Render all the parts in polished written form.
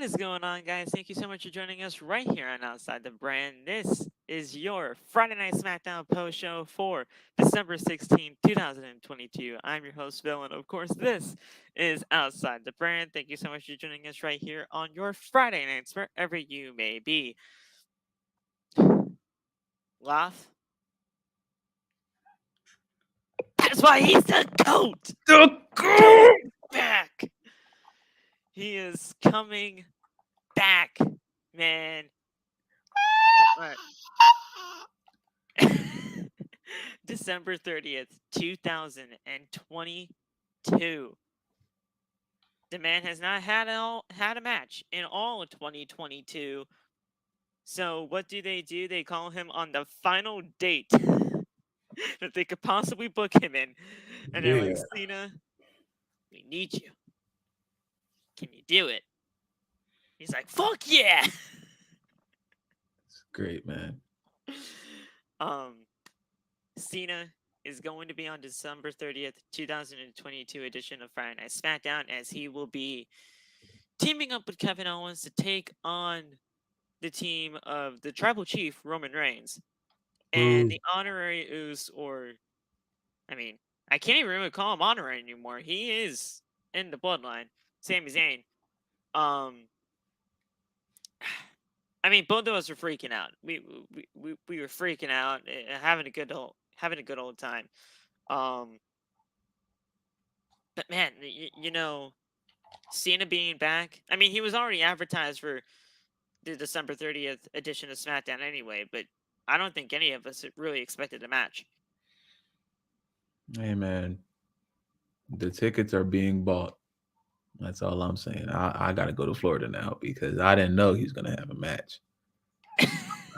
is going on, guys? Thank you so much for joining us right here on Outside the Brand. This is your Friday Night SmackDown post show for December 16th, 2022. I'm your host, Phil, and of course, this is Outside the Brand. Thank you so much for joining us right here on your Friday nights, wherever you may be. Laugh. That's why he's the GOAT! The GOAT! Back! He is coming back, man. December 30th, 2022. The man has not had a match in all of 2022. So what do? They call him on the final date that they could possibly book him in. And they're like, Cena, we need you. Can you do it? He's like, fuck yeah! It's great, man. Cena is going to be on December 30th, 2022 edition of Friday Night SmackDown, as he will be teaming up with Kevin Owens to take on the team of the Tribal Chief, Roman Reigns, and the honorary Usos, I can't even really call him honorary anymore. He is in the bloodline, Sami Zayn. Both of us were freaking out. We were freaking out, having a good old time. But man, Cena being back. He was already advertised for the December 30th edition of SmackDown anyway, but I don't think any of us really expected a match. Hey, man. The tickets are being bought. That's all I'm saying. I got to go to Florida now because I didn't know he was going to have a match.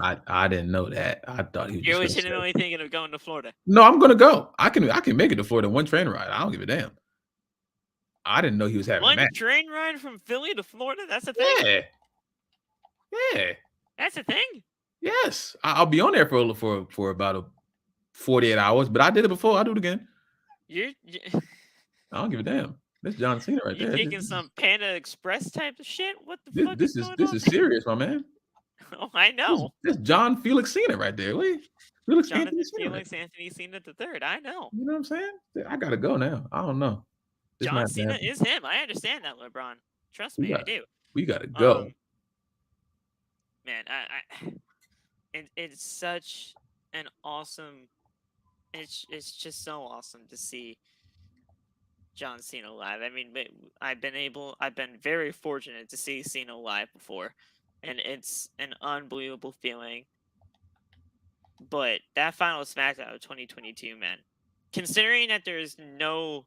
I didn't know that. I thought he was. You're legitimately thinking of going to Florida? No, I'm going to go. I can make it to Florida in one train ride. I don't give a damn. I didn't know he was having a match. One train ride from Philly to Florida? That's a thing? Yeah. That's a thing? Yes. I'll be on there for about 48 hours, but I did it before. I'll do it again. I don't give a damn. That's John Cena right there. You taking some Panda Express type of shit? What the fuck is going on? This is serious, my man. Oh, I know. This John Felix Cena right there. Jonathan Felix Anthony Cena III. I know. You know what I'm saying? I gotta go now. I don't know. John Cena is him. I understand that, LeBron. Trust me, I do. We gotta go. Man, it's such an awesome. It's just so awesome to see John Cena live. I've been very fortunate to see Cena live before, and it's an unbelievable feeling. But that final SmackDown of 2022, man, considering that there's no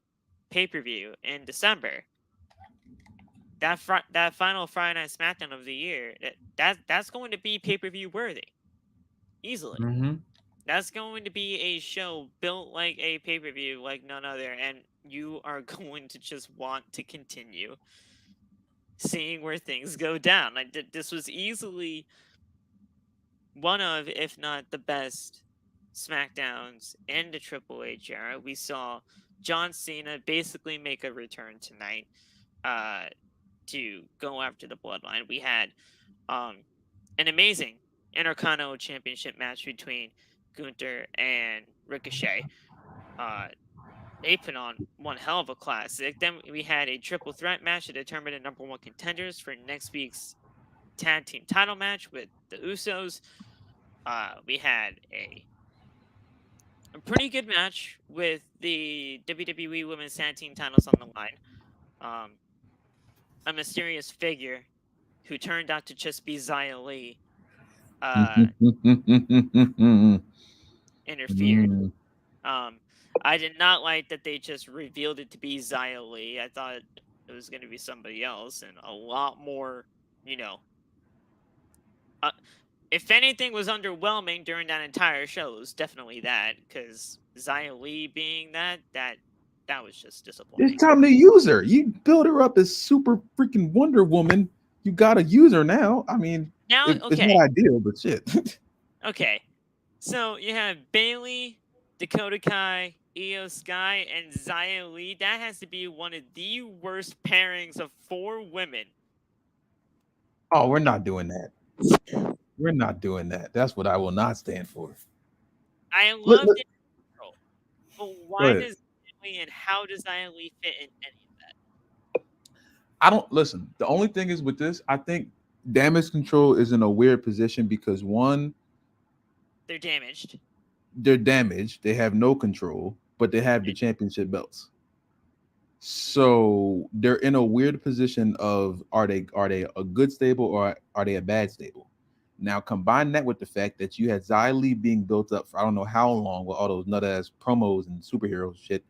pay-per-view in December, that final Friday Night SmackDown of the year, that's going to be pay-per-view worthy, easily. Mm-hmm. That's going to be a show built like a pay-per-view like none other, and you are going to just want to continue seeing where things go down. This was easily one of, if not the best, SmackDowns in the Triple H era. We saw John Cena basically make a return tonight to go after the Bloodline. We had an amazing Intercontinental Championship match between Gunther and Ricochet. They put on one hell of a classic. Then we had a triple threat match to determine the number one contenders for next week's tag team title match with the Usos. We had a pretty good match with the WWE Women's Tag Team titles on the line. A mysterious figure who turned out to just be Xia Li interfered. I did not like that they just revealed it to be Xia Li. I thought it was going to be somebody else, and a lot more, if anything was underwhelming during that entire show, it was definitely that, because Xia Li being that was just disappointing. It's time to use her. You build her up as super freaking Wonder Woman. You got to use her now. Now, it's not ideal, but shit. Okay. So you have Bayley, Dakota Kai, Io Sky, and Xia Li. That has to be one of the worst pairings of 4 women Oh, we're not doing that. We're not doing that. That's what I will not stand for. I Look, love look, the control, but go why ahead. does and how does Lee fit in any of that? I don't listen. The only thing is with this, I think damage control is in a weird position because one, They're damaged. they're damaged, they have no control, but they have the And- championship belts. mhm. So they're in a weird position of are they a good stable or are they a bad stable? Now combine that with the fact that you had Xia Li being built up for I don't know how long with all those nut ass promos and superhero shit,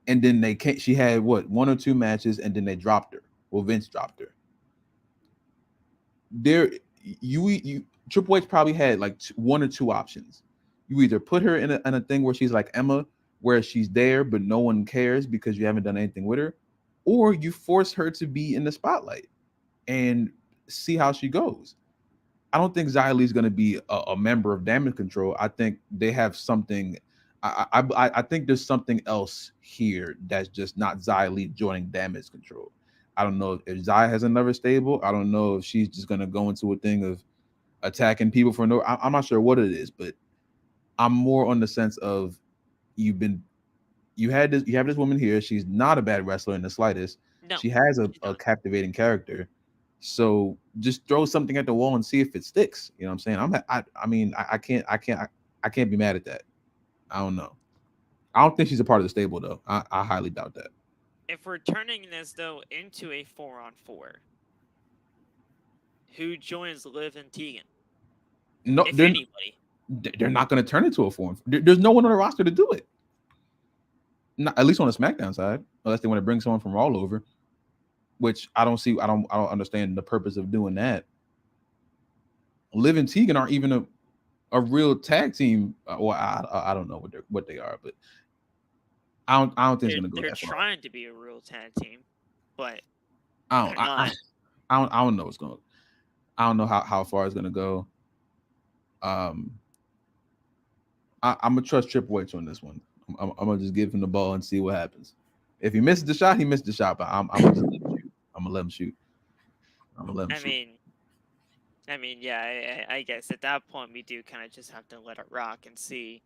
and then they can't. She had what 1 or 2 matches, and then they dropped her. Well, Vince dropped her. There, you Triple H probably had like 1 or 2 options. You either put her in a thing where she's like Emma, where she's there but no one cares because you haven't done anything with her, or you force her to be in the spotlight and see how she goes. I don't think Xia Li is going to be a member of Damage Control. I think they have something. I think there's something else here that's just not Xia Li joining Damage Control. I don't know if Xia has another stable. I don't know if she's just going to go into a thing of attacking people for no. I'm not sure what it is, but I'm more on the sense of you've been you have this woman here. She's not a bad wrestler in the slightest. No, She has she's a not. captivating character. So just throw something at the wall and see if it sticks. You know what I'm saying? I can't be mad at that. I don't know. I don't think she's a part of the stable though. I highly doubt that. If we're turning this though into a 4-on-4, who joins Liv and Tegan? No, If anybody. they're not going to turn into a form. There's no one on the roster to do it. Not, at least on the SmackDown side, unless they want to bring someone from all over, which I don't see. I don't understand the purpose of doing that. Liv and Tegan aren't even a real tag team. Well, I don't know what they are, but I don't think it's gonna go They're that far. trying to be a real tag team, but I they're don't not. I don't know what's going. I don't know how far it's gonna go. Um, I'm gonna trust Triple H on this one. I'm gonna just give him the ball and see what happens. If he misses the shot, he missed the shot. But I'm gonna just let him shoot. I'm gonna let him shoot. I'm gonna let him I shoot. mean, yeah, I guess at that point we do kind of just have to let it rock and see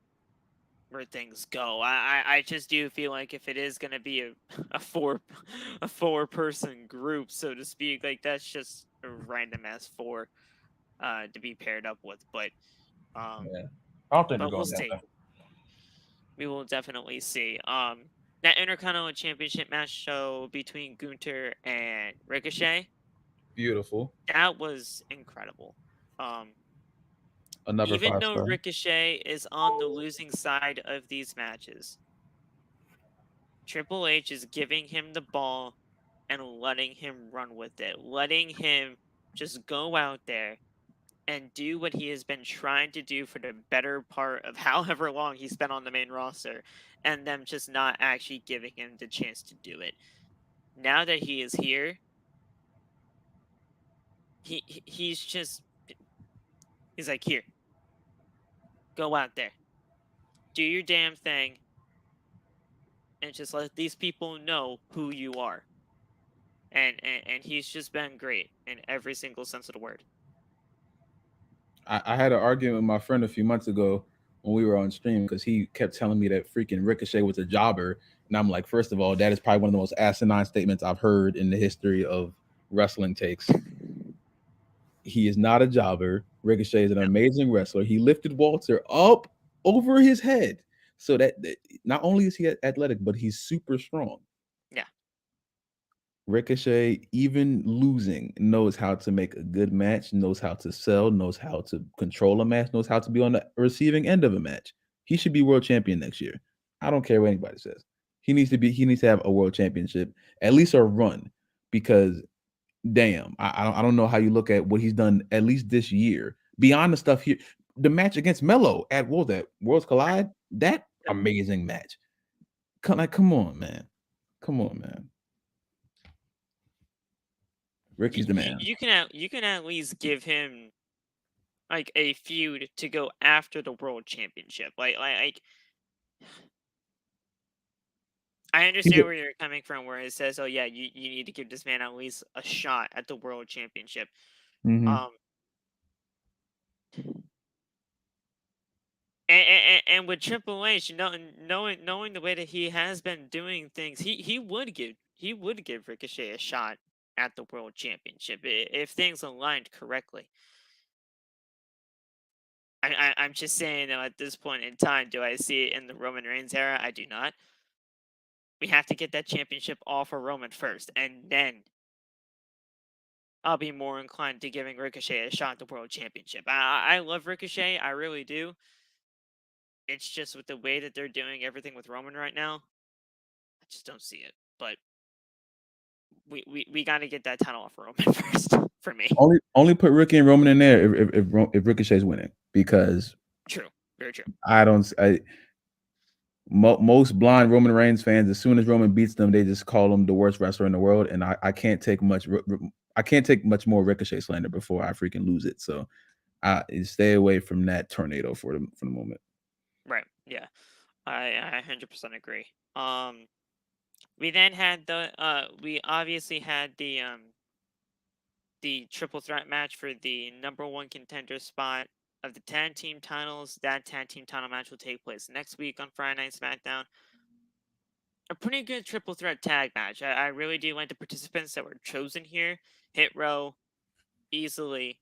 where things go. I just do feel like if it is gonna be a four person group, so to speak, like that's just a random ass four to be paired up with. But Yeah, I don't think they're but we'll going that see. way. We will definitely see. That Intercontinental Championship match show between Gunther and Ricochet, Beautiful. that was incredible. Um, Another even five though star. Ricochet is on the losing side of these matches, Triple H is giving him the ball and letting him run with it, letting him just go out there and do what he has been trying to do for the better part of however long he's been on the main roster, and them just not actually giving him the chance to do it. Now that he is here, he's like, here, go out there, do your damn thing, and just let these people know who you are. And he's just been great in every single sense of the word. I had an argument with my friend a few months ago when we were on stream because he kept telling me that freaking Ricochet was a jobber, and I'm like, first of all, that is probably one of the most asinine statements I've heard in the history of wrestling takes. He is not a jobber. Ricochet is an No, amazing wrestler. He lifted Walter up over his head, so that not only is he athletic, but he's super strong. yeah, Ricochet, even losing, knows how to make a good match, knows how to sell, knows how to control a match, knows how to be on the receiving end of a match. He should be world champion next year. I don't care what anybody says. He needs to have a world championship, at least a run, because damn, I don't know how you look at what he's done at least this year. Beyond the stuff here, the match against Melo at what was that? Worlds Collide? That yep. amazing match. Come on, man. Come on, man. Ricky's the man. You can at least give him like a feud to go after the world championship. Like I He's understand where you're coming from, where it says, "Oh yeah, you need to give this man at least a shot at the world championship." mm-hmm. Um, and with Triple H, knowing the way that he has been doing things, he would give Ricochet a shot at the world championship if things aligned correctly. I'm just saying though, at this point in time, do I see it in the Roman Reigns era? I do not. We have to get that championship all for Roman first, and then I'll be more inclined to giving Ricochet a shot at the world championship. I love Ricochet, I really do. It's just with the way that they're doing everything with Roman right now, I just don't see it. But we got to get that title off Roman first for me. Only put Ricky and Roman in there if Ricochet's winning, because True, very true. I don't. Most blind Roman Reigns fans, as soon as Roman beats them, they just call him the worst wrestler in the world, and I can't take much. I can't take much more Ricochet slander before I freaking lose it. So I stay away from that tornado for the moment. Right. Yeah. I 100% agree. We then had we obviously had the triple threat match for the number one contender spot of the tag team titles. That tag team title match will take place next week on Friday Night SmackDown. A pretty good triple threat tag match. I really do like the participants that were chosen here. Hit Row, easily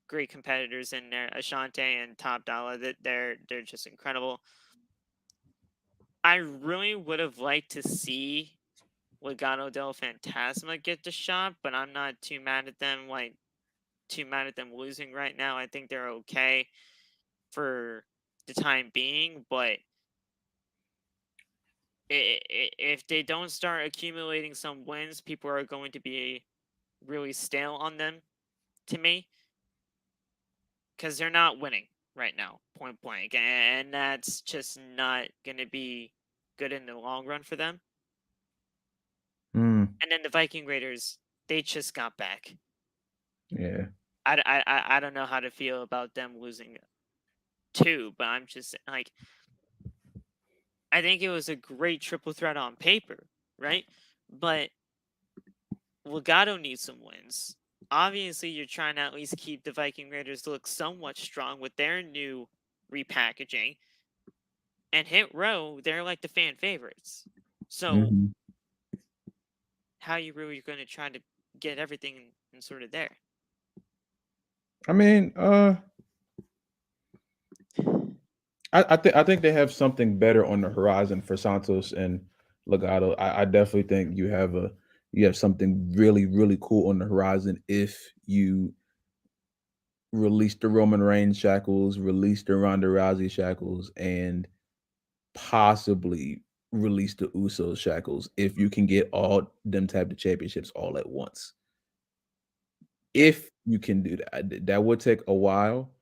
great competitors in there. Ashante and Top Dollar, that they're just incredible. I really would have liked to see Legado del Fantasma get the shot, but I'm not too mad at them. Too mad at them losing right now. I think they're okay for the time being, but if they don't start accumulating some wins, people are going to be really stale on them, to me, because they're not winning right now, point blank, and that's just not going to be good in the long run for them. Mm, And then the Viking Raiders, they just got back. yeah. I don't know how to feel about them losing too, but I'm just like, I think it was a great triple threat on paper, right? But Legado needs some wins. Obviously, you're trying to at least keep the Viking Raiders look somewhat strong with their new repackaging. And Hit Row, they're like the fan favorites. So, Mm-hmm. how you really going to try to get everything in sort of there? I mean, I think they have something better on the horizon for Santos and Legado. I definitely think you have something really cool on the horizon if you release the Roman Reigns shackles, release the Ronda Rousey shackles, and possibly release the Usos shackles if you can get all them type of championships all at once. Yeah, If you can do that, that would take a while.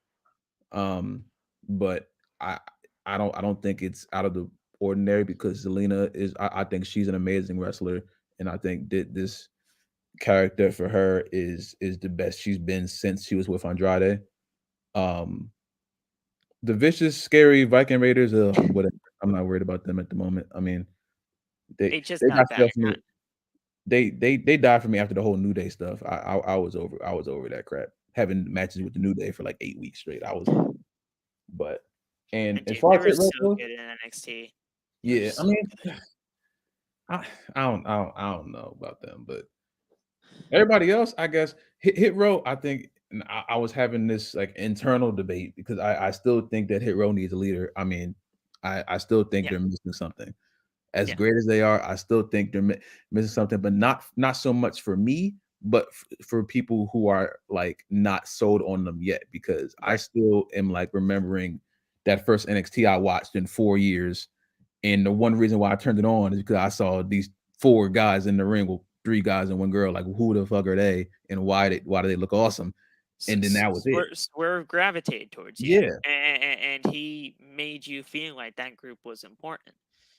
But I I don't think it's out of the ordinary because Zelina is I think she's an amazing wrestler, and I think that this character for her is the best she's been since she was with Andrade. Um, the vicious, scary Viking Raiders, whatever. I'm not worried about them at the moment. I mean, they just they got got back. stuff for me. They died for me after the whole New Day stuff. I was over that crap. Having matches with the New Day for like 8 weeks straight. I was over. But and And as dude, far they as were Hit Row so goes, good in NXT. They were yeah, I so mean, good. I don't know about them, but everybody else, I guess, Hit Row, I think, and I was having this like internal debate because I still think that Hit Row needs a leader. I mean, I still think Yeah, they're missing something. As yeah, great as they are, I still think they're missing something, but not so much for me, but for people who are like not sold on them yet. Because I right. still am like remembering that first NXT I watched in 4 years, and the one reason why I turned it on is because I saw these four guys in the ring with three guys and one girl. Like, who the fuck are they, and why do they look awesome? And then that was it. Swerve gravitated towards you, Yeah, and he made you feel like that group was important.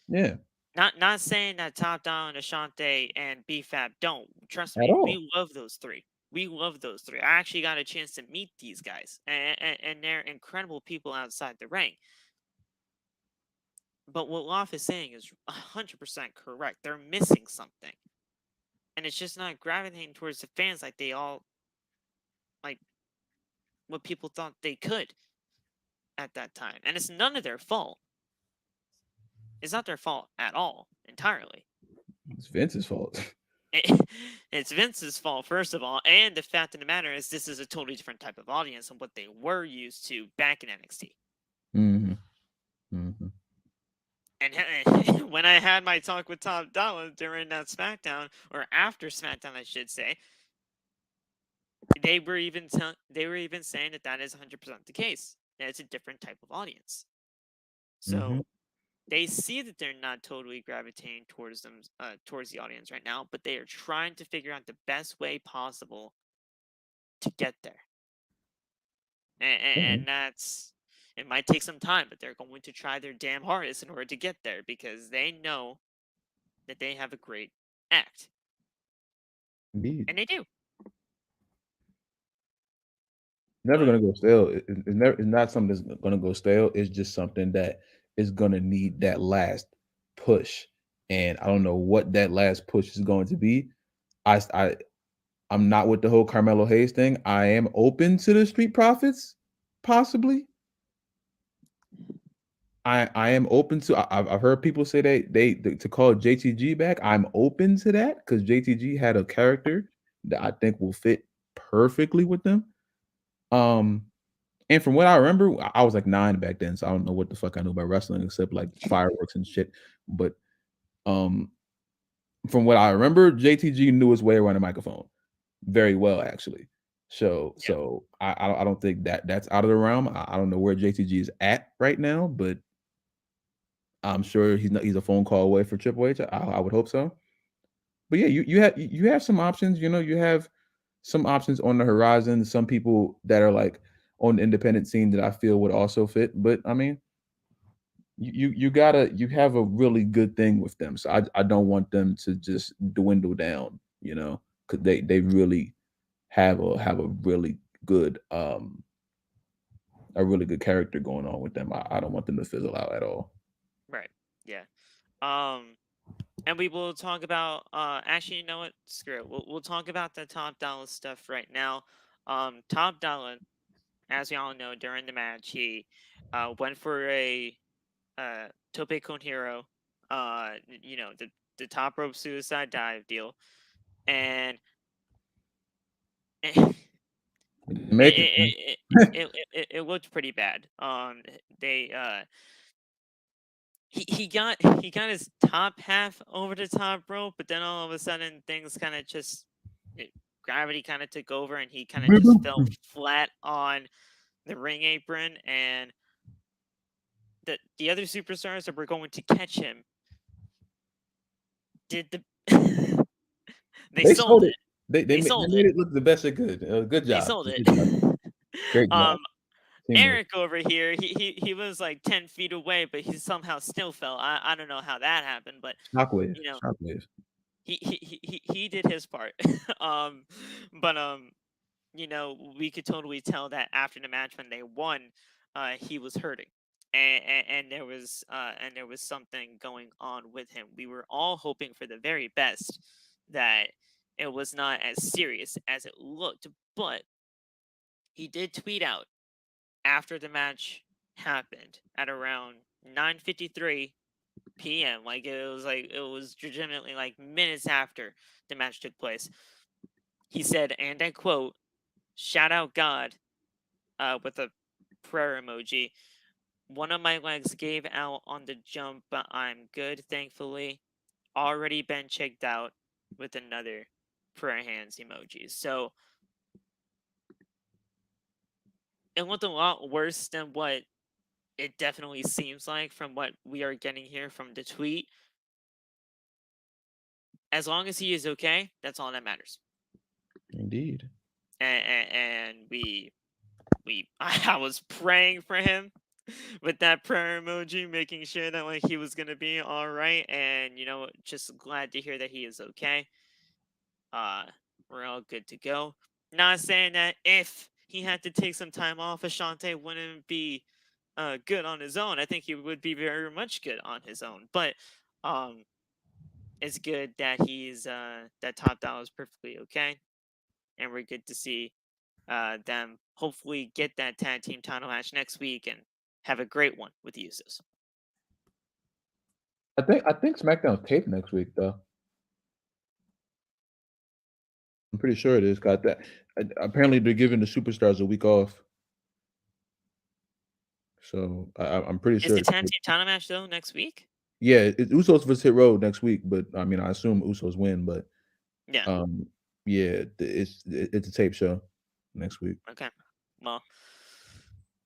yeah, Not saying that Top Down, Ashante, and BFAB don't. Trust at me, all. we love those three. We love those three. I actually got a chance to meet these guys, and they're incredible people outside the ring. But what Loff is saying is 100% correct. They're missing something. And it's just not gravitating towards the fans like they all, like, what people thought they could at that time. And it's none of their fault. It's not their fault at all, entirely. It's Vince's fault. It's Vince's fault, first of all. And the fact of the matter is, this is a totally different type of audience than what they were used to back in NXT. Mm-hmm. Mm-hmm. And when I had my talk with Top Dollar during that SmackDown, or after SmackDown, I should say, they were even saying that is 100% the case. That it's a different type of audience. So Mm-hmm. they see that they're not totally gravitating towards them, towards the audience right now, but they are trying to figure out the best way possible to get there. And that's, it might take some time, but they're going to try their damn hardest in order to get there, because they know that they have a great act. Indeed. And they do. Never gonna go stale. It's not something that's gonna go stale. It's just something that is gonna need that last push, and I don't know what that last push is going to be. I'm not with the whole Carmelo Hayes thing. I am open to the Street Profits, possibly. I am open to. I've heard people say to call JTG back. I'm open to that because JTG had a character that I think will fit perfectly with them. And from what I remember, I was like 9 back then, so I don't know what the fuck I knew about wrestling except like fireworks and shit. But um, from what I remember, JTG knew his way around a microphone very well, actually. So I don't think that's out of the realm. I don't know where JTG is at right now, but I'm sure he's a phone call away for Triple H. I would hope so. But yeah, you have some options. You know, you have some options on the horizon. Some people that are like on the independent scene that I feel would also fit. But I mean, you have a really good thing with them. So I don't want them to just dwindle down, you know, because they really have a really good character going on with them. I don't want them to fizzle out at all. Right. Yeah. And we will talk about, actually, you know what? Screw it. We'll talk about the Top Dollar stuff right now. Top Dollar, as we all know, during the match, he went for a tope con hero, you know, the top rope suicide dive deal, and Make it. it looked pretty bad. They he got his top half over the top rope, but then all of a sudden things kind of just, gravity kind of took over, and he kind of just fell flat on the ring apron, and the other superstars that were going to catch him did the they sold it. They made it look the best it could. Good job. They sold it. Great job. Eric over here, he was like 10 feet away, but he somehow still fell. I don't know how that happened, but Shockwave. you know, Shockwave. he did his part. But you know, we could totally tell that after the match when they won, he was hurting. And there was something going on with him. We were all hoping for the very best, that it was not as serious as it looked, but he did tweet out after the match happened at around 9:53 p.m. Like it was legitimately like minutes after the match took place. He said, and I quote, "Shout out God," with a prayer emoji. "One of my legs gave out on the jump, but I'm good, thankfully. Already been checked out," with another prayer hands emoji. So it looked a lot worse than what it definitely seems like from what we are getting here from the tweet. As long as he is okay, that's all that matters. Indeed. And I was praying for him with that prayer emoji, making sure that like he was gonna be all right, and you know, just glad to hear that he is okay. We're all good to go. Not saying that if he had to take some time off, Ashante wouldn't be good on his own. I think he would be very much good on his own. But it's good that he's that Top Dollar is perfectly okay, and we're good to see them hopefully get that tag team title match next week and have a great one with the Usos. I think SmackDown's taped next week though. I'm pretty sure it is. Got that. Apparently, they're giving the superstars a week off. So I'm pretty Is sure the it's tag taped. team title match though next week? Yeah, it's Usos versus Hit Row next week, but I mean, I assume Usos win, but Yeah. yeah, it's a tape show next week. Okay. Well,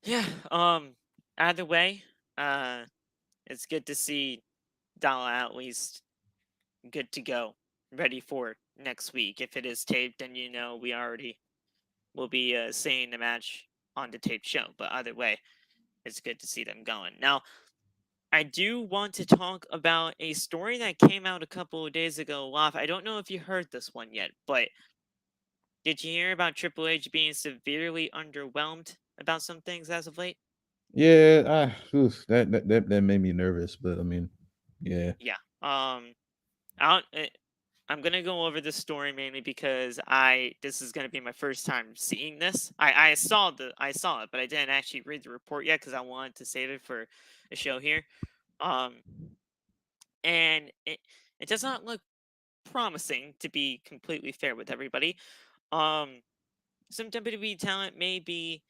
yeah. Either way, it's good to see Dollar at least good to go, ready for next week. If it is taped, then we already will be seeing the match on the taped show. But either way, it's good to see them going. Now, I do want to talk about a story that came out a couple of days ago, Loft. I don't know if you heard this one yet, but did you hear about Triple H being severely underwhelmed about some things as of late? Yeah, that made me nervous, but I mean, yeah. Yeah. Out. I'm gonna go over this story mainly because this is gonna be my first time seeing this. I saw it, but I didn't actually read the report yet because I wanted to save it for a show here. Um, and it does not look promising, to be completely fair with everybody. Um, some WWE talent may be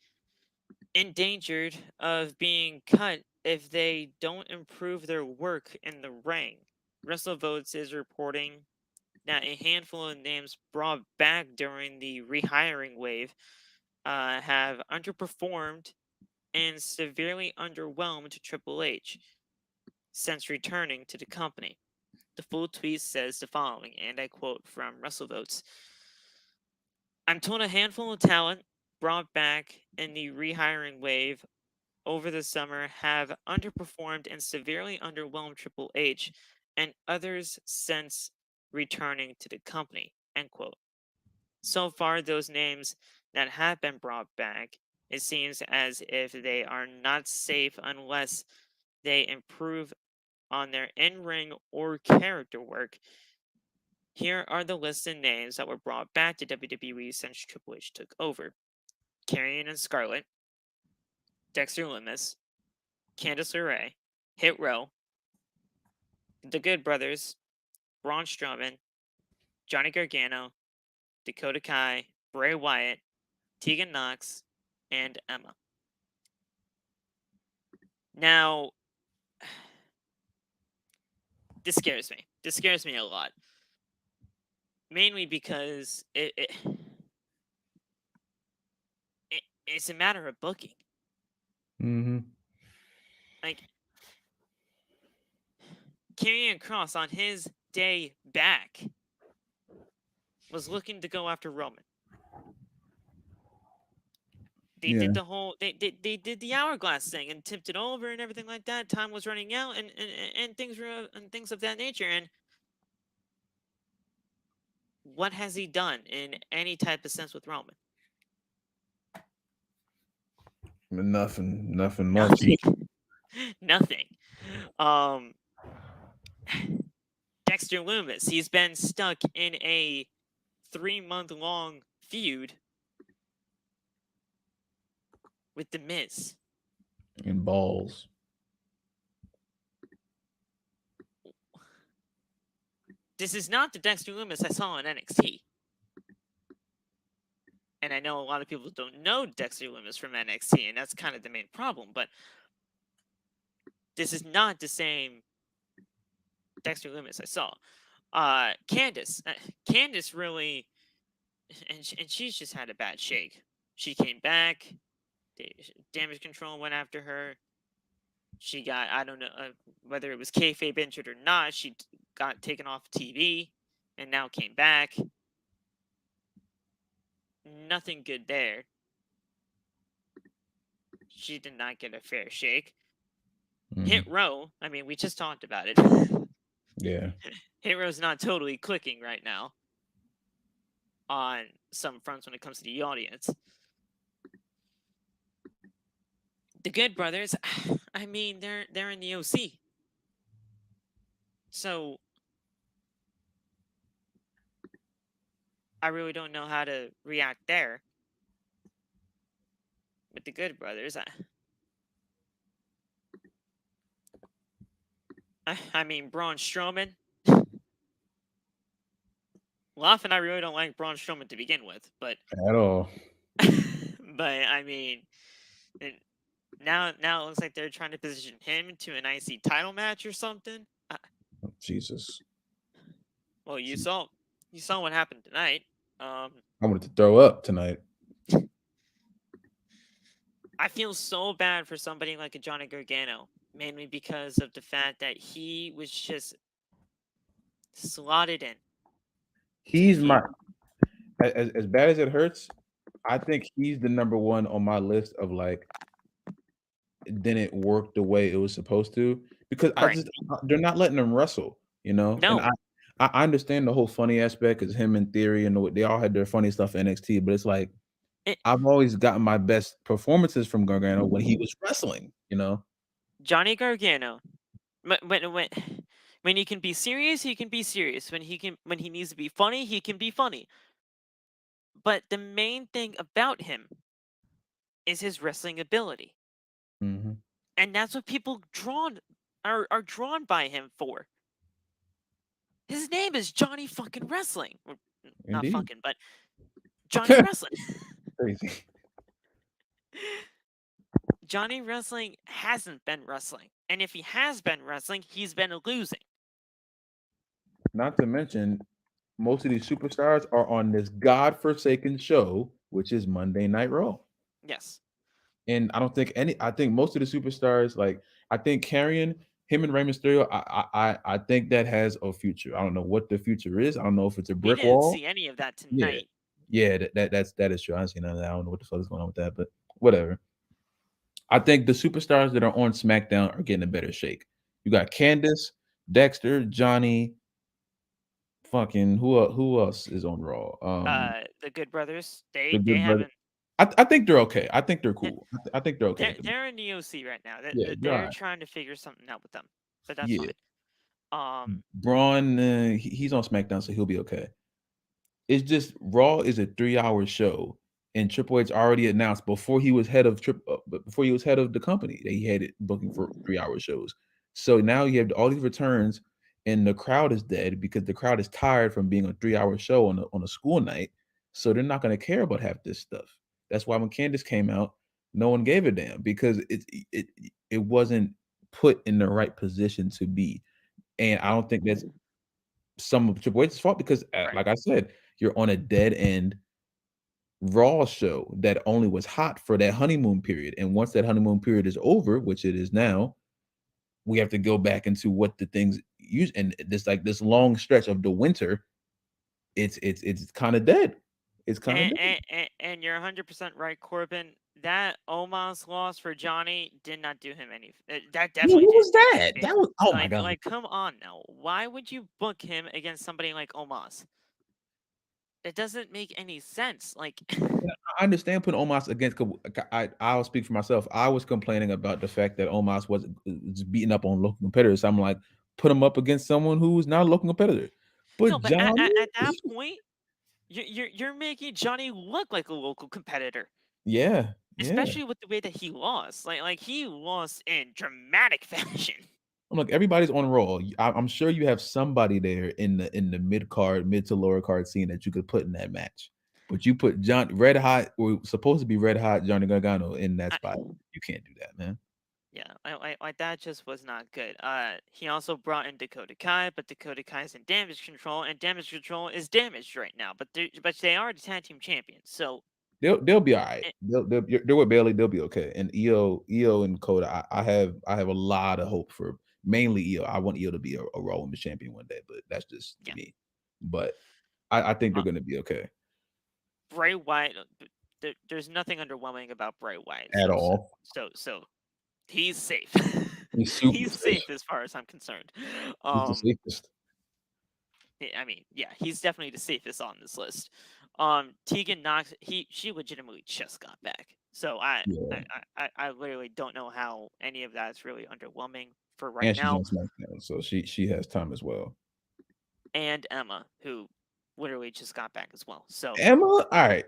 endangered of being cut if they don't improve their work in the ring. WrestleVotes is reporting that a handful of names brought back during the rehiring wave have underperformed and severely underwhelmed Triple H since returning to the company. The full tweet says the following, and I quote from WrestleVotes. I'm told a handful of talent brought back in the rehiring wave over the summer have underperformed and severely underwhelmed Triple H and others since returning to the company. End quote. So far, those names that have been brought back, it seems as if they are not safe unless they improve on their in ring or character work. Here are the listed names that were brought back to WWE since Triple H took over: Karrion and Scarlett, Dexter Lumis, Candice LeRae, Hit Row, The Good Brothers, Braun Strowman, Johnny Gargano, Dakota Kai, Bray Wyatt, Tegan Knox, and Emma. Now, this scares me. This scares me a lot. Mainly because it's a matter of booking. Mm-hmm. Like, Karrion Kross on his day back was looking to go after Roman. They did the whole they did the hourglass thing and tipped it over and everything like that. Time was running out and things of that nature. And what has he done in any type of sense with Roman? Nothing much. Nothing. Nothing. Dexter Lumis, he's been stuck in a 3-month-long feud with The Miz. And balls. This is not the Dexter Lumis I saw in NXT. And I know a lot of people don't know Dexter Lumis from NXT, and that's kind of the main problem, but this is not the same Dexter Lumis I saw. Candice really, and she's just had a bad shake. She came back, Damage Control went after her. She got, I don't know whether it was kayfabe injured or not, she got taken off TV and now came back. Nothing good there. She did not get a fair shake. Hit Row, I mean, we just talked about it. Yeah. Hit Row's not totally clicking right now on some fronts when it comes to the audience. The Good Brothers, I mean, they're in the OC, so I really don't know how to react there with the Good Brothers. I mean, Braun Strowman. Laugh and I really don't like Braun Strowman to begin with, but At all. I mean, now it looks like they're trying to position him to an IC title match or something. Jesus. Well, you saw what happened tonight. I wanted to throw up tonight. I feel so bad for somebody like a Johnny Gargano, mainly because of the fact that he was just slotted in. He's my as bad as it hurts. I think he's the number one on my list of like it didn't work the way it was supposed to because Right. they're not letting him wrestle, you know. And No. I understand the whole funny aspect because him in Theory and they all had their funny stuff in NXT, but it's like It, I've always gotten my best performances from Gargano when he was wrestling, you know. Johnny Gargano, when he can be serious, he can be serious. When he needs to be funny, he can be funny. But the main thing about him is his wrestling ability. Mhm. And that's what people are drawn by him for. His name is Johnny fucking Wrestling. Not Indeed. fucking, but Johnny Wrestling. Crazy. Johnny Wrestling hasn't been wrestling. And if he has been wrestling, he's been losing. Not to mention, most of these superstars are on this godforsaken show, which is Monday Night Raw. Yes. And I think most of the superstars, like I think Carrion, him and Rey Mysterio, I think that has a future. I don't know what the future is. I don't know if it's a We brick didn't wall. see any of that Yeah. tonight. Yeah, that is true. I don't see none of that. I don't know what the fuck is going on with that, but whatever. I think the superstars that are on SmackDown are getting a better shake. You got Candice, Dexter, Johnny, fucking who else is on Raw? The Good Brothers, The they Good Brothers. haven't. I think they're okay. I think they're cool. I think they're okay They're at the moment. they're in the OC right now. Yeah, they're They're alright. trying to figure something out with them, but that's Yeah. fine. Braun, he's on SmackDown, so he'll be okay. It's just Raw is a 3-hour show, and Triple H already announced before he was head of before he was head of the company that he had it booking for 3-hour shows. So now you have all these returns, and the crowd is dead because the crowd is tired from being a 3-hour show on a school night. So they're not going to care about half this stuff. That's why when Candice came out, no one gave a damn because it wasn't put in the right position to be. And I don't think that's some of Triple H's fault because, right. like I said, you're on a dead end Raw show that only was hot for that honeymoon period. And once that honeymoon period is over, which it is now, we have to go back into what the things use. And this like this long stretch of the winter, it's kind of dead. It's kind of And, dead. and you're 100% right, Corbin. That Omos loss for Johnny did not do him any. That Yeah, definitely what didn't was do him any that? That favors. was oh my god. Come on now. Why would you book him against somebody like Omos? It doesn't make any sense. Like, Yeah, I understand putting Omos against. I'll speak for myself. I was complaining about the fact that Omos was beating up on local competitors. I'm like, put him up against someone who's not a local competitor. no, But but Johnny, at that point, you're making Johnny look like a local competitor, yeah, yeah. especially with the way that he lost. Like he lost in dramatic fashion. I'm like, everybody's on roll. I'm sure you have somebody there in the mid to lower card scene that you could put in that match. But you put John Red Hot, or supposed to be Red Hot Johnny Gargano in that I, spot. You can't do that, man. yeah, like that just was not good. He also brought in Dakota Kai, but Dakota Kai's in Damage Control, and Damage Control is damaged right now. But they are the tag team champions, so They'll be all right. eh, They're with Bailey. They'll be okay. And EO and Coda, I have a lot of hope for mainly EO. I want EO to be a Raw Women's champion one day, but that's just yeah. me. But I think they're Uh, going to be okay Bray Wyatt, there's nothing underwhelming about Bray Wyatt, at all. so he's safe. He's super He's safe. safe as far as I'm concerned. He's the Um, safest. I mean, yeah, he's definitely the safest on this list. Tegan Knox, she legitimately just got back, so Yeah, I literally don't know how any of that's really underwhelming for right and she's now. on SmackDown, so she has time as well. And Emma, who literally just got back as well. So Emma, all right.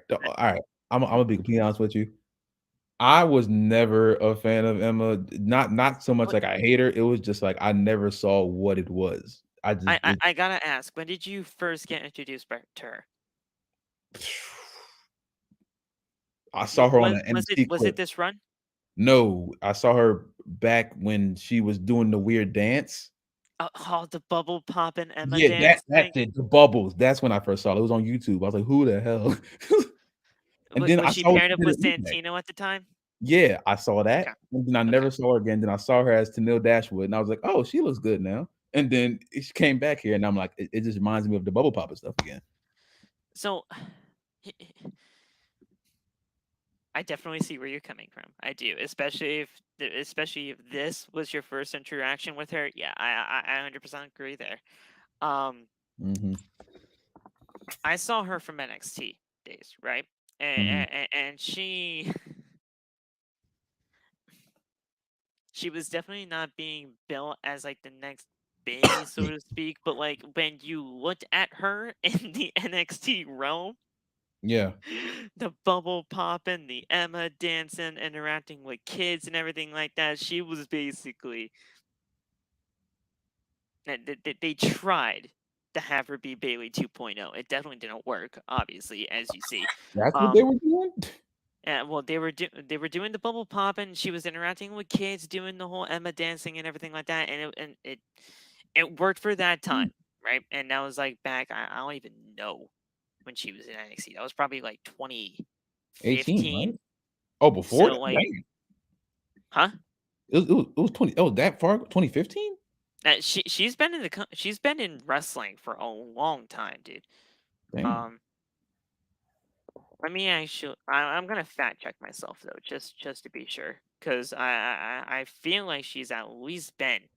I'm gonna be completely honest with you. I was never a fan of Emma. Not so much what like I hate her. It was just like I never saw what it was. I just it, I gotta ask, when did you first get introduced back to her? I saw her on an NXT Was it clip. this run? No, I saw her back when she was doing the weird dance. Oh, the bubble popping Emma Yeah, dance that's thing. it, the bubbles. That's when I first saw it. It was on YouTube. I was like, "Who the hell?" And then Was I she saw what paired she up did with at Impact. Santino at the time? Yeah, I saw Okay, that, and then I okay. never saw her again. Then I saw her as Tenille Dashwood, and I was like, "Oh, she looks good now." And then she came back here, and I'm like, it just reminds me of the bubble popper stuff again. So I definitely see where you're coming from. I do, especially if this was your first interaction with her. Yeah, I 100% agree there. Um, Mhm, I saw her from NXT days, right? mhm. And she was definitely not being built as like the next Bailey, so to speak. But like when you looked at her in the NXT realm, Yeah, the bubble popping, the Emma dancing, interacting with kids and everything like that, she was basically they tried to have her be Bailey 2.0. It definitely didn't work, obviously, as you see. that's what they Um, were doing? well, they were doing the bubble popping. She was interacting with kids, doing the whole Emma dancing and everything like that, and it worked for that time, right? And that was like back. I don't even know when she was in NXT. That was probably like 18, right? 2015. Oh, before So that? like, Dang. huh? It was 20, oh, that far? 2015? She's been in she's been in wrestling for a long time, dude. Damn. Um, let me actually. I'm gonna fact check myself though, just to be sure, because I feel like she's at least been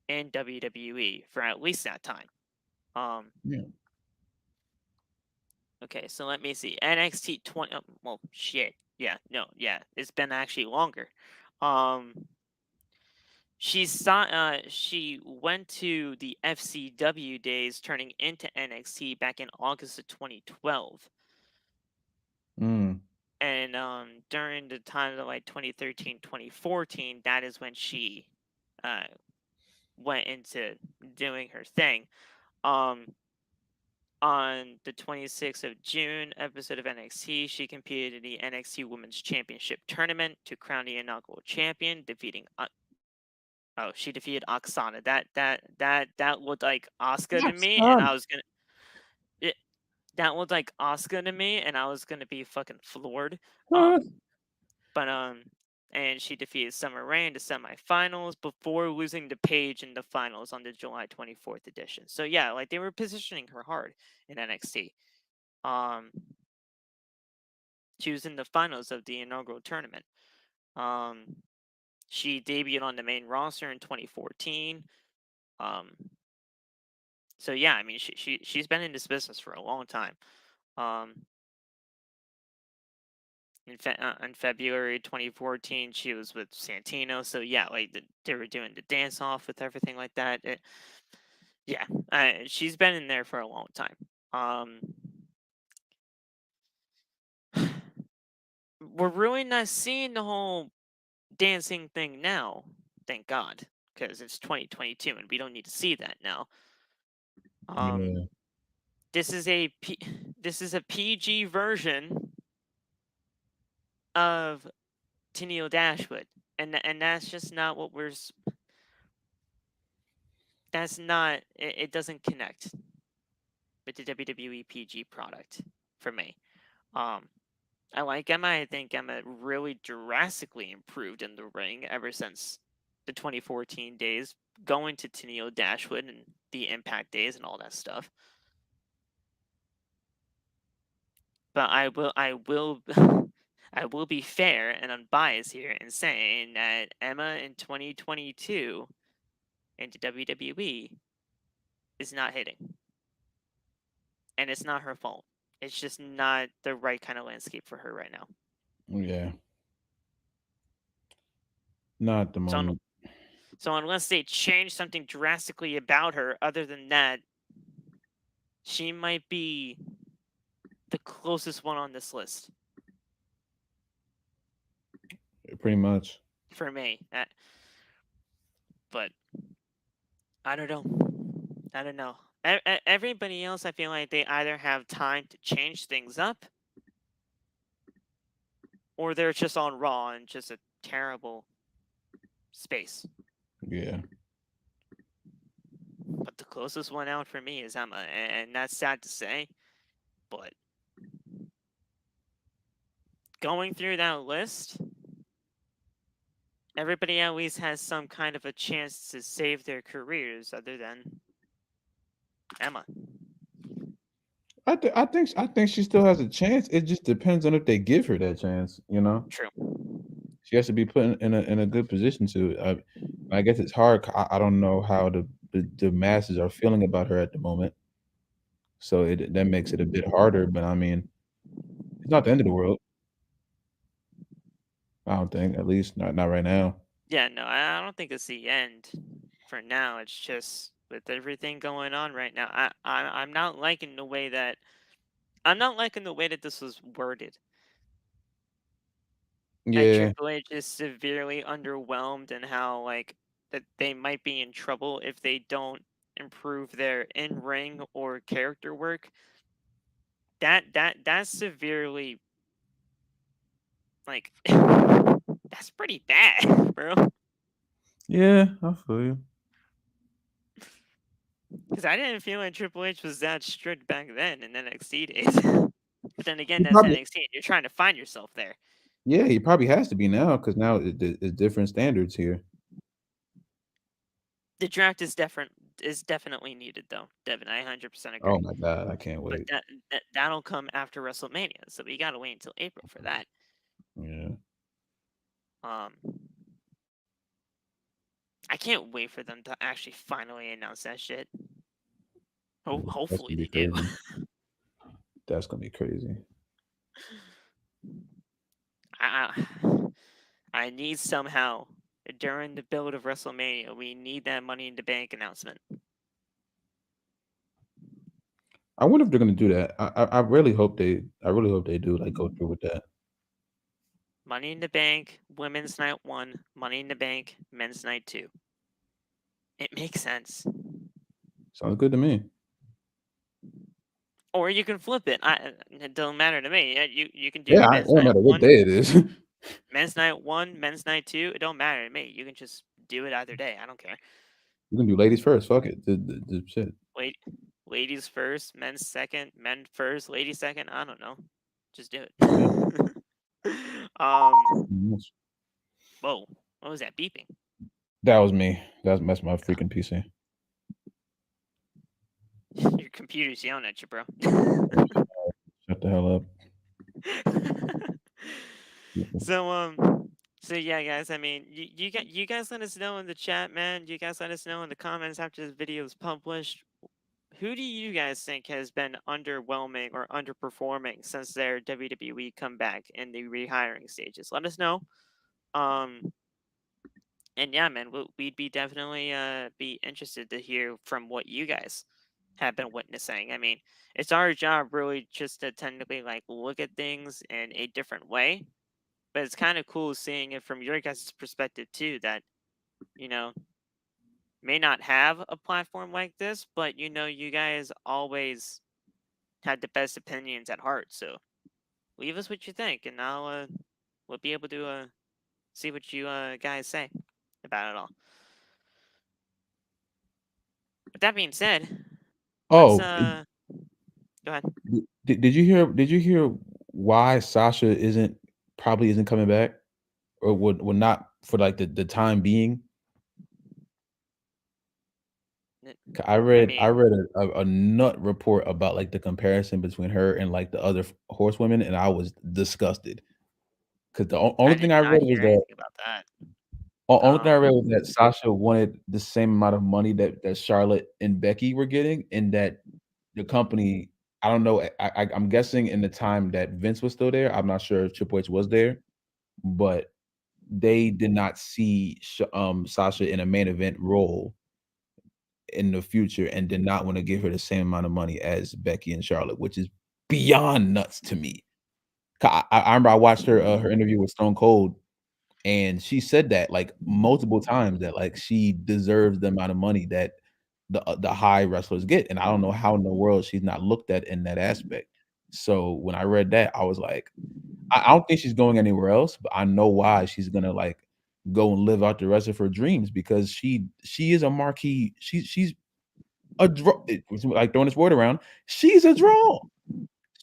in WWE for at least that time. Um, Yeah. okay, so let me see. NXT 20. Well, shit. Yeah, no, yeah, it's been actually longer. Um, she went to the FCW days, turning into NXT back in August of 2012. Mm, And during the time of like 2013, 2014, that is when she uh, went into doing her thing. Um, on the 26th of June episode of NXT, she competed in the NXT Women's Championship tournament to crown the inaugural champion, defeating. Oh, she defeated Oksana. That looked like Asuka to that's me, and fun. I was gonna. It, that looked like Asuka to me, and I was gonna be fucking floored. Huh. But and she defeated Summer Rae in the semifinals before losing to Paige in the finals on the July 24th edition. So yeah, like they were positioning her hard in NXT. Um, she was in the finals of the inaugural tournament. Um, she debuted on the main roster in 2014. Um, so yeah, I mean she's been in this business for a long time. Um, in February 2014, she was with Santino. So yeah, like they were doing the dance off with everything like that. Yeah, she's been in there for a long time. Um, we're really not seeing the whole dancing thing now, thank God, because it's 2022 and we don't need to see that now. Yeah. Um, this is this is a PG version of Tennille Dashwood, and that's just not what that's not it doesn't connect with the WWE PG product for me. Um, I like Emma. I think Emma really drastically improved in the ring ever since the 2014 days, going to Tennille Dashwood and the Impact days and all that stuff. But I will, I will be fair and unbiased here in saying that Emma in 2022 into WWE is not hitting. And it's not her fault. It's just not the right kind of landscape for her right now. Yeah. Not at the moment. So unless they change something drastically about her, other than that, she might be the closest one on this list. Pretty much. For me. But I don't know. I don't know. Everybody else, I feel like they either have time to change things up, or they're just on Raw and just a terrible space. Yeah. But the closest one out for me is Emma, and that's sad to say. But going through that list, everybody at least has some kind of a chance to save their careers, other than Emma. I think she still has a chance. It just depends on if they give her that chance. You know, True. she has to be put in a good position to. I guess it's hard. I don't know how the masses are feeling about her at the moment, so that makes it a bit harder. But I mean, it's not the end of the world. I don't think, at least not right now. Yeah, no, I don't think it's the end for now. It's just with everything going on right now. I'm not liking the way that this was worded. And Yeah, Triple H is severely underwhelmed and how like that they might be in trouble if they don't improve their in-ring or character work. That's severely like that's pretty bad, bro. yeah, I feel you. Because I didn't feel like Triple H was that strict back then in NXT days. But then again, He that's probably, NXT. You're trying to find yourself there. yeah, he probably has to be now because now it's different standards here. The draft is definitely needed, though, Devin. I 100% agree. Oh my god, I can't But wait. that'll come after WrestleMania, so we gotta wait until April for that. Yeah, I can't wait for them to actually finally announce that shit. that's Hopefully gonna they be do. crazy. That's gonna be crazy. I need somehow during the build of WrestleMania, we need that Money in the Bank announcement. I wonder if they're gonna do that. I really hope they. I really hope they do like go through with that. Money in the Bank, Women's Night 1, Money in the Bank, Men's Night 2. It makes sense. Sounds good to me. Or you can flip it. It don't matter to me. You can do Yeah, it Men's don't Night matter what 1, day it is. Men's Night 1, Men's Night 2. It don't matter to me. You can just do it either day. I don't care. You can do ladies first. Fuck it. The shit. Wait, ladies first, men's second, men first, ladies second. I don't know. Just do it. Yes. Whoa, what was that beeping? That was me. That's my freaking PC. Your computer's yelling at you, bro. Shut the hell up. So yeah, guys. I mean, you guys let us know in the chat, man. You guys let us know in the comments after this video is published. Who do you guys think has been underwhelming or underperforming since their WWE comeback in the rehiring stages? Let us know. And yeah, man, we'd be definitely be interested to hear from what you guys have been witnessing. I mean, it's our job really just to technically like look at things in a different way, but it's kind of cool seeing it from your guys' perspective too. That may not have a platform like this, but you guys always had the best opinions at heart. So leave us what you think, and we'll be able to see what you guys say about it all. With that being said, let's Oh, go ahead. did you hear? Did you hear why Sasha probably isn't coming back, or would not for like the time being? I read a nut report about like the comparison between her and like the other horsewomen, and I was disgusted because the only thing I read was that About that. Only thing I Um, read was that Sasha wanted the same amount of money that Charlotte and Becky were getting, and that the company, I don't know, I'm guessing in the time that Vince was still there, I'm not sure if Triple H was there, but they did not see Sasha in a main event role in the future and did not wanna give her the same amount of money as Becky and Charlotte, which is beyond nuts to me. I remember I watched her interview with Stone Cold, and she said that, like, multiple times that, like, she deserves the amount of money that the high wrestlers get, and I don't know how in the world she's not looked at in that aspect. So, when I read that, I was like, I don't think she's going anywhere else, but I know why she's gonna, like, go and live out the rest of her dreams because she is a marquee she's a draw like, throwing this word around, she's a draw.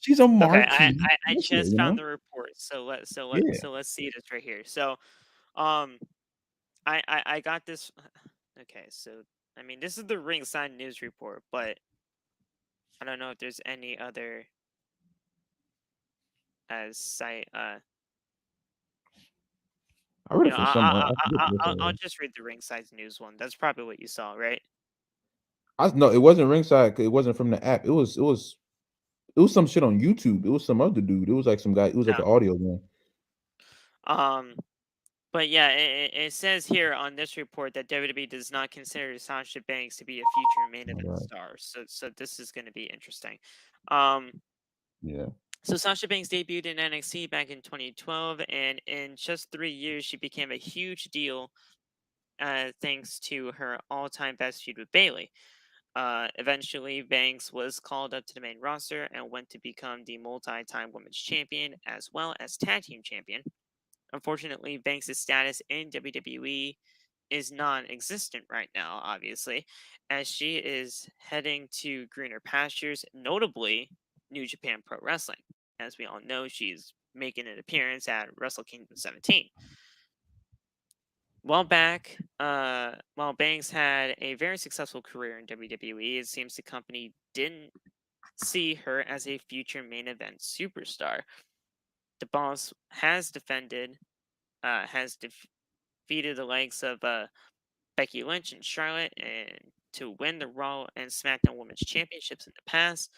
She's a okay, marquee I wrestler, just you found know? the report. Yeah. So let's see this right here. So um I got this. Okay, so I mean this is the ringside news report, but I don't know if there's any other as site. I read You it know, from somewhere. I forget I'll what just read the ringside news one. That's probably what you saw, right? no, it wasn't ringside, it wasn't from the app. It was some shit on YouTube. It was some other dude. It was like some guy. It was like No. an audio one. Um, but yeah, it says here on this report that WWE does not consider Sasha Banks to be a future main Oh my event god. star. So this is going to be interesting. Um, Yeah. so Sasha Banks debuted in NXT back in 2012, and in just 3 years, she became a huge deal, thanks to her all-time best feud with Bayley. Eventually, Banks was called up to the main roster and went to become the multi-time women's champion as well as tag team champion. Unfortunately, Banks' status in WWE is non-existent right now, obviously, as she is heading to greener pastures, notably New Japan Pro Wrestling. As we all know, she's making an appearance at Wrestle Kingdom 17. While Banks had a very successful career in WWE, it seems the company didn't see her as a future main event superstar. The boss has defeated the likes of Becky Lynch and Charlotte, and to win the Raw and SmackDown Women's Championships in the past.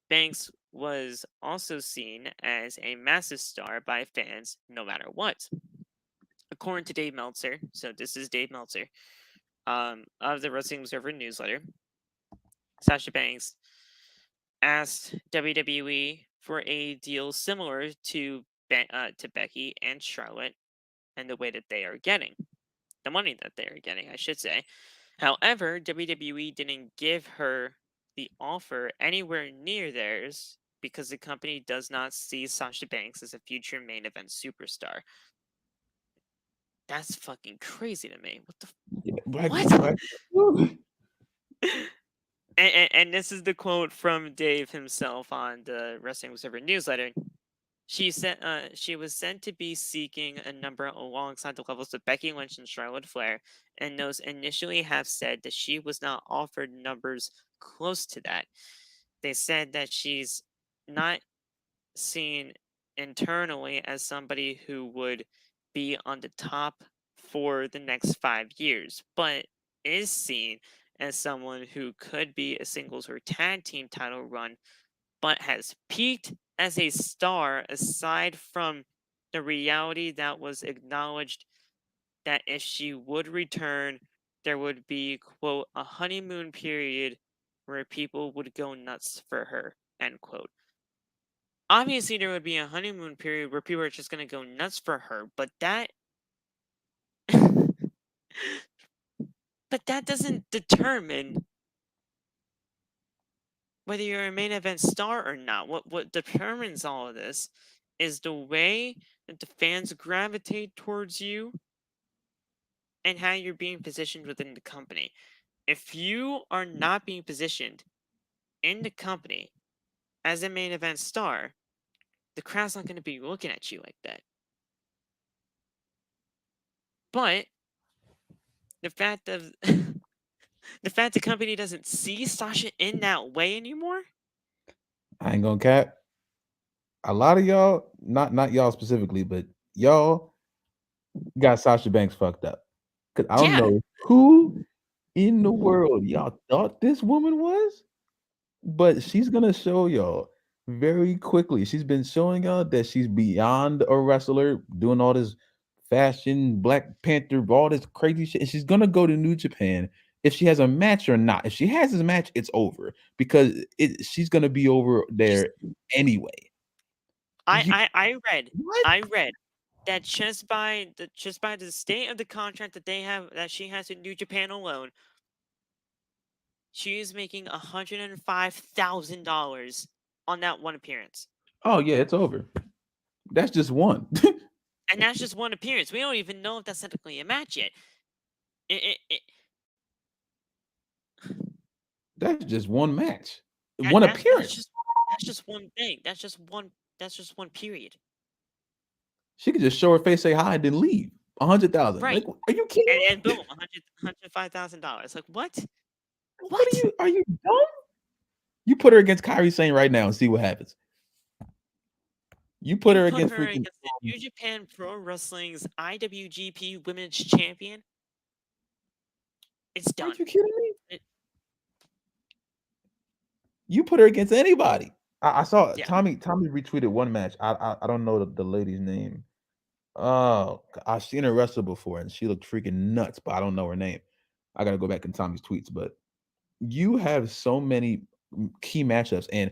Banks was also seen as a massive star by fans no matter what. According to Dave Meltzer, so this is Dave Meltzer, of the Wrestling Observer newsletter, Sasha Banks asked WWE for a deal similar to Becky and Charlotte, and the way that they are getting the money that they are getting, I should say. However, WWE didn't give her the offer anywhere near theirs because the company does not see Sasha Banks as a future main event superstar. That's fucking crazy to me. What the Yeah, what? Woo. And this is the quote from Dave himself on the Wrestling Observer newsletter. She was said to be seeking a number alongside the levels of Becky Lynch and Charlotte Flair, and those initially have said that she was not offered numbers close to that. They said that she's not seen internally as somebody who would be on the top for the next 5 years, but is seen as someone who could be a singles or tag team title run, but has peaked as a star aside from the reality that was acknowledged that if she would return, there would be, quote, a honeymoon period where people would go nuts for her, end quote. Obviously, there would be a honeymoon period where people are just going to go nuts for her, but that. But that doesn't determine whether you're a main event star or not. What determines all of this is the way that the fans gravitate towards you and how you're being positioned within the company. If you are not being positioned in the company as a main event star, the crowd's not going to be looking at you like that. But the fact of the fact the company doesn't see Sasha in that way anymore. I ain't gonna cap. A lot of y'all, not y'all specifically, but y'all got Sasha Banks fucked up. Cause I don't Yeah, know who in the world y'all thought this woman was, but she's gonna show y'all very quickly. She's been showing y'all that she's beyond a wrestler, doing all this fashion, Black Panther, all this crazy shit. And she's gonna go to New Japan if she has a match or not. If she has this match, it's over because she's gonna be over just there anyway. You I read what? I read that just by the state of the contract that they have that she has in New Japan alone, she is making $105,000 on that one appearance. Oh yeah, it's over. That's just one. And that's just one appearance. We don't even know if that's technically a match yet. It That's just one match, that, one appearance. that's just one thing. That's just one period. She could just show her face, say hi, and then leave. 100,000. Right. Like, are you kidding And me? boom, $105,000. Like what? What are What? you? Are you dumb? You put her against Kyrie Sane right now and see what happens. You put You her put against her freaking. against the New Japan Pro Wrestling's IWGP Women's Champion. It's Are done. you kidding me? It, You put her against anybody. I saw yeah. Tommy retweeted one match. I don't know the lady's name. Oh, I've seen her wrestle before, and she looked freaking nuts, but I don't know her name. I gotta go back in Tommy's tweets, but you have so many key matchups, and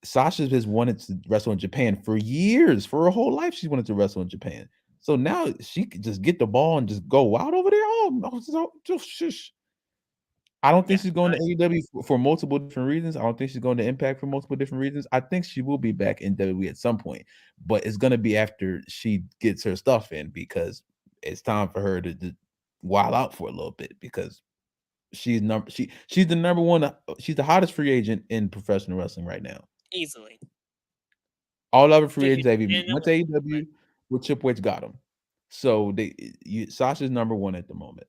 Sasha has wanted to wrestle in Japan for years. For her whole life, she's wanted to wrestle in Japan. So now she could just get the ball and just go wild over there. Oh, no, just shush. I don't think Yeah. she's going to AEW for multiple different reasons. I don't think she's going to Impact for multiple different reasons. I think she will be back in WWE at some point, but it's going to be after she gets her stuff in because it's time for her to wild out for a little bit because she's the number one. She's the hottest free agent in professional wrestling right now. Easily. All other free Dude, agents have even and went to AEW, where Triple H got them. So Sasha's number one at the moment.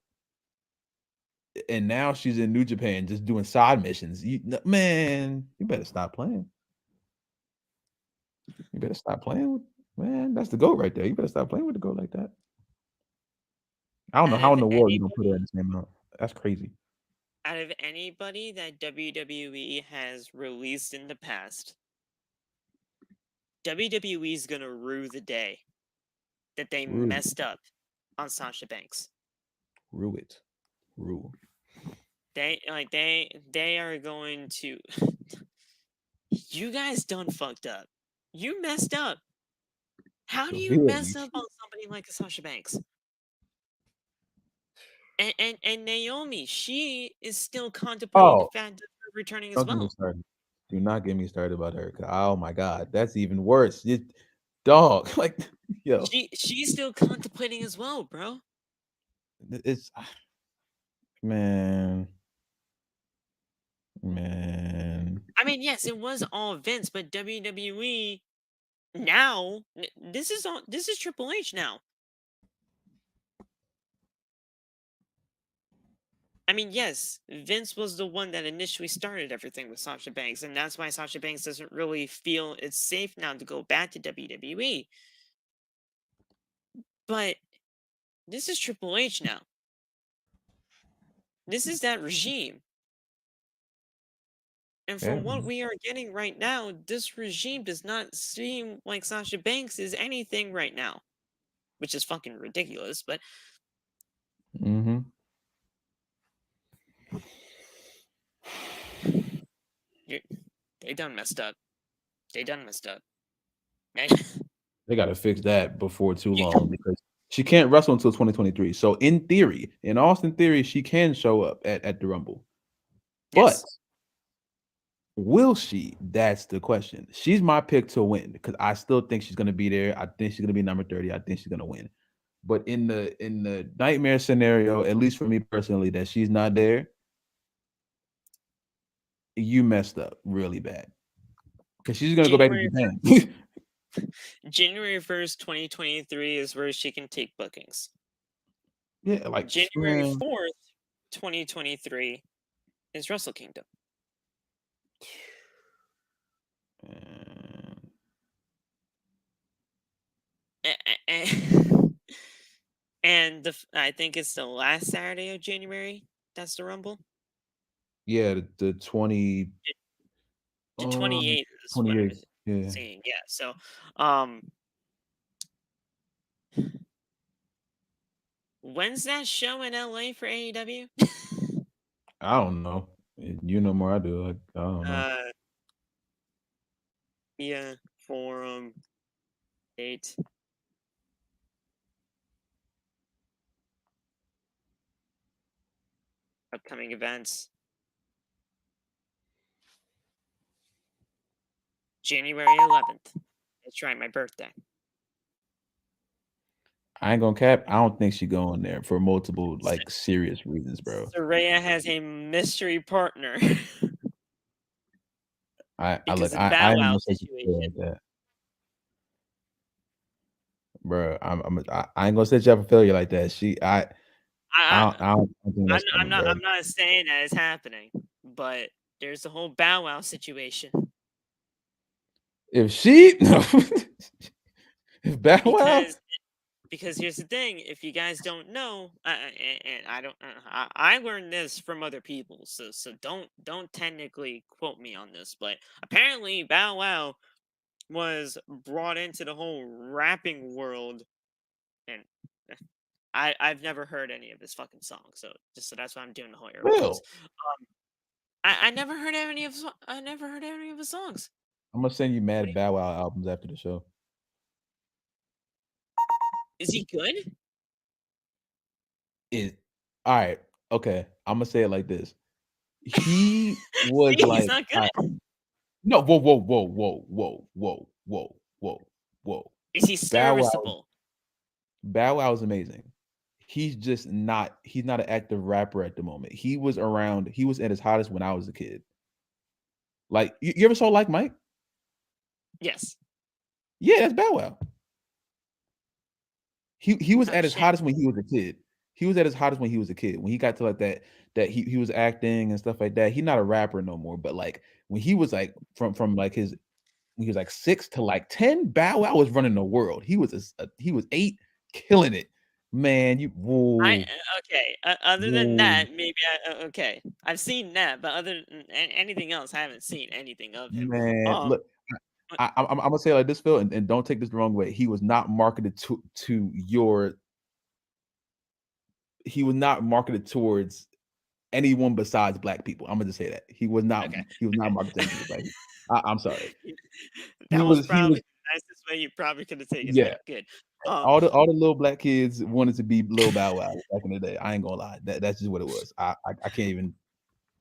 And now she's in New Japan just doing side missions. Man, you better stop playing. You better stop playing with man. That's the goat right there. You better stop playing with the goat like that. I don't know out how of in the world you don't put her anybody at the same amount. That's crazy. out of anybody that WWE has released in the past, WWE is gonna rue the day that they Rue, messed up on Sasha Banks. rue it, rue. They are going to. You guys done fucked up. You messed up. How do you Severely. mess up on somebody like a Sasha Banks? And Naomi, she is still contemplating the Oh, fact of her returning as don't get me well. started. Do not get me started about her. Oh my god, that's even worse. Dog, like yo, She's still contemplating as well, bro. it's man, man. I mean, yes, it was all Vince, but WWE now this is Triple H now. I mean, yes, Vince was the one that initially started everything with Sasha Banks, and that's why Sasha Banks doesn't really feel it's safe now to go back to WWE. But this is Triple H now. This is that regime. And Yeah, from what we are getting right now, this regime does not seem like Sasha Banks is anything right now, which is fucking ridiculous. But mm-hmm. they done messed up. They done messed up. Man, They got to fix that before too you, long because she can't wrestle until 2023. So in theory, in Austin theory, she can show up at the Rumble. But yes, will she? That's the question. She's my pick to win because I still think she's gonna be there. I think she's gonna be number 30. I think she's gonna win. But in the nightmare scenario, at least for me personally, that she's not there, you messed up really bad. Because she's gonna go back to January Japan. January 1st, 2023 is where she can take bookings. Yeah, like January man. 4th, 2023 is Wrestle Kingdom. And I think it's the last Saturday of January. That's the Rumble. Yeah, the 20 The 28th is what I'm 28th. Yeah. seeing. Yeah. So, um, when's that show in LA for AEW? I don't know. You know more I do. I don't know. uh, yeah, forum date, upcoming events. January 11th. That's right, my birthday. I ain't gonna cap. I don't think she going there for multiple like serious reasons, bro. Saraya has a mystery partner I look. because of I Bow ain't Wow gonna say she feel situation. like that, bro. I ain't gonna set you up for failure like that. I, I don't think that's coming, bro. I'm not saying that it's happening, but there's the whole Bow Wow situation If she no, if Bow Wow, because here's the thing: if you guys don't know, and I don't, I learned this from other people, so don't technically quote me on this, but apparently Bow Wow was brought into the whole rapping world, and I've never heard any of his fucking songs, so that's why I'm doing the whole air quotes. real. I never heard any of I never heard any of his songs. I'm gonna send you What mad Bow Wow albums after the show. is he good? It all right. Okay, I'm gonna say it like this. He was See, he's like, not all right, good. no, whoa. Is he Bow Wow, serviceable? Bow Wow is amazing. He's just not. He's not an active rapper at the moment. He was around. He was at his hottest when I was a kid. Like you ever saw Like Mike? Yes. Yeah, that's Bow Wow. He was Oh at his shit. hottest when he was a kid. He was at his hottest when he was a kid. When he got to like that he was acting and stuff like that. He's not a rapper no more. But like when he was like from like his when he was like 6 to like 10, Bow Wow was running the world. He was 8, killing it. Man, you whoa, Okay. Other than whoa, that, maybe okay. I've seen that, but other than anything else, I haven't seen anything of him. man. Um. Look, I'm gonna say it like this, Phil, and don't take this the wrong way. He was not marketed to your. He was not marketed towards anyone besides black people. I'm gonna just say that he was not. Okay. He was not Okay. marketed to anyone black people. I'm sorry. He That was was. He probably was. the nicest way you probably could have taken Yeah. that. Good. Um. All the little black kids wanted to be Lil Bow Wow back in the day. I ain't gonna lie. That's just what it was. I can't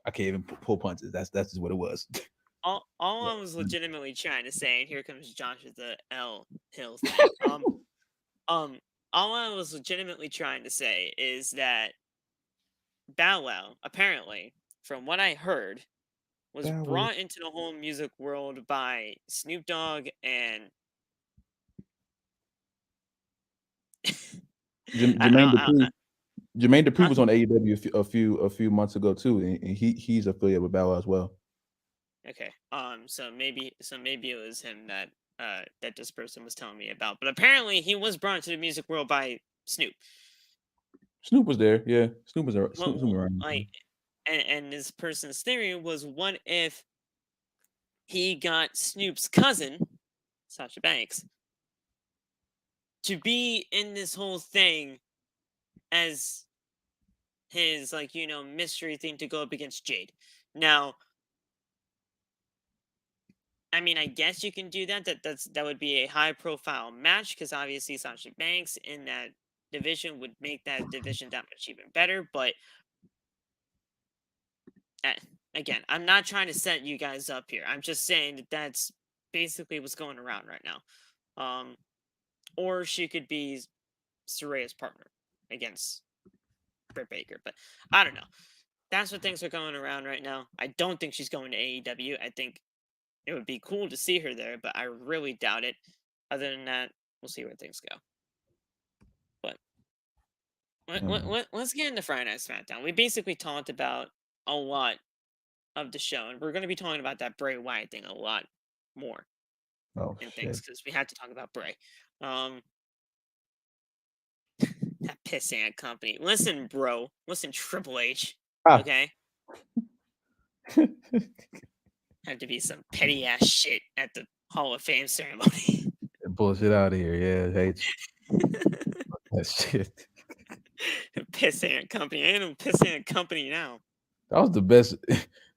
even pull punches. That's just what it was. All Yeah. I was legitimately trying to say, and here comes Josh with the L Hill thing. Um. All I was legitimately trying to say is that Bow Wow, apparently, from what I heard, was Bow Wow. brought into the whole music world by Snoop Dogg and Jermaine I, Dupri. Jermaine Dupri huh? was on AEW a few months ago too, and he's affiliated with Bow Wow as well. Okay. So maybe it was him that that this person was telling me about. But apparently he was brought into the music world by Snoop. Snoop was there. Yeah, Snoop was there. What, Snoop around. like and this person's theory was, what if he got Snoop's cousin, Sasha Banks, to be in this whole thing as his, like, mystery thing to go up against Jade. Now, I mean, I guess you can do that. That would be a high profile match, because obviously Sasha Banks in that division would make that division that much even better. But uh, again, I'm not trying to set you guys up here. I'm just saying that that's basically what's going around right now. Or she could be Saraya's partner against Britt Baker, but I don't know. That's what things are going around right now. I don't think she's going to AEW. I think it would be cool to see her there, but I really doubt it. Other than that, we'll see where things go. But let's get into Friday Night SmackDown. We basically talked about a lot of the show, and we're going to be talking about that Bray Wyatt thing a lot more Oh in things, shit. because we had to talk about Bray. Um, That pissant company. Listen, bro. Listen, Triple H. Ah. Okay? Had to be some petty ass shit at the Hall of Fame ceremony. Bullshit out of here. Yeah, hate that shit. Pissant company. Ain't no pissant company now. That was the best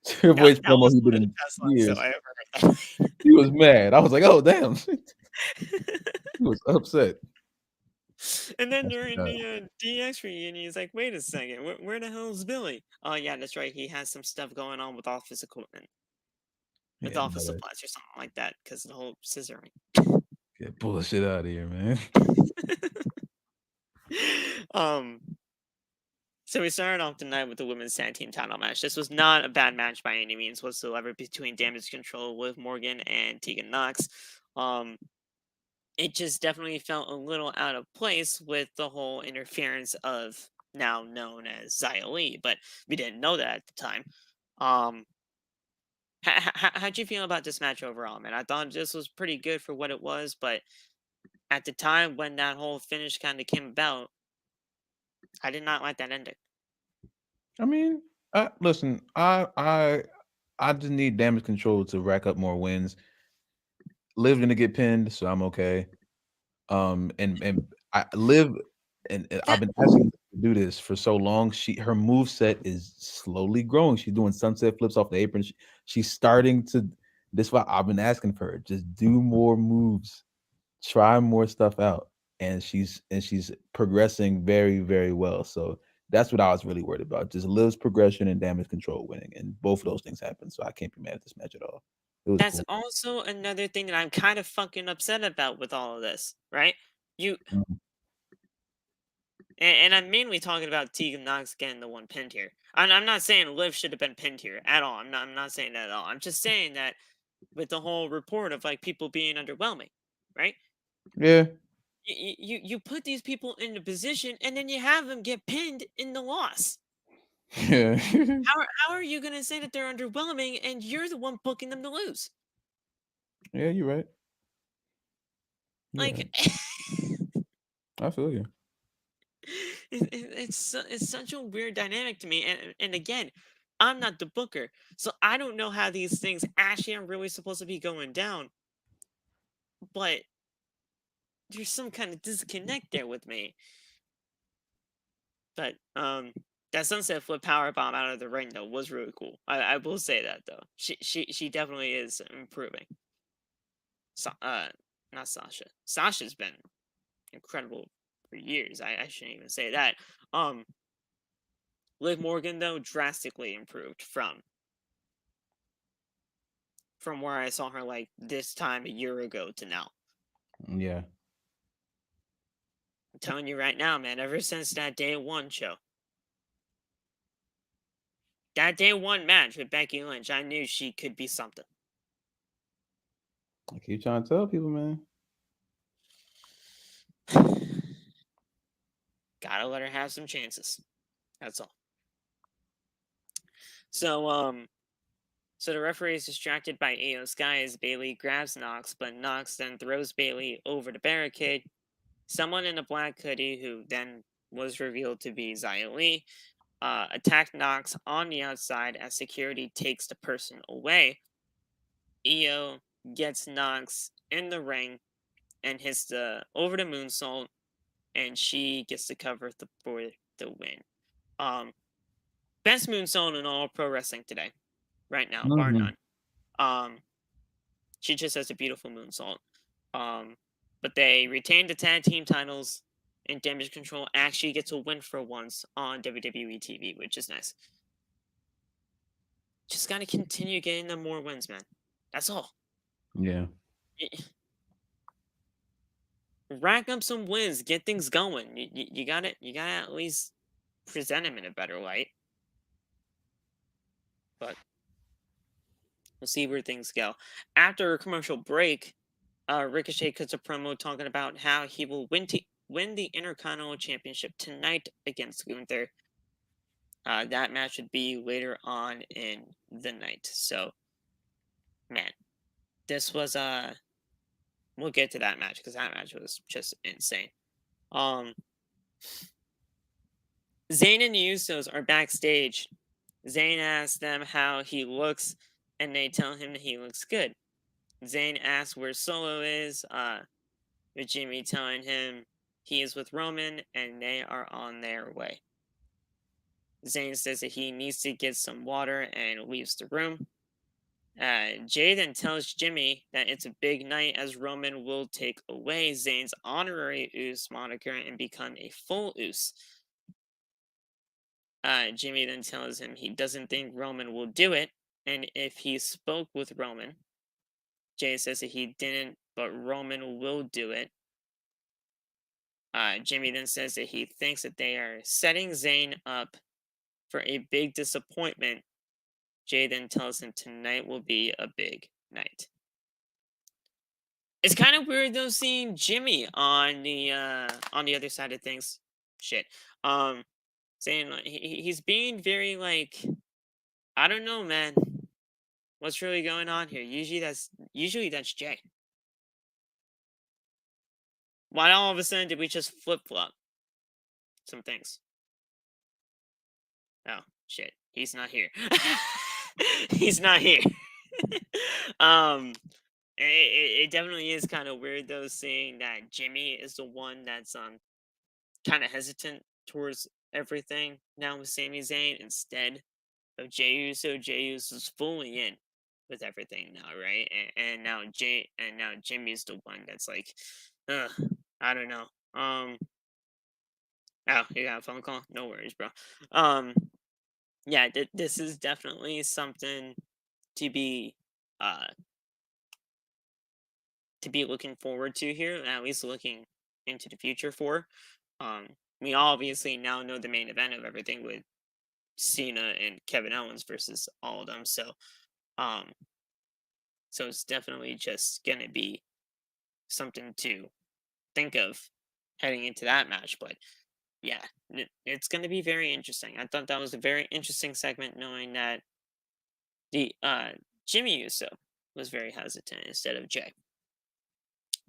Triple H That promo was he one did of the in best lines years. that I ever heard. He was mad. I was like, oh damn. He was upset. And then That's during the the DX reunion, he's like, "Wait a second, where the hell is Billy?" Oh yeah, that's right. He has some stuff going on with office equipment, with yeah, office but supplies or something like that, because of the whole scissoring. get bullshit out of here, man. um. So we started off the night with the women's tag team title match. This was not a bad match by any means whatsoever between Damage Control with Morgan and Tegan Knox. It just definitely felt a little out of place with the whole interference of now known as Xia Li, but we didn't know that at the time. How'd you feel about this match overall, man? I thought this was pretty good for what it was, but at the time when that whole finish kind of came about, I did not like that ending. I mean, listen, I just need Damage Control to rack up more wins. Liv gonna get pinned, so I'm okay. And I Liv and I've That been asking her to do this for so long. Her move set is slowly growing. She's doing sunset flips off the apron. She's starting to. This is why I've been asking for her. Just do more moves, try more stuff out, and she's progressing very very well. So that's what I was really worried about. Just Liv's progression and Damage Control winning, and both of those things happened. So I can't be mad at this match at all. It was that's cool. also another thing that I'm kind of fucking upset about with all of this, right? You Mhm. and I'm mainly talking about Tegan Knox getting the one pinned here. I'm not saying Liv should have been pinned here at all. I'm not saying that at all. I'm just saying that with the whole report of like people being underwhelming, right? Yeah. You put these people in the position and then you have them get pinned in the loss. Yeah. How are you gonna say that they're underwhelming and you're the one booking them to lose? Yeah, you're right. You're Like right. I feel you. it's such a weird dynamic to me. And again, I'm not the booker, so I don't know how these things actually are really supposed to be going down. But there's some kind of disconnect there with me. But that sunset flip power bomb out of the ring though was really cool. I will say that though. She definitely is improving. Not Sasha. Sasha's been incredible for years. I shouldn't even say that. Liv Morgan though drastically improved from where I saw her like this time a year ago to now. Yeah. I'm telling you right now, man, ever since that day one show. That day one match with Becky Lynch, I knew she could be something. I keep trying to tell people, man. Gotta let her have some chances. That's all. So so the referee is distracted by Io Sky as Bailey grabs Knox, but Knox then throws Bailey over the barricade. Someone in a black hoodie, who then was revealed to be Xia Li, attacked Knox on the outside as security takes the person away. Io gets Knox in the ring and hits the over the moonsault, and she gets to cover for the win. Best moonsault in all pro wrestling today, right now, bar Mhm. none. She just has a beautiful moonsault. But they retained the tag team titles, and Damage Control actually gets a win for once on WWE TV, which is nice. Just gotta continue getting them more wins, man. That's all. Yeah. Rack up some wins, get things going. You gotta at least present them in a better light. But we'll see where things go. After a commercial break, Ricochet cuts a promo talking about how he will win the Intercontinental Championship tonight against Gunther. That match would be later on in the night. So, man, this was we'll get to that match because that match was just insane. Um, Zayn and the Usos are backstage. Zayn asks them how he looks, and they tell him that he looks good. Zayn asks where Solo is, with Jimmy telling him he is with Roman and they are on their way. Zayn says that he needs to get some water and leaves the room. Jay then tells Jimmy that it's a big night as Roman will take away Zayn's honorary Us moniker and become a full Us. Jimmy then tells him he doesn't think Roman will do it, and if he spoke with Roman, Jay says that he didn't, but Roman will do it. Jimmy then says that he thinks that they are setting Zayn up for a big disappointment. Jay then tells him tonight will be a big night. It's kind of weird though seeing Jimmy on the other side of things. Shit. Saying like, he's being very like, I don't know, man. What's really going on here? Usually that's Jay. Why all of a sudden did we just flip flop some things? Oh shit, he's not here. He's not here. um, it definitely is kind of weird though, seeing that Jimmy is the one that's kind of hesitant towards everything now with Sami Zayn instead of Jey Uso. Jey Uso's fully in with everything now, right? And now Jimmy's the one that's like, I don't know. Oh, you got a phone call? No worries, bro. Yeah, this is definitely something to be uh looking forward to here, at least looking into the future for. We obviously now know the main event of everything with Cena and Kevin Owens versus all of them. Um, so it's definitely just gonna be something to think of heading into that match. But yeah, it's gonna be very interesting. I thought that was a very interesting segment, knowing that the Jimmy Uso was very hesitant instead of Jay.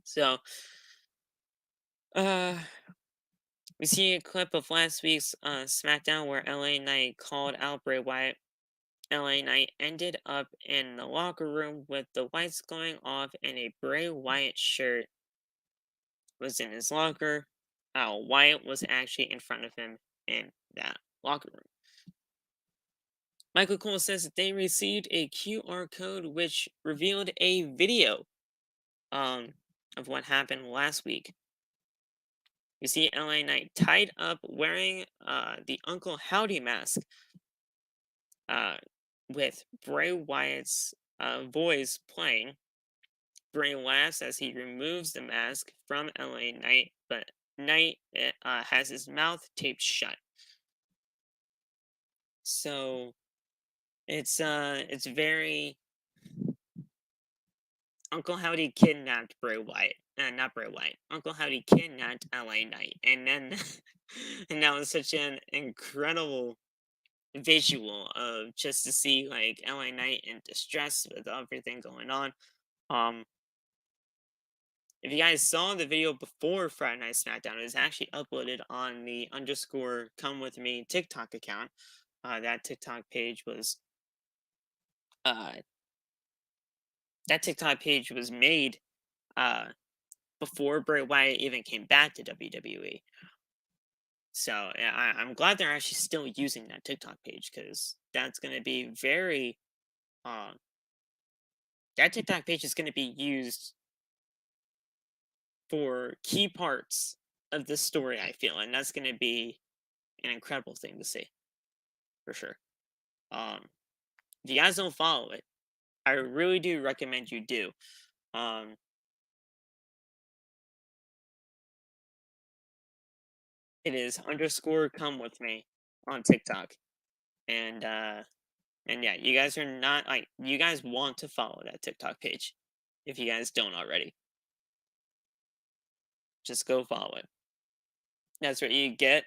So we see a clip of last week's SmackDown where LA Knight called out Bray Wyatt. LA Knight ended up in the locker room with the lights going off, and a Bray Wyatt shirt was in his locker. Wyatt was actually in front of him in that locker room. Michael Cole says that they received a QR code which revealed a video of what happened last week. You see LA Knight tied up wearing the Uncle Howdy mask with Bray Wyatt's voice playing. Bray laughs as he removes the mask from LA Knight, but Knight has his mouth taped shut. So it's very Uncle Howdy kidnapped Bray Wyatt. Not Bray Wyatt. Uncle Howdy kidnapped LA Knight, and then and that was such an incredible visual of just to see like LA Knight in distress with everything going on. If you guys saw the video before Friday Night SmackDown, it was actually uploaded on the _ Come With Me TikTok account. That TikTok page was made before Bray Wyatt even came back to WWE. So yeah, I'm glad they're actually still using that TikTok page, because that's going to be very that TikTok page is going to be used for key parts of this story, I feel, and that's going to be an incredible thing to see, for sure. If you guys don't follow it, I really do recommend you do. It is _ Come With Me on TikTok, and yeah, you guys are not like, you guys want to follow that TikTok page if you guys don't already. Just go follow it. That's where you get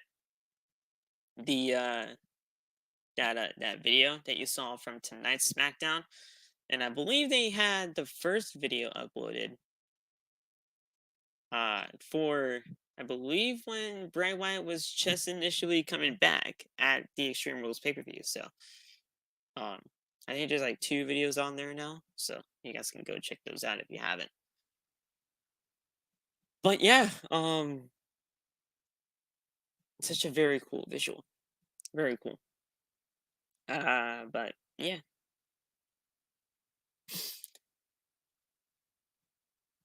the that video that you saw from tonight's SmackDown, and I believe they had the first video uploaded for I believe when Bray Wyatt was just initially coming back at the Extreme Rules pay-per-view. So, I think there's like 2 videos on there now, so you guys can go check those out if you haven't. But yeah, such a very cool visual, very cool. But yeah,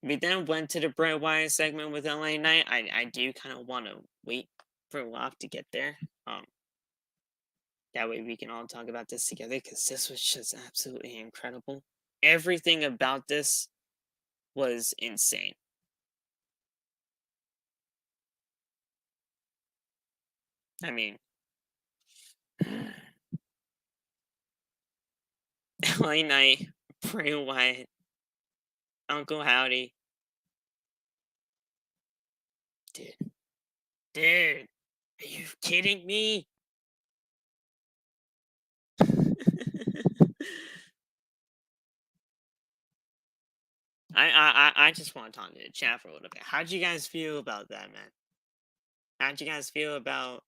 we then went to the Bray Wyatt segment with LA Knight. I do kind of want to wait for Locke to get there. That way we can all talk about this together because this was just absolutely incredible. Everything about this was insane. I mean, LA Knight, Bray Wyatt, Uncle Howdy. Dude, are you kidding me? I just want to talk to the chat for a little bit. How'd you guys feel about that, man? How'd you guys feel about,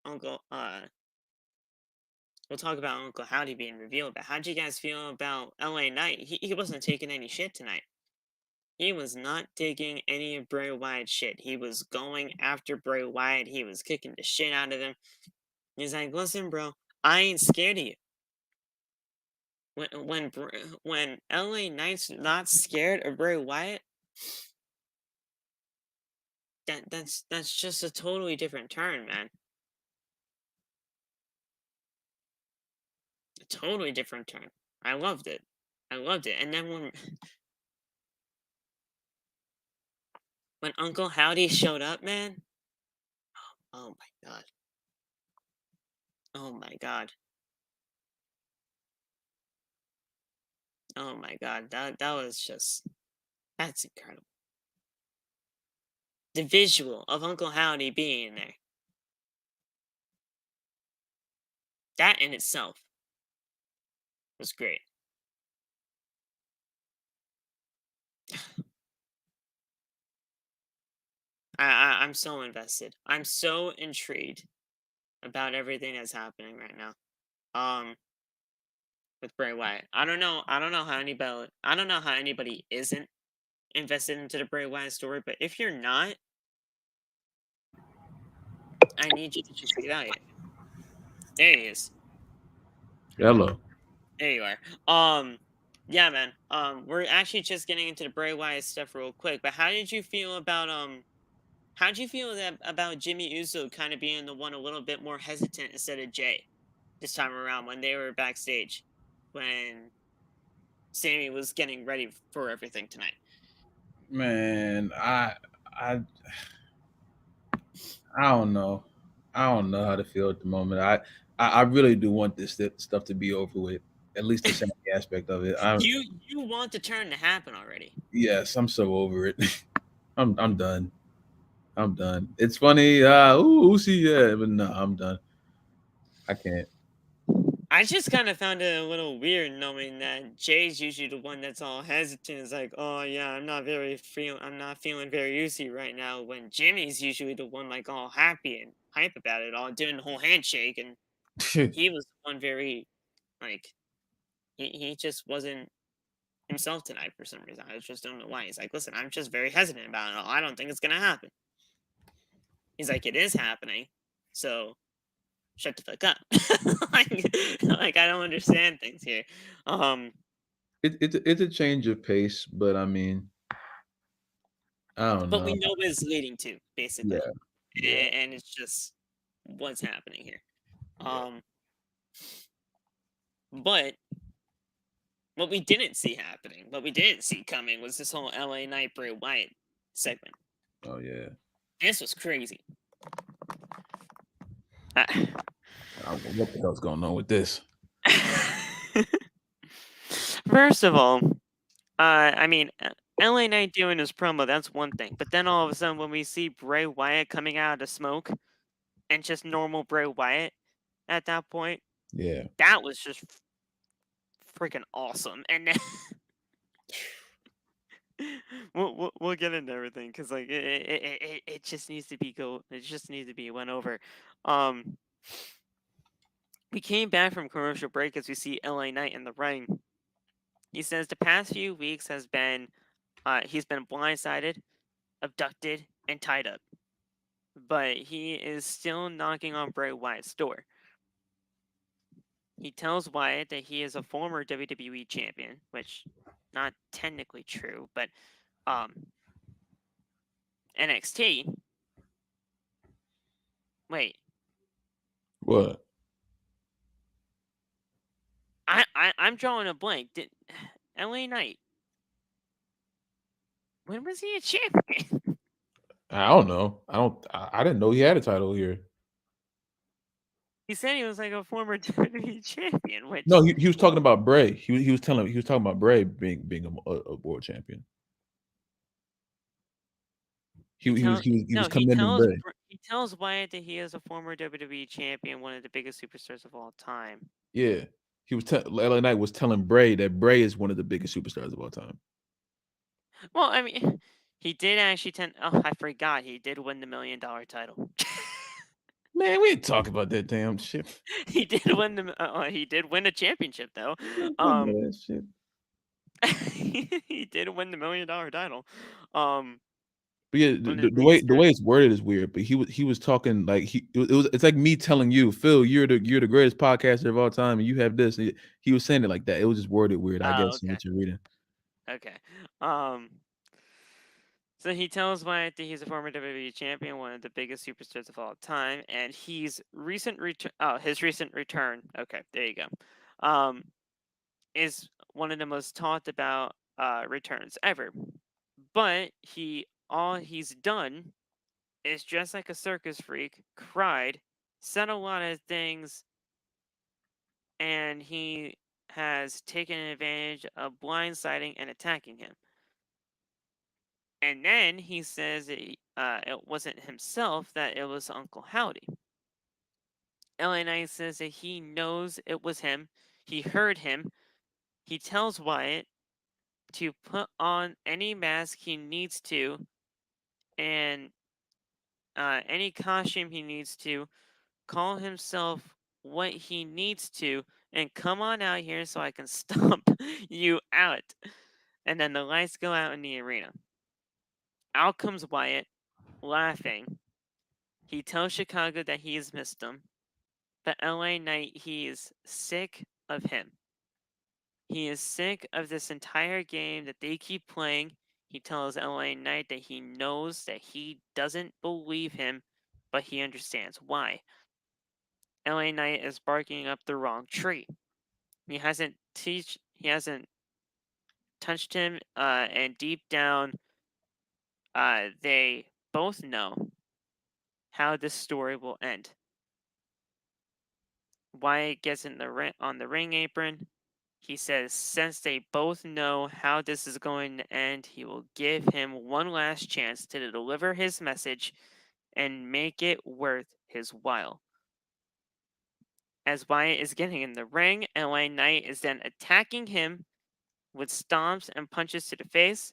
Uncle we'll talk about Uncle Howdy being revealed, but how'd you guys feel about LA Knight? He wasn't taking any shit tonight. He was not taking any of Bray Wyatt's shit. He was going after Bray Wyatt. He was kicking the shit out of him. He's like, listen, bro, I ain't scared of you. When LA Knight's not scared of Bray Wyatt, that's just a totally different turn, man. A totally different turn. I loved it. I loved it. And then when Uncle Howdy showed up, man, oh my god. Oh my god. Oh my god. That was just, that's incredible. The visual of Uncle Howdy being there. That in itself was great. I'm so invested. I'm so intrigued about everything that's happening right now. With Bray Wyatt. I don't know how anybody isn't invested into the Bray Wyatt story, but if you're not, I need you to just get out here. There he is. Hello. There you are. Yeah, man. We're actually just getting into the Bray Wyatt stuff real quick, but how did you feel about about Jimmy Uso kind of being the one a little bit more hesitant instead of Jay this time around when they were backstage when Sammy was getting ready for everything tonight? Man, I don't know. I don't know how to feel at the moment. I really do want this stuff to be over with. At least the Sammy aspect of it. You want the turn to happen already. Yes, I'm so over it. I'm done. I'm done. It's funny. Uzi, yeah, but no, I'm done. I can't. I just kind of found it a little weird knowing that Jay's usually the one that's all hesitant. It's like, oh yeah, I'm not feeling very Uzi right now. When Jimmy's usually the one like all happy and hype about it, all doing the whole handshake, and he was the one very like he just wasn't himself tonight for some reason. I just don't know why. He's like, listen, I'm just very hesitant about it all. I don't think it's gonna happen. He's like, it is happening, so shut the fuck up. like I don't understand things here. It's a change of pace, but I mean, I don't But we know. know what it's leading to, basically. Yeah. And it's just what's happening here. But what we didn't see happening, what we didn't see coming was this whole LA Knight Bray Wyatt segment. Oh yeah. This was crazy. What the hell's going on with this? First of all, I mean, LA Knight doing his promo, that's one thing. But then all of a sudden, when we see Bray Wyatt coming out of the smoke and just normal Bray Wyatt at that point, Yeah. that was just freaking awesome. And then we'll get into everything because like it just needs to be it just needs to be went over. Um, we came back from commercial break as we see LA Knight in the ring. He says the past few weeks has been he's been blindsided, abducted, and tied up, but he is still knocking on Bray Wyatt's door. He tells Wyatt that he is a former WWE champion, which not technically true, but NXT. Wait, What? I'm drawing a blank. Did LA Knight? When was he a champion? I don't know. I didn't know he had a title here. He said he was like a former WWE champion, which No, he was talking about Bray. He was talking about Bray being a world champion. He was commending Bray. he tells Wyatt that he is a former WWE champion, one of the biggest superstars of all time. Yeah, he was LA Knight was telling Bray that Bray is one of the biggest superstars of all time. Well, I mean, he did actually oh, I forgot he did win the $1 million title. Man, we ain't talking about that damn shit. He did win he did win a championship though. That shit. He did win the $1 million title. But yeah, the way it's worded is weird. But he was talking like it's like me telling you, Phil, you're the greatest podcaster of all time, and you have this. He was saying it like that. It was just worded weird, I guess, in Okay. what you're reading. Okay. So he tells Wyatt that he's a former WWE champion, one of the biggest superstars of all time, and his recent return. Okay, there you go. Is one of the most talked about returns ever. But all he's done is dressed like a circus freak, cried, said a lot of things, and he has taken advantage of blindsiding and attacking him. And then he says it wasn't himself, that it was Uncle Howdy. LA Knight says that he knows it was him. He heard him. He tells Wyatt to put on any mask he needs to and any costume he needs to, call himself what he needs to, and come on out here so I can stomp you out. And then the lights go out in the arena. Out comes Wyatt, laughing. He tells Chicago that he has missed them, but LA Knight, he is sick of him. He is sick of this entire game that they keep playing. He tells LA Knight that he knows that he doesn't believe him, but he understands why. LA Knight is barking up the wrong tree. He hasn't touched him, and deep down, they both know how this story will end. Wyatt gets on the ring apron. He says, since they both know how this is going to end, he will give him one last chance to deliver his message and make it worth his while. As Wyatt is getting in the ring, LA Knight is then attacking him with stomps and punches to the face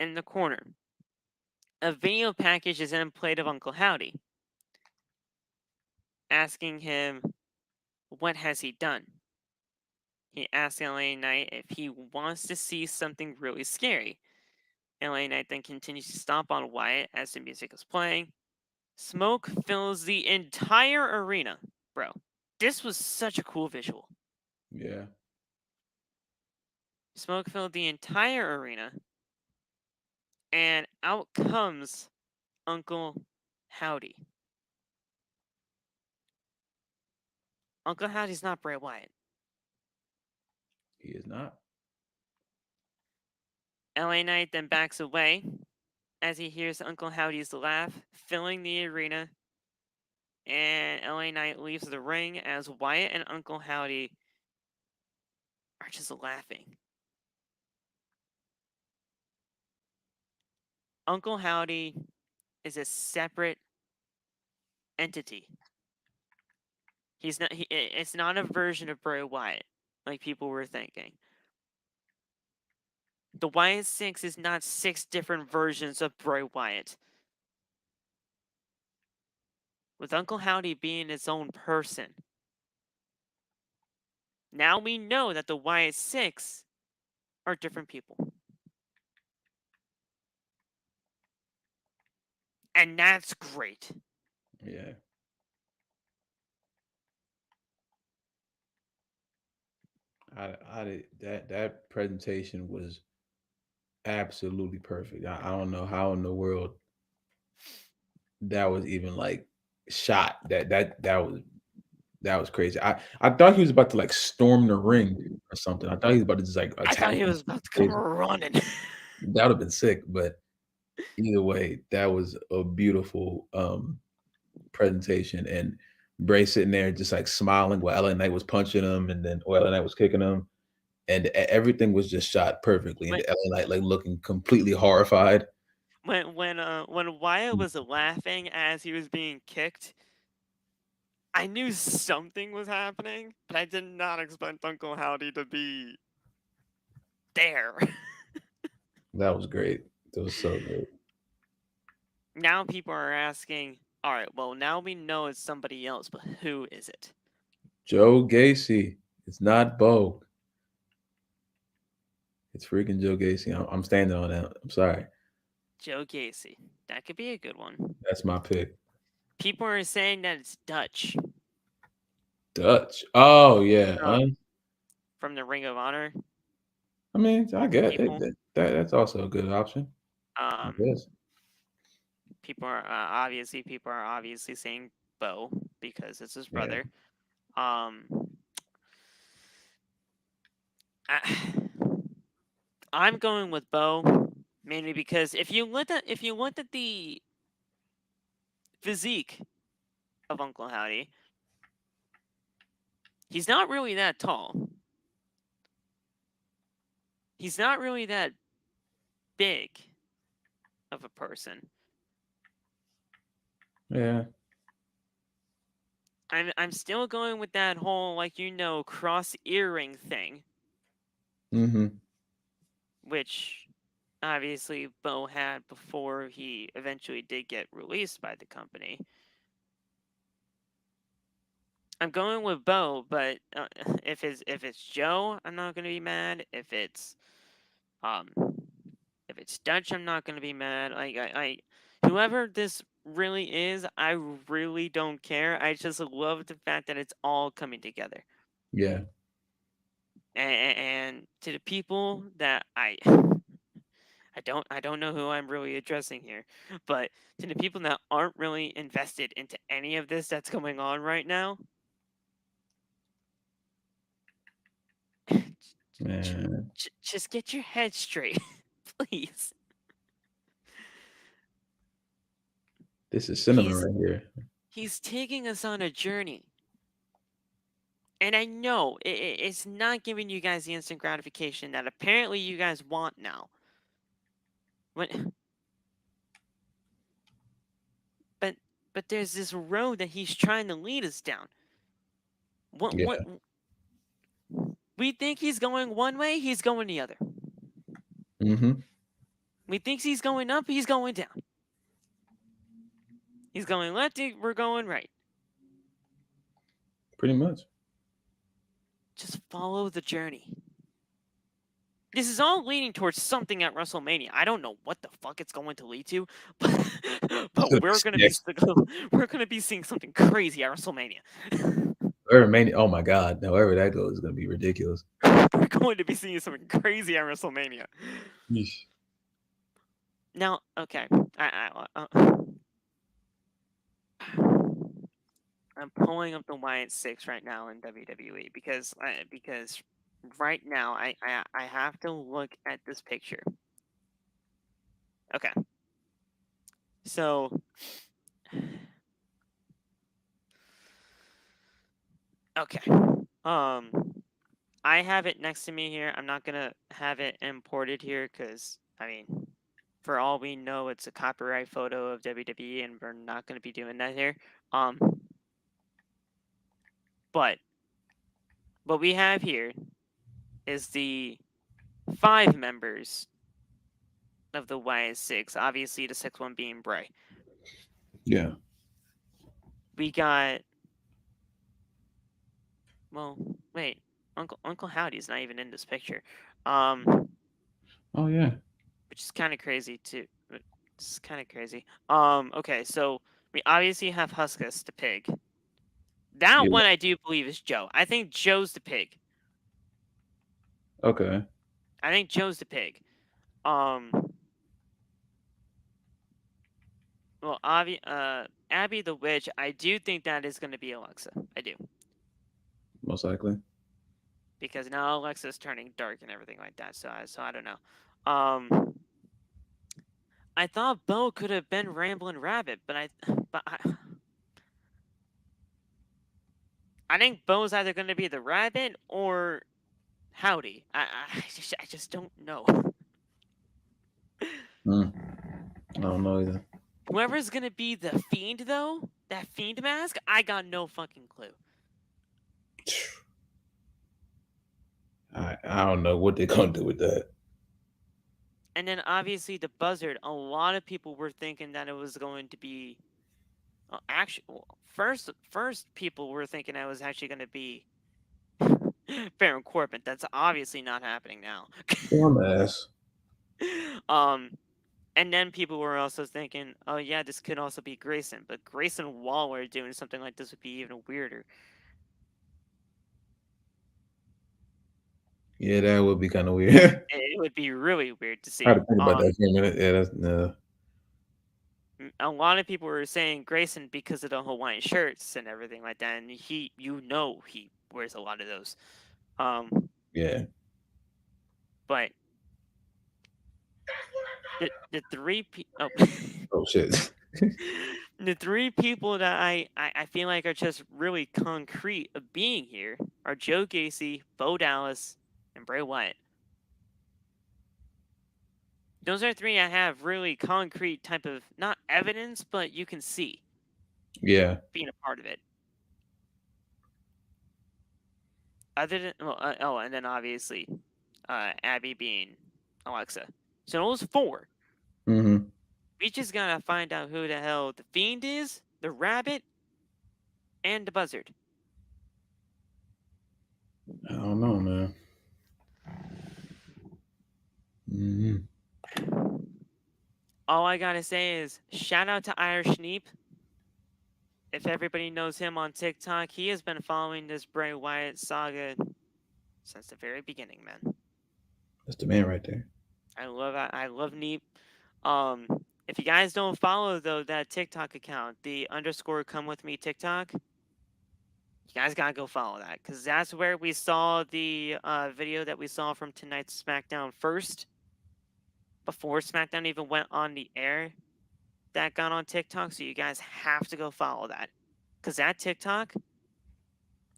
in the corner. A video package is then played of Uncle Howdy, asking him, what has he done? He asks LA Knight if he wants to see something really scary. LA Knight then continues to stomp on Wyatt as the music is playing. Smoke fills the entire arena. Bro, this was such a cool visual. Yeah. Smoke filled the entire arena. And out comes Uncle Howdy. Uncle Howdy's not Bray Wyatt. He is not. LA Knight then backs away as he hears Uncle Howdy's laugh filling the arena. And LA Knight leaves the ring as Wyatt and Uncle Howdy are just laughing. Uncle Howdy is a separate entity. He's not. It's not a version of Bray Wyatt like people were thinking. The Wyatt 6 is not 6 different versions of Bray Wyatt. With Uncle Howdy being its own person. Now we know that the Wyatt 6 are different people. And that's great. Yeah. That presentation was absolutely perfect. I don't know how in the world that was even like shot. That was crazy. I thought he was about to like storm the ring or something. I thought he was about to just like I attack thought he him. was about to come Crazy. running. That would have been sick, but either way, that was a beautiful presentation. And Bray sitting there just like smiling while LA Knight was punching him, and then LA Knight was kicking him, and everything was just shot perfectly. And when, LA Knight like looking completely horrified. when Wyatt was laughing as he was being kicked, I knew something was happening, but I did not expect Uncle Howdy to be there. That was great. That was so great. Now people are asking, all right, well, now we know it's somebody else, but who is it? Joe Gacy. It's not Bo. It's freaking Joe Gacy. I'm standing on that. I'm sorry. Joe Gacy. That could be a good one. That's my pick. People are saying that it's Dutch Dutch. Oh yeah. from the Ring of Honor I mean, I get it. people. That's also a good option. Um, Yes. people are obviously saying Bo because it's his Yeah. brother. Um, I, I'm going with Bo mainly because if you looked at the physique of Uncle Howdy, he's not really that tall. He's not really that big of a person. Yeah. I'm still going with that whole cross earring thing, Mm-hmm. which obviously Bo had before he eventually did get released by the company. I'm going with Bo, but if it's Joe, I'm not gonna be mad. Um if it's Dutch, I'm not gonna be mad. I whoever this really is, I really don't care. I just love the fact that it's all coming together. Yeah. And to the people that I don't know who I'm really addressing here, but to the people that aren't really invested into any of this that's going on right now, Man. just get your head straight, please. This is cinema He's right here. he's taking us on a journey. And I know it's not giving you guys the instant gratification that apparently you guys want now. When, but but there's this road that he's trying to lead us down. What Yeah. we think he's going one way, he's going the other. Mm-hmm. We think he's going up, he's going down. He's going left, we're going right. Pretty much. Just follow the journey. This is all leading towards something at WrestleMania. I don't know what the fuck it's going to lead to, but Yes. we're gonna be seeing something crazy at WrestleMania. Oh my God. Now wherever that goes is gonna be ridiculous. We're going to be seeing something crazy at WrestleMania. Yeesh. Now, okay, I'm pulling up the Wyatt 6 right now in WWE because right now I have to look at this picture. Okay, so okay, I have it next to me here. I'm not gonna have it imported here because I mean, for all we know, it's a copyright photo of WWE, and we're not gonna be doing that here. Um, but what we have here is the 5 members of the WYATT. Obviously, the sixth one being BRAY. Yeah. We got. Well, wait. Uncle Howdy's not even in this picture. Oh yeah. Which is kind of crazy too. This is kind of crazy. Okay, so we obviously have Huskus the pig. That Yeah. one I do believe is Joe. I think Joe's the pig. Okay. I think Joe's the pig. Well, Abby the witch. I do think that is going to be Alexa. I do, Most likely. because now Alexa's turning dark and everything like that. So I don't know. I thought Bo could have been Ramblin' Rabbit, but I think Bo's either going to be the rabbit or Howdy. I just don't know. I don't know either. Whoever's going to be the Fiend, though, that Fiend mask, I got no fucking clue. I don't know what they're gonna do with that. And then obviously the Buzzard. A lot of people were thinking that it was going to be. First people were thinking it was actually going to be Baron Corbin. That's obviously not happening now. Dumbass. And then people were also thinking, oh yeah, this could also be Grayson, but Grayson Waller doing something like this would be even weirder. Yeah, that would be kind of weird. It would be really weird to I had see. to think about that for a minute. Yeah, that's A lot of people were saying Grayson because of the Hawaiian shirts and everything like that, and he wears a lot of those. yeah. But the three oh. Oh shit. The three people that I feel like are just really concrete of being here are Joe Gacy, Bo Dallas, and Bray Wyatt. Those are three I have really concrete type of, not evidence, but you can see Yeah. being a part of it. Other than, well, and then obviously Abby being Alexa. So those four. Mm-hmm. We just gotta find out who the hell the Fiend is, the Rabbit, and the Buzzard. I don't know, man. Mm-hmm. All I gotta say is shout out to Irish Neep. If everybody knows him on TikTok, he has been following this Bray Wyatt saga since the very beginning, man. That's the man right there. I love Neep. If you guys don't follow though that TikTok account, the underscore come with me TikTok, you guys gotta go follow that, because that's where we saw the video that we saw from tonight's SmackDown first, before SmackDown even went on the air. That got on TikTok, so you guys have to go follow that, because that TikTok,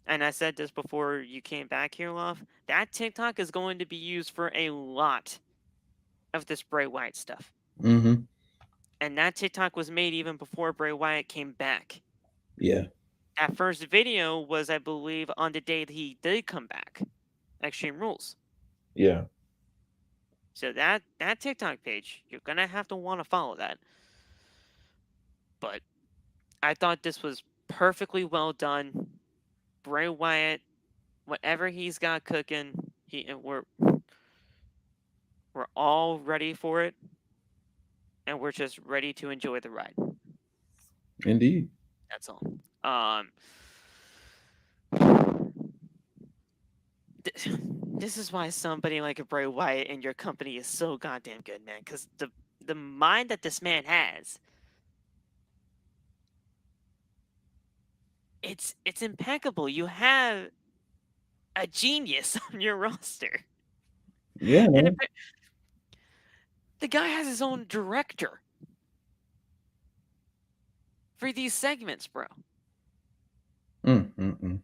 and I said this before you came back here, Love, that TikTok is going to be used for a lot of this Bray Wyatt stuff. Mm-hmm. And that TikTok was made even before Bray Wyatt came back. Yeah. That first video was, I believe, on the day that he did come back. Extreme Rules. Yeah. So that TikTok page, you're going to have to want to follow that. But I thought this was perfectly well done. Bray Wyatt, whatever he's got cooking, we're all ready for it. And we're just ready to enjoy the ride. Indeed. That's all. This is why somebody like a Bray Wyatt in your company is so goddamn good, man. Because the mind that this man has, it's impeccable. You have a genius on your roster. Yeah, man. And the guy has his own director for these segments, bro. The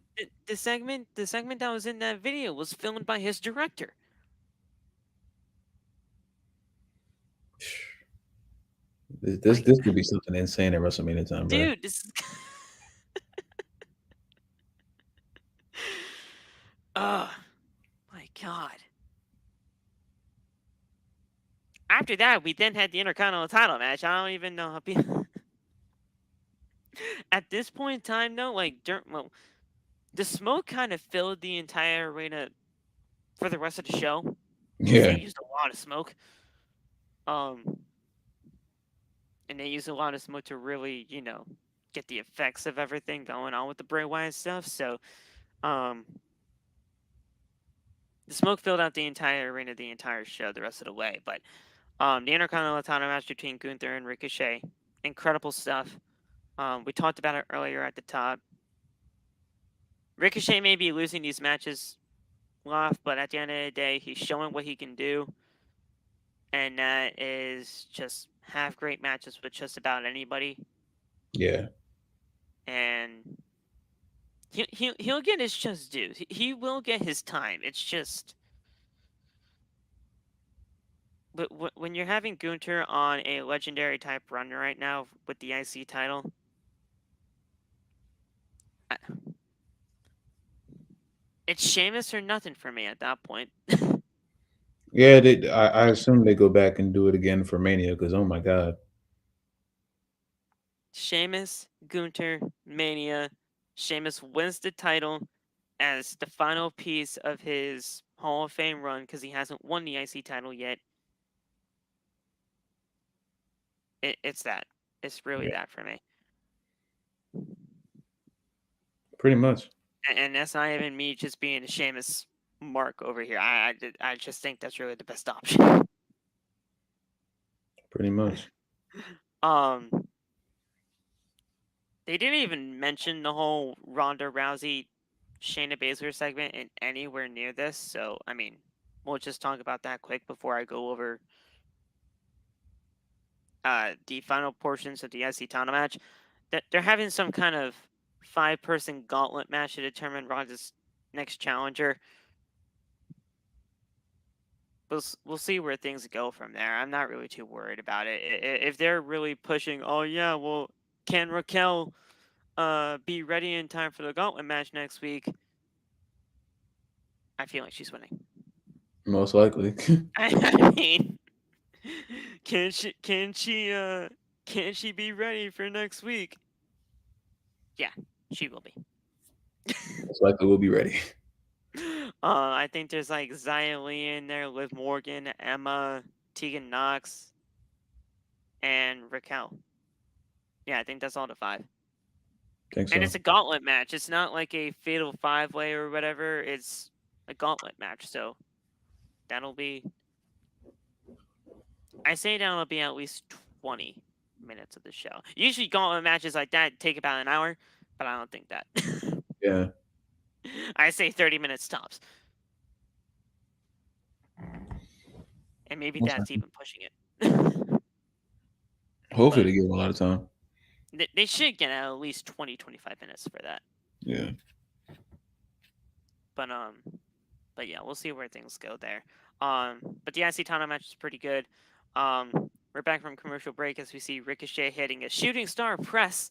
segment that was in that video was filmed by his director. This could be something insane at WrestleMania time, bro. Dude, this is oh my god. After that, we then had the Intercontinental title match. I don't even know how at this point in time, though, like, the smoke kind of filled the entire arena for the rest of the show because they Yeah. used a lot of smoke. Um, and they used a lot of smoke to really, get the effects of everything going on with the Bray Wyatt stuff. So, um, the smoke filled out the entire arena, the entire show, the rest of the way. But, the Intercontinental title match between Gunther and Ricochet, incredible stuff. We talked about it earlier at the top. Ricochet may be losing these matches off, but at the end of the day, he's showing what he can do, and that is just have great matches with just about anybody. Yeah. And he'll get his just due. He will get his time. It's just, but when you're having Gunther on a legendary type run right now with the IC title, it's Sheamus or nothing for me at that point. Yeah, I assume they go back and do it again for Mania because oh my god. Sheamus, Gunther, Mania. Sheamus wins the title as the final piece of his Hall of Fame run because he hasn't won the IC title yet. It's that. It's really Yeah, that for me. pretty much. And that's not even me just being a Sheamus mark over here. I just think that's really the best option. Pretty much. Um, they didn't even mention the whole Ronda Rousey, Shayna Baszler segment in anywhere near this. So I mean, we'll just talk about that quick before I go over the final portions of the IC title match. That they're having some kind of 5-person gauntlet match to determine Ronda's next challenger. We'll see where things go from there. I'm not really too worried about it. If they're really pushing, oh yeah, well, can Raquel be ready in time for the gauntlet match next week? I feel like she's winning. Most likely. I mean, can she be ready for next week? Yeah, she will be. Most likely we'll be ready. I think there's like Xia Li in there, Liv Morgan, Emma, Tegan Knox, and Raquel. Yeah, I think that's all the 5. Think And so. it's a gauntlet match. It's not like a fatal 5-way or whatever. It's a gauntlet match. So that'll be. I say that'll be at least 20 minutes of the show. Usually gauntlet matches like that take about an hour, but I don't think that. Yeah. I say 30 minutes tops. And maybe Most that's likely. even pushing it. Hopefully But they give a lot of time. they should get at least 20, 25 minutes for that. Yeah. But yeah, we'll see where things go there. But the IC title match is pretty good. We're back from commercial break as we see Ricochet hitting a shooting star press.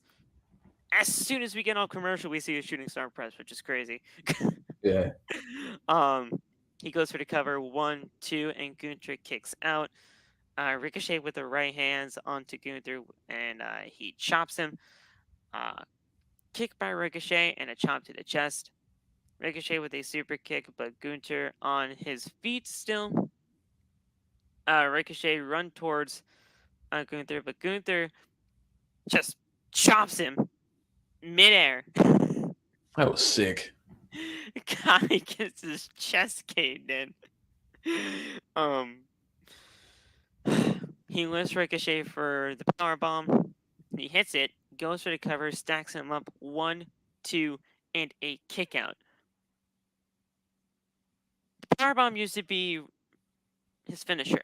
As soon as we get off commercial, we see a shooting star press, which is crazy. Yeah. He goes for the cover 1, 2, and Gunther kicks out. Ricochet with the right hands onto Gunther, and he chops him. Kick by Ricochet and a chop to the chest. Ricochet with a super kick, but Gunther on his feet still. Ricochet run towards Gunther, but Gunther just chops him midair. That was sick. God, he gets his chest caved in. He lifts Ricochet for the power bomb. He hits it, goes for the cover, stacks him up 1, 2, and a kick out. The power bomb used to be his finisher.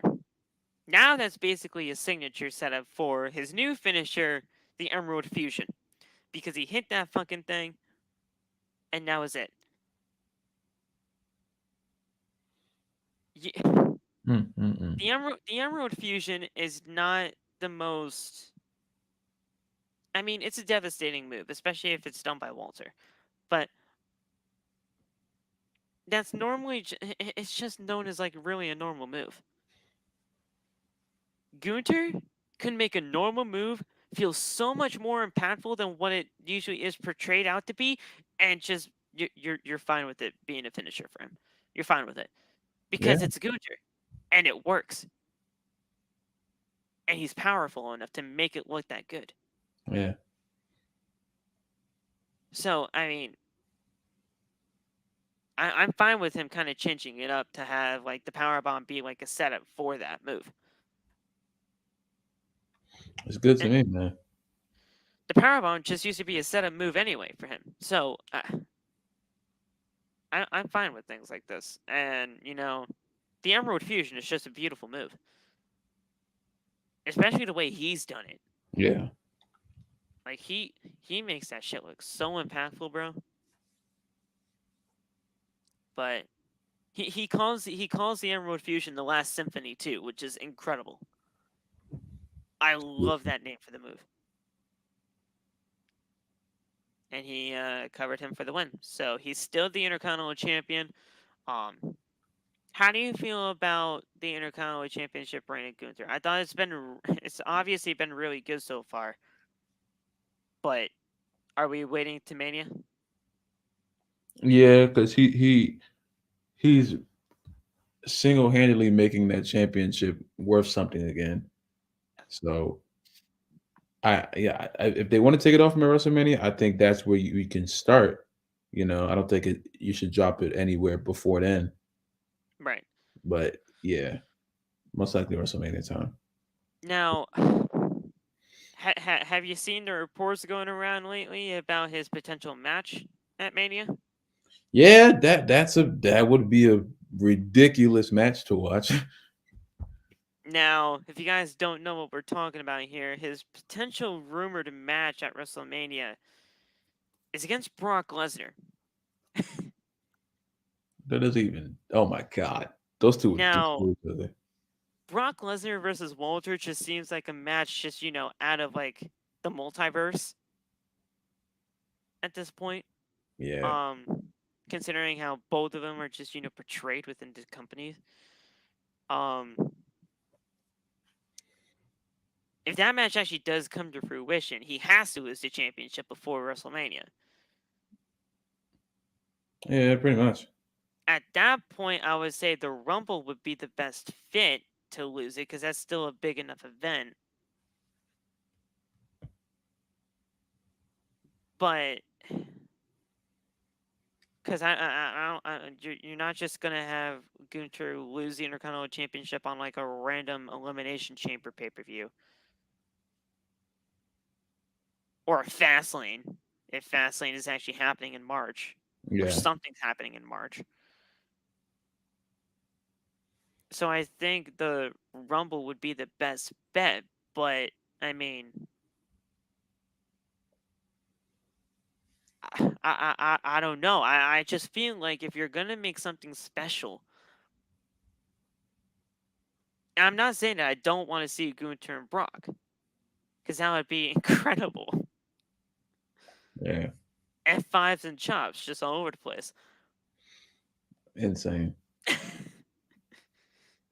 Now that's basically a signature setup for his new finisher, the Emerald Fusion. Because he hit that fucking thing, and that was it. The Emerald Fusion is not the most. I mean, it's a devastating move, especially if it's done by Walter. But that's normally it's just known as like really a normal move. Gunther can make a normal move feel so much more impactful than what it usually is portrayed out to be, and just you're fine with it being a finisher for him. You're fine with it Yeah, because it's Gunther, and it works, and he's powerful enough to make it look that good. yeah. So I mean, I'm fine with him kind of changing it up to have like the power bomb be like a setup for that move. It's good to And me, man. the power bomb just used to be a setup move anyway for him. So I'm fine with things like this. And the Emerald Fusion is just a beautiful move, especially the way he's done it. Yeah. Like he makes that shit look so impactful, bro. But he calls the Emerald Fusion the Last Symphony too, which is incredible. I love that name for the move. And he covered him for the win. So he's still the Intercontinental Champion. Um, how do you feel about the Intercontinental Championship reign of Gunther? I thought it's obviously been really good so far. But are we waiting to Mania? Yeah, because he's single-handedly making that championship worth something again. So if they want to take it off from WrestleMania, I think that's where you can start. I don't think you should drop it anywhere before then. Right. But yeah, most likely WrestleMania time. Now, have you seen the reports going around lately about his potential match at Mania? Yeah, that would be a ridiculous match to watch. Now, if you guys don't know what we're talking about here, his potential rumored match at WrestleMania is against Brock Lesnar. That doesn't even. Oh my god, those two would Now, destroy each other. Brock Lesnar versus Walter just seems like a match just, out of like the multiverse at this point. Yeah, Considering how both of them are just, portrayed within the company. Um, if that match actually does come to fruition, he has to lose the championship before WrestleMania. yeah, pretty much. At that point, I would say the Rumble would be the best fit to lose it because that's still a big enough event. But because you're not just gonna have Gunther lose the Intercontinental Championship on like a random Elimination Chamber pay-per-view or a Fastlane if Fastlane is actually happening in March or Yeah, something's happening in March. So I think the Rumble would be the best bet, but I mean, I don't know. I just feel like if you're gonna make something special, and I'm not saying that I don't want to see Gunther and Brock, because that would be incredible. yeah, F5s and chops just all over the place. insane.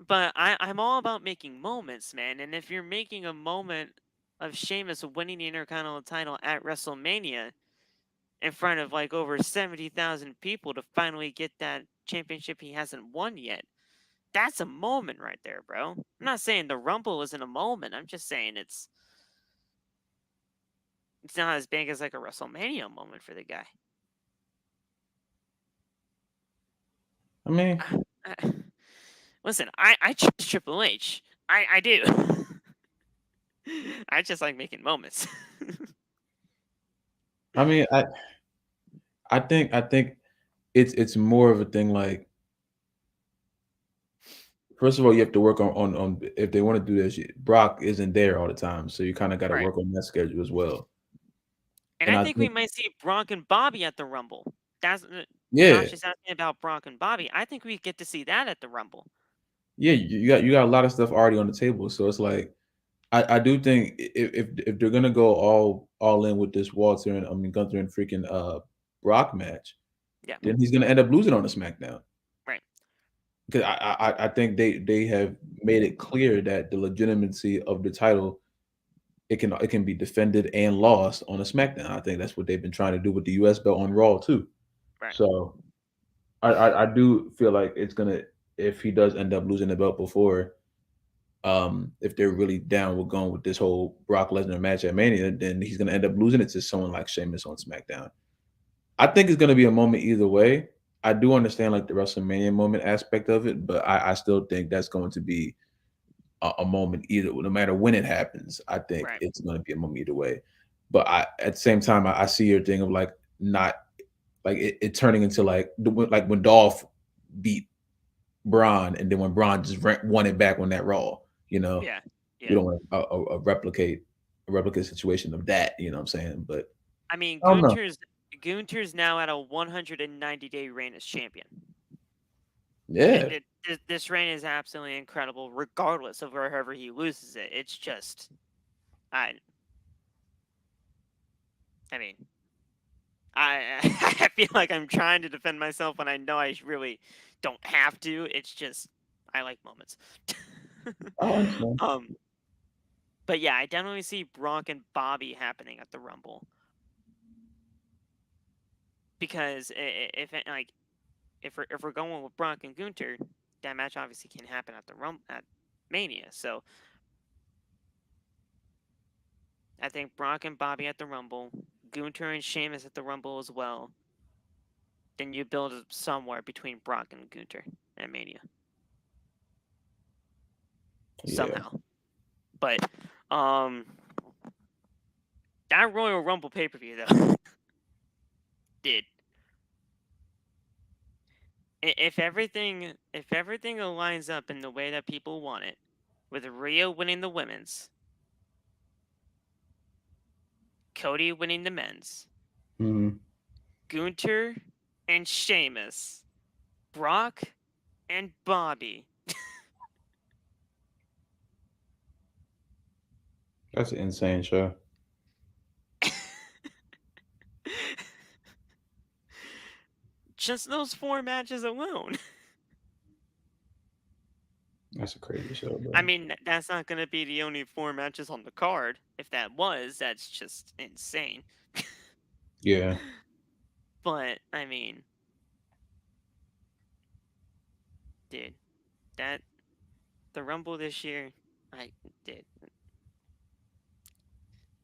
But I'm all about making moments, man. And if you're making a moment of Sheamus winning the Intercontinental title at WrestleMania in front of like over 70,000 people to finally get that championship he hasn't won yet, that's a moment right there, bro. I'm not saying the Rumble isn't a moment. I'm just saying it's not as big as like a WrestleMania moment for the guy. I mean, Listen, I trust Triple H. I do. I just like making moments. I mean, I think it's more of a thing like. First of all, you have to work on if they want to do this. Brock isn't there all the time, so you kind of got to Right. work on that schedule as well. And And I I think we think, might see Brock and Bobby at the Rumble. That's yeah, Josh is asking about Brock and Bobby. I think we get to see that at the Rumble. yeah, you got a lot of stuff already on the table, so it's like I do think if they're gonna go all in with this Walter and Gunther and freaking Brock match, Yeah. then he's gonna end up losing on the SmackDown. Right. because I think they have made it clear that the legitimacy of the title it can be defended and lost on a SmackDown. I think that's what they've been trying to do with the US belt on Raw too. Right. So I do feel like it's gonna if he does end up losing the belt before, if they're really down with going with this whole Brock Lesnar match at Mania, then he's gonna end up losing it to someone like Sheamus on SmackDown. I think it's gonna be a moment either way. I do understand like the WrestleMania moment aspect of it, but I still think that's going to be a moment either. No matter when it happens, I think Right. it's going to be a moment either way. But at the same time, I see your thing of like not like it turning into like like when Dolph beat Braun, and then when Braun just won it back on that Raw. You know, Yeah. we Yeah. don't want a replicate situation of that. You know what I'm saying? But I mean, I don't know. Gunther's now at a 190-day reign as champion. Yeah, And this reign is absolutely incredible, regardless of wherever he loses it. It's just, I mean, I I feel like I'm trying to defend myself when I know I really don't have to. It's just I like moments. I understand. But yeah, I definitely see Brock and Bobby happening at the Rumble because if we're going with Brock and Gunther, that match obviously can happen at at Mania. So I think Brock and Bobby at the Rumble, Gunther and Sheamus at the Rumble as well. Then you build it somewhere between Brock and Gunther at Mania. Yeah, Somehow. But that Royal Rumble pay-per-view though did. If everything aligns up in the way that people want it, with Rhea winning the women's, Cody winning the men's, hmm Gunther and Sheamus, Brock and Bobby. that's an insane show. Just those 4 matches alone. That's a crazy show, I bro. mean, that's not going to be the only 4 matches on the card. If that was, that's just insane. Yeah. But, I mean, dude, the Rumble this year, I did.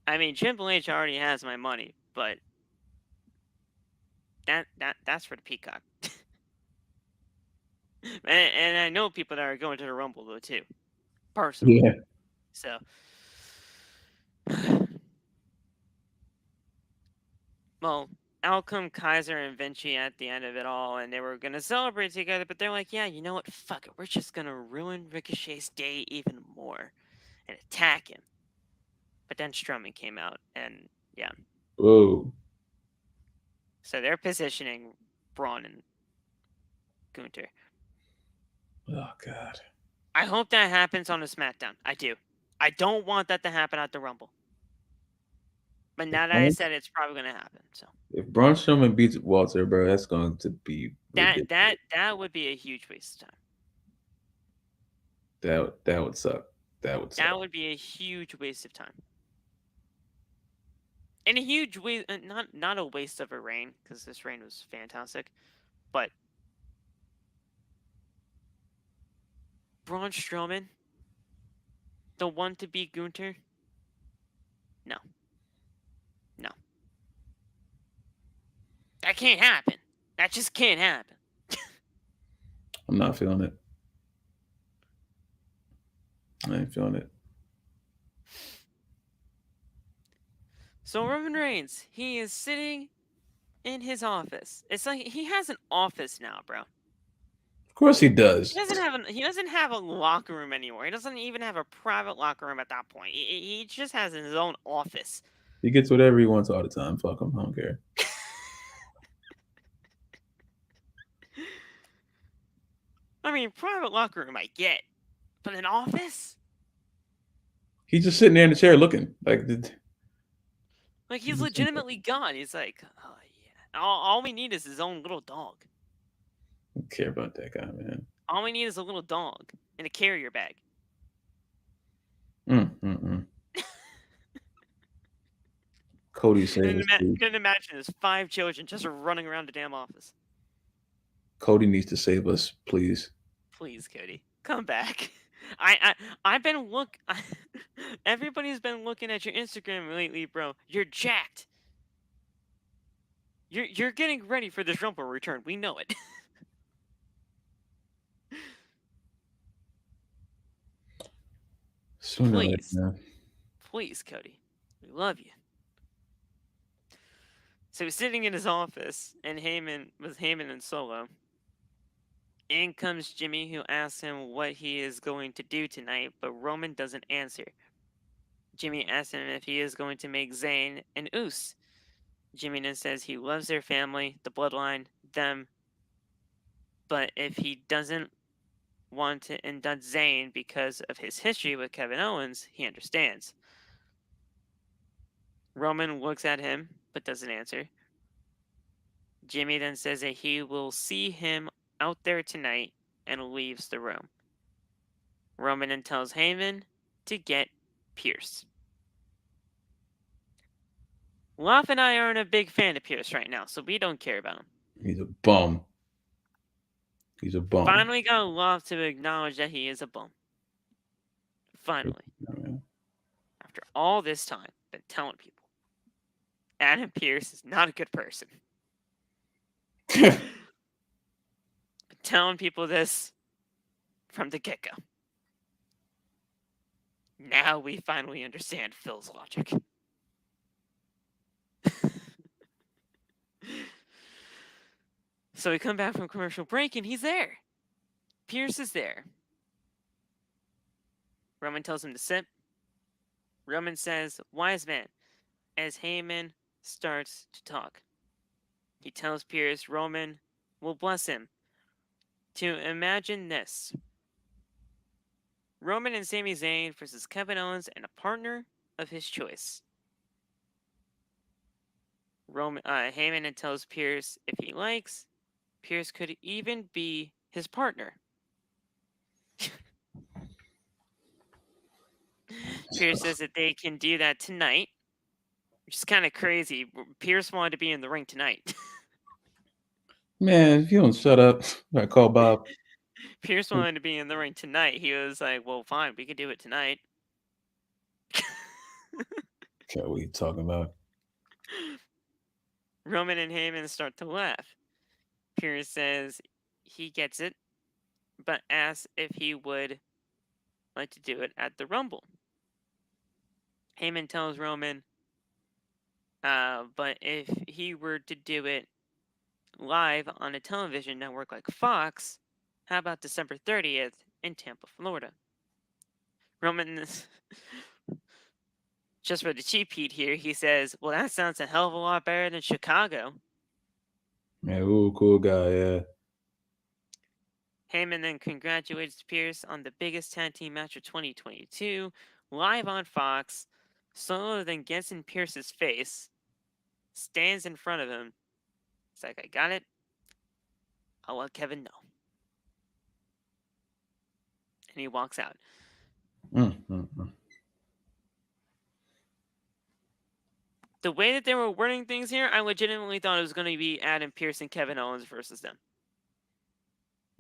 I mean, Triple H already has my money, but that's for the Peacock. and I know people that are going to the Rumble though too, personally. Yeah. So, well, out come Kaiser and Vinci at the end of it all, and they were gonna celebrate together, but they're like, yeah, you know what? Fuck it, we're just gonna ruin Ricochet's day even more and attack him. But then Strowman came out, and yeah, Whoa. so they're positioning Braun and Gunther. Oh God. I hope that happens on a SmackDown. I do. I don't want that to happen at the Rumble. But If now that I Braun, said it's probably gonna happen, so if Braun Strowman beats Walter, bro, that's going to be ridiculous. that would be a huge waste of time. That would suck. That would suck. That would be a huge waste of time, and a huge waste. Not a waste of a reign, because this reign was fantastic, but Braun Strowman, the one to beat Gunther, no, no, that can't happen. That just can't happen. I'm not feeling it. I ain't feeling it. So Roman Reigns, he is sitting in his office. It's like he has an office now, bro. Of course he does. He doesn't have a locker room anymore. He doesn't even have a private locker room at that point. He just has his own office. He gets whatever he wants all the time. Fuck him. I don't care. I mean, private locker room I get, but an office? He's just sitting there in the chair looking like. Like he's legitimately gone. He's like, oh yeah. All we need is his own little dog. I don't care about that guy, man. All we need is a little dog and a carrier bag. Cody save us, please. Couldn't imagine there's 5 children just running around the damn office. Cody needs to save us, please. Please, Cody, come back. I've been everybody's been looking at your Instagram lately, bro. You're jacked. You're getting ready for this Rumble return. We know it. Sooner or later, Please. man. Please, Cody. We love you. So he's sitting in his office, and Heyman and Solo. In comes Jimmy, who asks him what he is going to do tonight, but Roman doesn't answer. Jimmy asks him if he is going to make Zayn and Usos. Jimmy then says he loves their family, the bloodline, them, but if he doesn't want to induct Zayn because of his history with Kevin Owens, he understands. Roman looks at him, but doesn't answer. Jimmy then says that he will see him out there tonight and leaves the room. Roman then tells Heyman to get Pierce. Love and I aren't a big fan of Pierce right now, so we don't care about him. He's a bum. He's a bum. Finally got Love to acknowledge that he is a bum. Finally. After all this time, been telling people, Adam Pierce is not a good person. Been telling people this from the get-go. Now we finally understand Phil's logic. So we come back from commercial break and he's there. Pierce is there. Roman tells him to sit. Roman says, "Wise man," as Heyman starts to talk. He tells Pierce Roman will bless him. To imagine this: Roman and Sami Zayn versus Kevin Owens and a partner of his choice. Heyman then tells Pierce if he likes, Pierce could even be his partner. Pierce says that they can do that tonight, which is kind of crazy. Pierce wanted to be in the ring tonight. Man, if you don't shut up, I call Bob. Pierce wanted to be in the ring tonight. He was like, "Well, fine, we could do it tonight." Okay, what are you talking about? Roman and Heyman start to laugh. Pierce says he gets it, but asks if he would like to do it at the Rumble. Heyman tells Roman, but if he were to do it live on a television network like Fox, how about December 30th in Tampa, Florida? Roman, just for the cheap heat here, he says, "Well, that sounds a hell of a lot better than Chicago." Man, ooh, cool guy, yeah. Heyman then congratulates Pierce on the biggest tag team match of 2022, live on Fox. Solo then gets in Pierce's face, stands in front of him. It's like, "I got it. I'll let Kevin know." And he walks out. The way that they were wording things here, I legitimately thought it was going to be Adam Pierce and Kevin Owens versus them.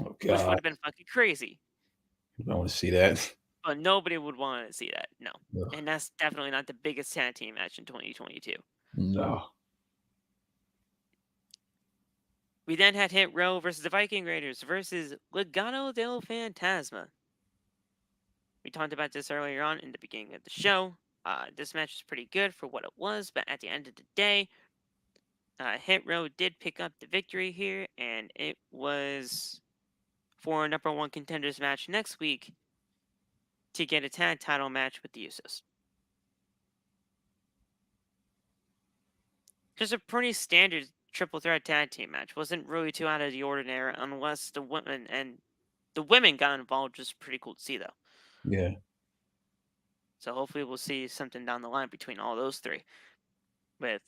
Oh, Which would God. have been fucking crazy. You don't want to see that. But nobody would want to see that. No. Ugh. And that's definitely not the biggest tag team match in 2022. No. We then had Hit Row versus the Viking Raiders versus Legado del Fantasma. We talked about this earlier on in the beginning of the show. This match was pretty good for what it was, but at the end of the day, Hit Row did pick up the victory here, and it was for a number 1 contenders match next week to get a tag title match with the Usos. Just a pretty standard triple threat tag team match. Wasn't really too out of the ordinary unless the women got involved, which is pretty cool to see though. Yeah. So hopefully we'll see something down the line between all those three. With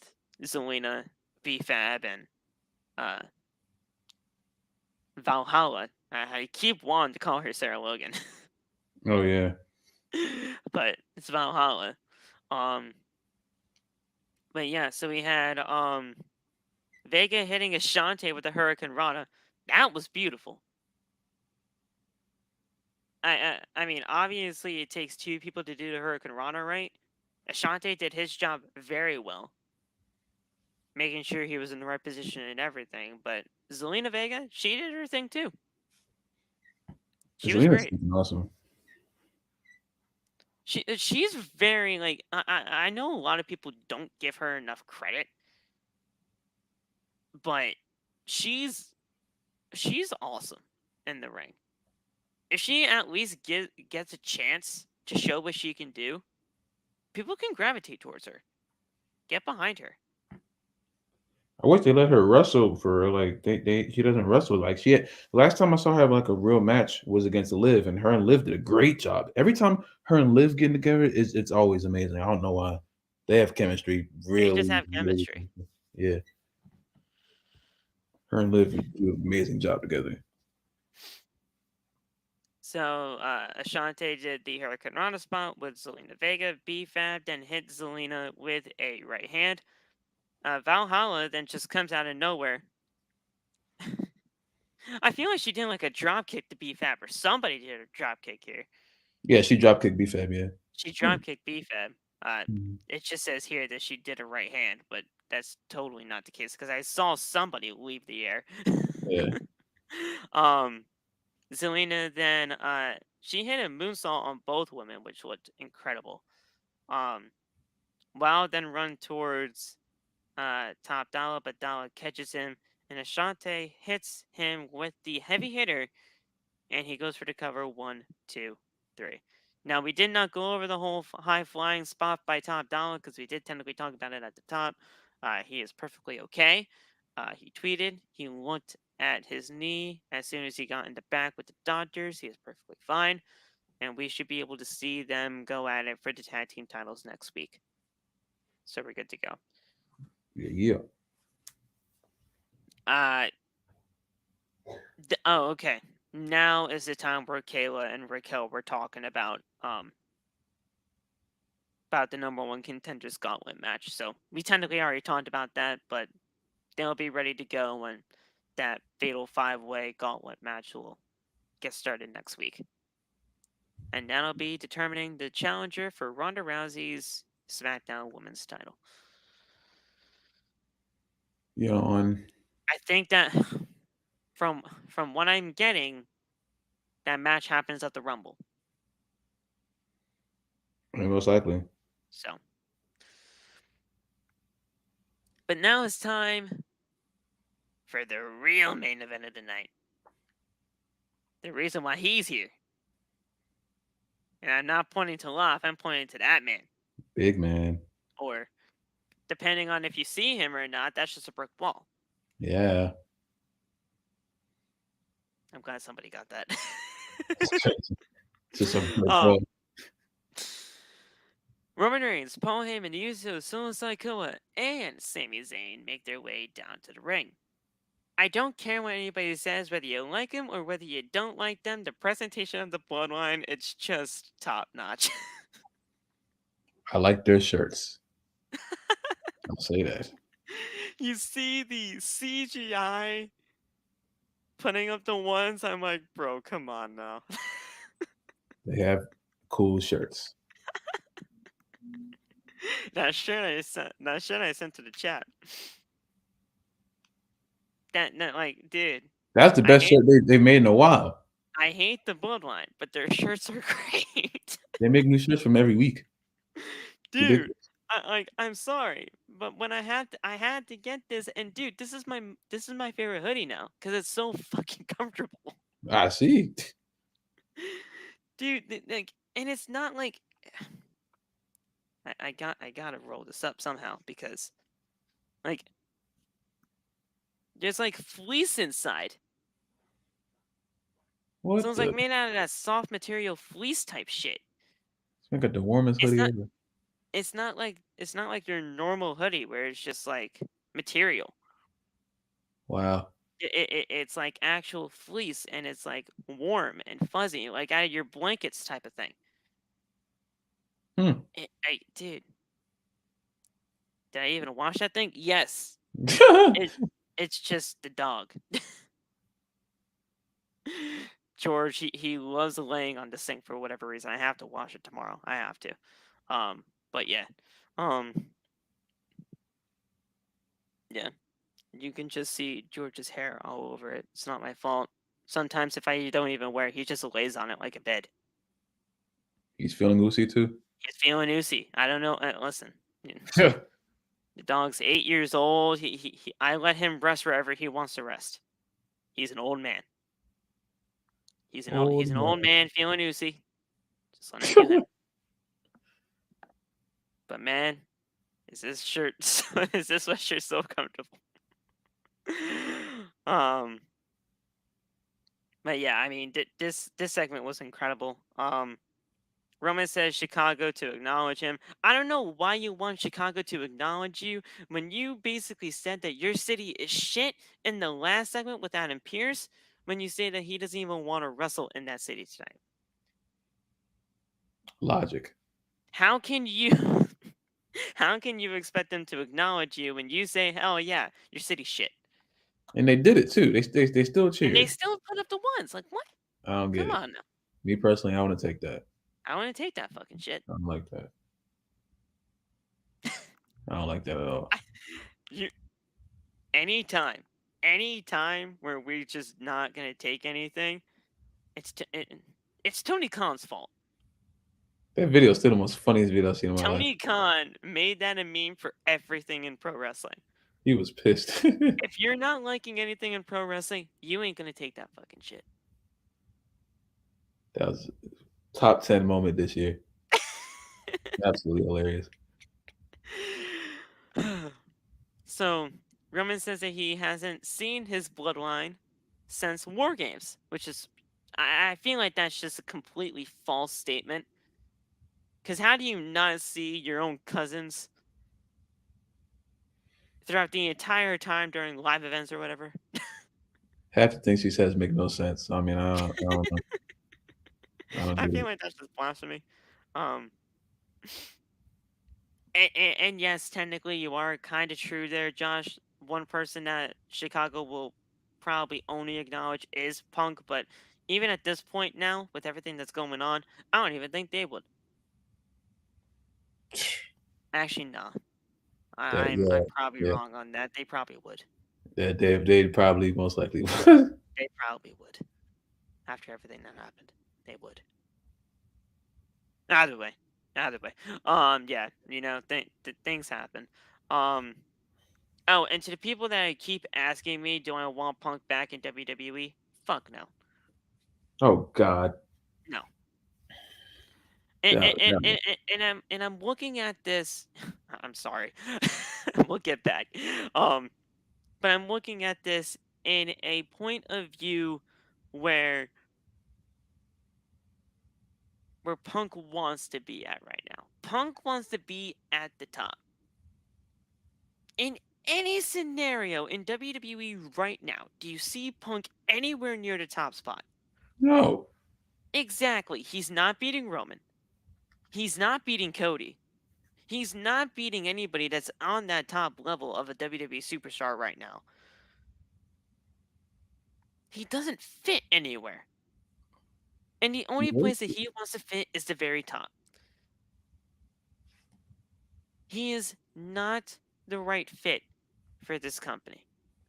Zelina, B-Fab, and Valhalla I keep wanting to call her Sarah Logan, Oh yeah. but it's Valhalla. Um, but yeah, so we had Vega hitting Ashante with the Hurricane Rana. That was beautiful. I mean, obviously it takes two people to do the Hurricane Rana, right? Ashante did his job very well, making sure he was in the right position and everything. But Zelina Vega, she did her thing too. She was Zelina's great. awesome. She's very like I know a lot of people don't give her enough credit, but she's awesome in the ring. If she at least gets a chance to show what she can do, people can gravitate towards her. Get behind her. I wish they let her wrestle for real. Like she doesn't wrestle. Like last time I saw her have like a real match was against Liv, and her and Liv did a great job. Every time her and Liv getting together, it's always amazing. I don't know why. They have chemistry, They just really, have really. chemistry. Yeah, her and Liv do an amazing job together. So Ashante did the Hurricane Rana spot with Zelina Vega. B-Fab then hit Zelina with a right hand. Valhalla then just comes out of nowhere. I feel like she did like a drop kick to B-Fab, or somebody did a drop kick here. Yeah, she dropkicked B-Fab. Yeah, She drop kicked B-Fab. Mhm. It just says here that she did a right hand, but that's totally not the case because I saw somebody leave the air. Yeah. Zelina then she hit a moonsault on both women, which looked incredible. Wow then run towards Top Dollar, but Dollar catches him, and Ashante hits him with the heavy hitter, and he goes for the cover. 1, 2, 3. Now we did not go over the whole high flying spot by Top Dollar because we did technically talk about it at the top. He is perfectly okay. He tweeted he looked at his knee as soon as he got in the back with the Dodgers. He is perfectly fine, and we should be able to see them go at it for the tag team titles next week. So we're good to go. Yeah. Oh, okay. Now is the time where Kayla and Raquel were talking about the number one contenders gauntlet match. So we technically already talked about that, but they'll be ready to go when that fatal 5-way gauntlet match will get started next week. And that'll be determining the challenger for Ronda Rousey's SmackDown Women's title. Yeah, I think that from what I'm getting, that match happens at the Rumble. most likely. So, but now it's time for the real main event of the night. The reason why he's here. And I'm not pointing to Love, I'm pointing to that man. Big man. Or, depending on if you see him or not, that's just a brick wall. Yeah. I'm glad somebody got that. Just a Roman Reigns, Paul Heyman, Usos, Solo Sikoa, and Sami Zayn make their way down to the ring. I don't care what anybody says, whether you like them or whether you don't like them. The presentation of the Bloodline, it's just top notch. I like their shirts. I'll say that. You see the CGI putting up the ones, I'm like, bro, come on now. They have cool shirts. That shirt I sent to the chat. That like, dude. That's the best shirt they made in a while. I hate the Bloodline, but their shirts are great. They make new shirts from every week. Dude, I'm sorry, but when I had to get this, and dude, this is my favorite hoodie now because it's so fucking comfortable. I see. Dude, like, and it's not like I gotta roll this up somehow because, like, there's like fleece inside. What? So it's like made out of that soft material fleece type shit. I got the warmest hoodie ever. It's not like your normal hoodie where it's just like material. Wow. It's like actual fleece, and it's like warm and fuzzy, like out of your blankets type of thing. Hmm. Dude, did I even wash that thing? Yes. It's just the dog. George, he loves laying on the sink for whatever reason. I have to wash it tomorrow. I have to. But yeah. Um, yeah. You can just see George's hair all over it. It's not my fault. Sometimes if I don't even wear it, he just lays on it like a bed. He's feeling Lucy too. He's feeling oozy. I don't know. Listen, the dog's 8 years old. I let him rest wherever he wants to rest. He's an old man. Oh He's an old man. man feeling oozy. Just let him do him. But man, is this shirt is this sweatshirt so comfortable? um but yeah, I mean this segment was incredible. Roman says Chicago to acknowledge him. I don't know why you want Chicago to acknowledge you when you basically said that your city is shit in the last segment with Adam Pearce, when you say that he doesn't even want to wrestle in that city tonight. Logic. How can you how can you expect them to acknowledge you when you say, "Hell yeah, your city's shit"? And they did it too. They still And they cheered. still put up the ones. Like, what? I don't get Come it. on now. Me personally, I want to take that. I want to take that fucking shit. I don't like that. I don't like that at all. You anytime where we're just not gonna take anything, it's Tony Khan's fault. That video is still the most funniest video I've seen in my life. Tony Khan made that a meme for everything in pro wrestling. He was pissed. If you're not liking anything in pro wrestling, you ain't gonna take that fucking shit. That was top 10 moment this year. Absolutely hilarious. So Roman says that he hasn't seen his bloodline since War Games, which is, I feel like that's just a completely false statement. Because how do you not see your own cousins throughout the entire time during live events or whatever? Half the things he says make no sense. I mean, I don't know. I don't I get feel it. like that's just blasphemy. Um, and yes, technically you are kind of true there, Josh. One person that Chicago will probably only acknowledge is Punk, but even at this point now, with everything that's going on, I don't even think they would. Actually, no. I'm Yeah, probably yeah, wrong on that. They probably would. yeah. They probably most likely. They probably would. After everything that happened, they would. Either way, either way. Yeah, things happen. Um, oh, and to the people that keep asking me, do I want Punk back in WWE? Fuck no, Oh God. no. And Yeah, and, and, yeah. and, I'm looking at this. I'm sorry. We'll get back. But I'm looking at this in a point of view where Punk wants to be at right now. Punk wants to be at the top. In any scenario in WWE right now, do you see Punk anywhere near the top spot? No. Exactly. He's not beating Roman. He's not beating Cody. He's not beating anybody that's on that top level of a WWE superstar right now. He doesn't fit anywhere. And the only Nope. place that he wants to fit is the very top. He is not the right fit for this company,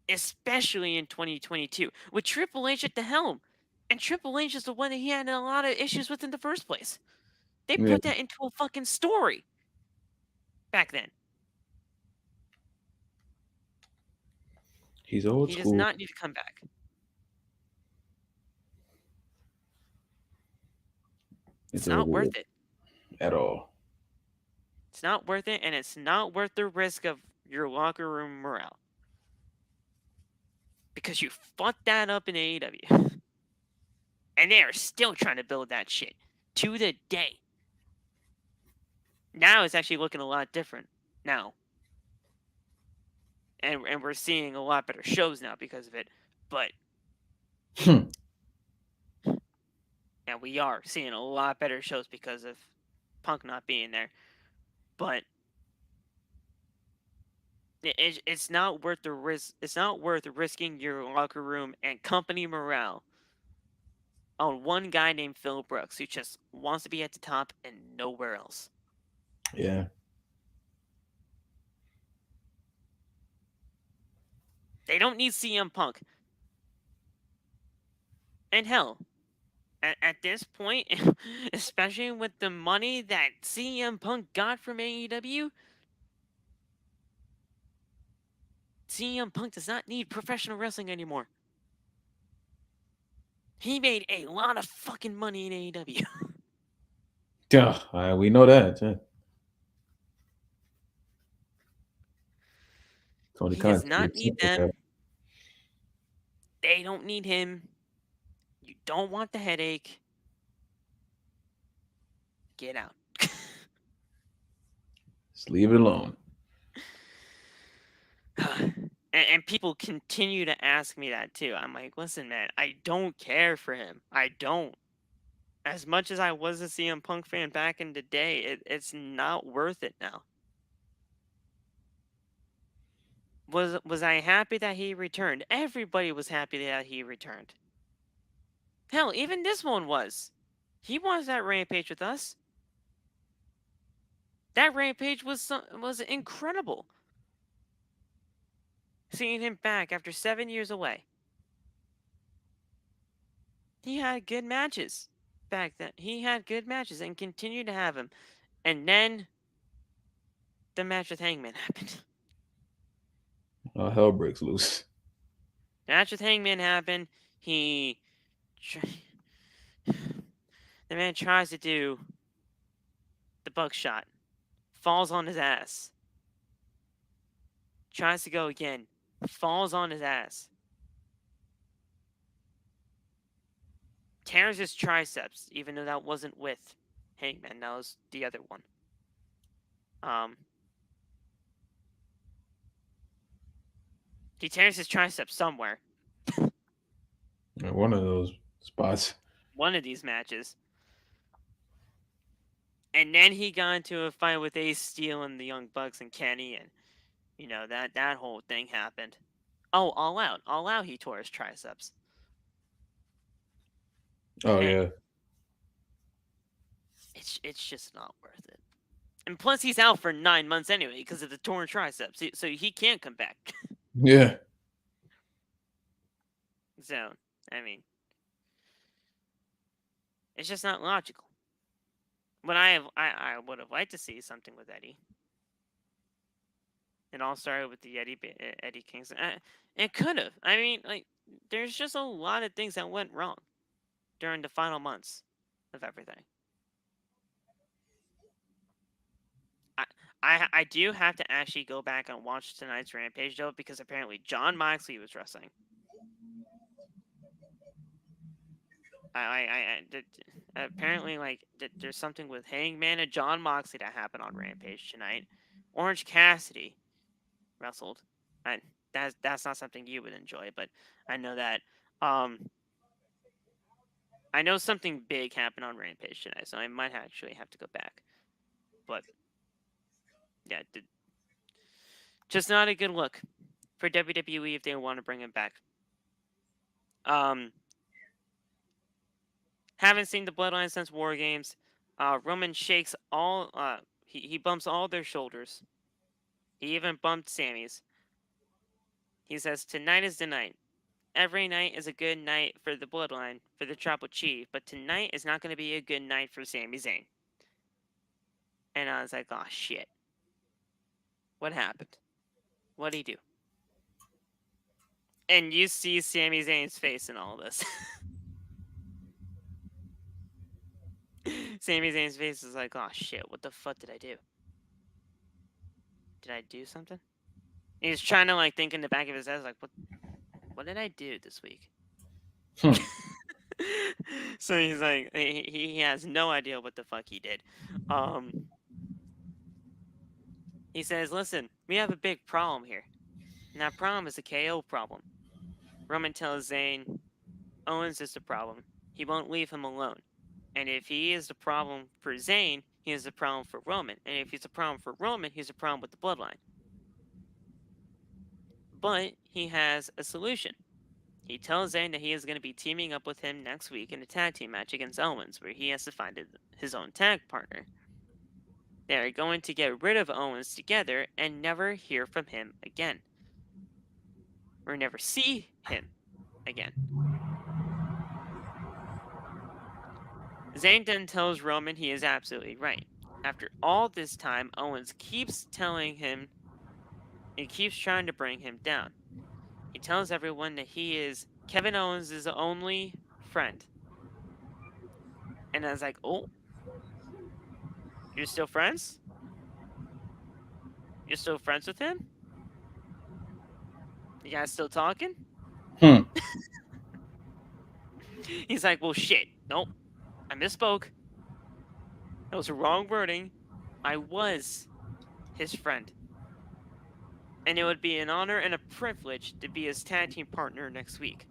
especially in 2022 with Triple H at the helm. And Triple H is the one that he had a lot of issues with in the first place. They Yeah. put that into a fucking story back then. He's old He does school not need to come back. It's not worth it. at all. It's not worth it, and it's not worth the risk of your locker room morale. Because you fucked that up in AEW. And they are still trying to build that shit to the day. Now it's actually looking a lot different now. And we're seeing a lot better shows now because of it. But Hmm. and we are seeing a lot better shows because of Punk not being there. But it's not worth the risk. It's not worth risking your locker room and company morale on one guy named Phil Brooks who just wants to be at the top and nowhere else. Yeah. They don't need CM Punk. And hell, at this point, especially with the money that CM Punk got from AEW, CM Punk does not need professional wrestling anymore. He made a lot of fucking money in AEW. Yeah, we know that. Yeah. Tony He does Khan's not pretty need simple there. them. They don't need him. You don't want the headache. Get out. Just leave it alone. And people continue to ask me that too. I'm like, listen, man, I don't care for him. I don't. As much as I was a CM Punk fan back in the day, it's not worth it now. Was I happy that he returned? Everybody was happy that he returned. Hell, even this one was. He was at Rampage with us. That Rampage was incredible. Seeing him back after 7 years away. He had good matches back then. He had good matches and continued to have them. And then the match with Hangman happened. Hell breaks loose. The match with Hangman happened. The man tries to do the buckshot. Falls on his ass. Tries to go again. Falls on his ass. Tears his triceps, even though that wasn't with Hangman. That was the other one. He tears his triceps somewhere. One of those spots. One of these matches. And then he got into a fight with Ace Steel and the Young Bucks and Kenny, and that whole thing happened. Oh, All Out, he tore his triceps. Oh And yeah. it's just not worth it. And plus, he's out for 9 months anyway because of the torn triceps, so he can't come back. Yeah. So, I mean, it's just not logical. But I would have liked to see something with Eddie. It all started with the Eddie Kingston. It could have. I mean, like, there's just a lot of things that went wrong during the final months of everything. I do have to actually go back and watch tonight's Rampage though, because apparently Jon Moxley was wrestling. Apparently, like, there's something with Hangman and Jon Moxley that happened on Rampage tonight. Orange Cassidy wrestled. That's not something you would enjoy, but I know that. I know something big happened on Rampage tonight, so I might actually have to go back. But yeah, just not a good look for WWE if they want to bring him back. Haven't seen the Bloodline since War Games. Roman shakes all. He bumps all their shoulders. He even bumped Sammy's. He says, "Tonight is the night. Every night is a good night for the Bloodline, for the Tribal Chief, but tonight is not going to be a good night for Sami Zayn." And I was like, "Oh shit! What happened? What'd he do?" And you see Sami Zayn's face in all this. Sami Zayn's face is like, "Oh shit! What the fuck did I do? Did I do something?" He's trying to like think in the back of his head, like, what did I do this week? So he's like, he has no idea what the fuck he did. He says, "Listen, we have a big problem here, and that problem is a KO problem. Roman tells Zayn Owens is the problem. He won't leave him alone. And if he is the problem for Zayn, he is the problem for Roman. And if he's a problem for Roman, he's a problem with the bloodline. But he has a solution. He tells Zayn that he is going to be teaming up with him next week in a tag team match against Owens, where he has to find his own tag partner. They are going to get rid of Owens together and never hear from him again. Or never see him again. Zayn then tells Roman he is absolutely right. After all this time, Owens keeps telling him and keeps trying to bring him down. He tells everyone that he is Kevin Owens' only friend. And I was like, oh, you're still friends? You're still friends with him? You guys still talking? He's like, well, shit. Nope. I misspoke. That was the wrong wording. I was his friend. And it would be an honor and a privilege to be his tag team partner next week.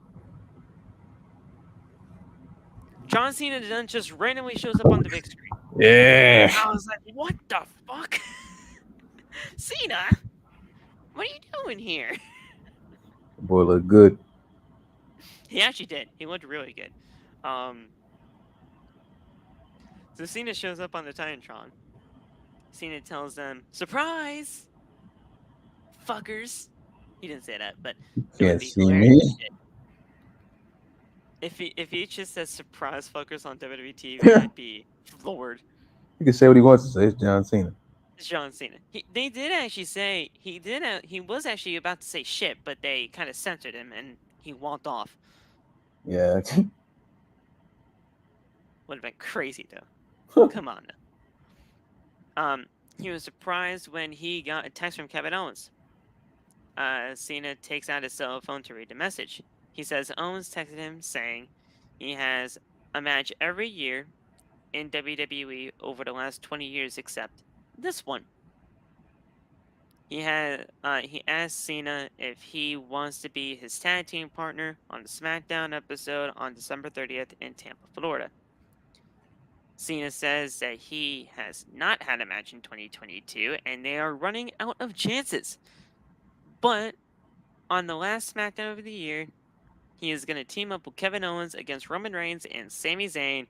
John Cena then just randomly shows up on the big screen. Yeah. I was like, what the fuck? Cena? What are you doing here? Boy, look good. He actually did. He looked really good. So Cena shows up on the Titantron. Cena tells them, surprise! Fuckers. He didn't say that, but it would Can't be see hilarious me. if he just says surprise fuckers on WWE TV, I'd be floored. He can say what he wants to say. It's John Cena. It's John Cena. They did actually say he was actually about to say shit, but they kind of censored him and he walked off. Yeah. Would have been crazy though. Come on now. He was surprised when he got a text from Kevin Owens. Cena takes out his cell phone to read the message. He says Owens texted him saying he has a match every year in WWE over the last 20 years except this one. He asked Cena if he wants to be his tag team partner on the SmackDown episode on December 30th in Tampa, Florida. Cena says that he has not had a match in 2022 and they are running out of chances. But on the last SmackDown of the year, he is going to team up with Kevin Owens against Roman Reigns and Sami Zayn,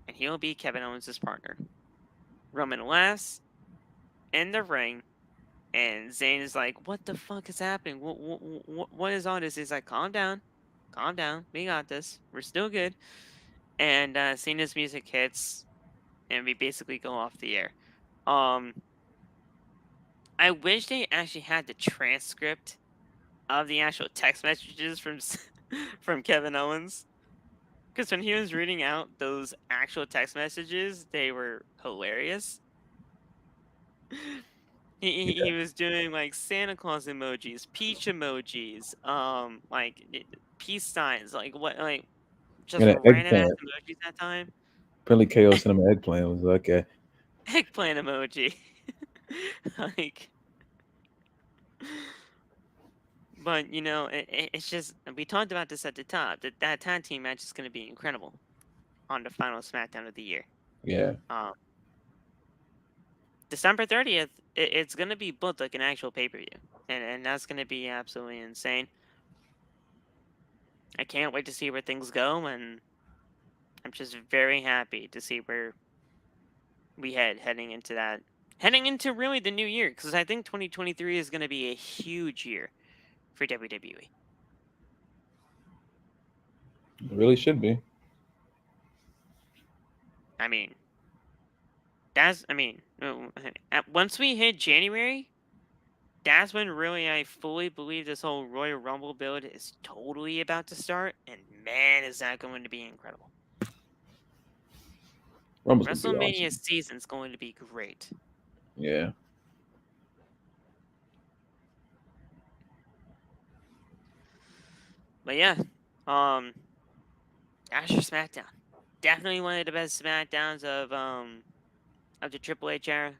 and he'll be Kevin Owens' partner. Roman laughs in the ring, and Zayn is like, what the fuck is happening? What is all this? He's like, calm down. Calm down. We got this. We're still good. And Cena's music hits, and we basically go off the air. I wish they actually had the transcript of the actual text messages from Kevin Owens. Because when he was reading out those actual text messages, they were hilarious. He was doing like Santa Claus emojis, peach emojis, like peace signs, like what, like just And an random ass eggplant. emojis that time. Apparently, KO Cinema eggplant was okay. Eggplant emoji, like. But you know, it's just we talked about this at the top that tag team match is going to be incredible on the final SmackDown of the year. Yeah. December 30th, it's going to be booked like an actual pay-per-view. And that's going to be absolutely insane. I can't wait to see where things go, and I'm just very happy to see where we heading into that. Heading into really the new year, because I think 2023 is going to be a huge year for WWE. It really should be. I mean, once we hit January, that's when really I fully believe this whole Royal Rumble build is totally about to start, and man, is that going to be incredible. Rumble's gonna be WrestleMania awesome. season's going to be great. Yeah. But yeah, Asher SmackDown, definitely one of the best SmackDowns of the Triple H era.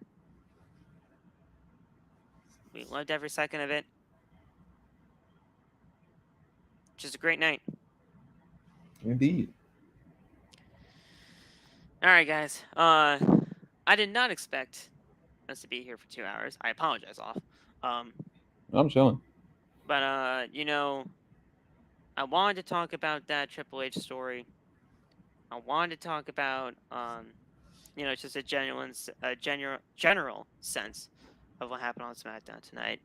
We loved every second of it. which is a great night. Indeed. All right, guys. I did not expect us to be here for 2 hours. I apologize, off. I'm chilling. But I wanted to talk about that Triple H story. I wanted to talk about just a general sense of what happened on SmackDown tonight.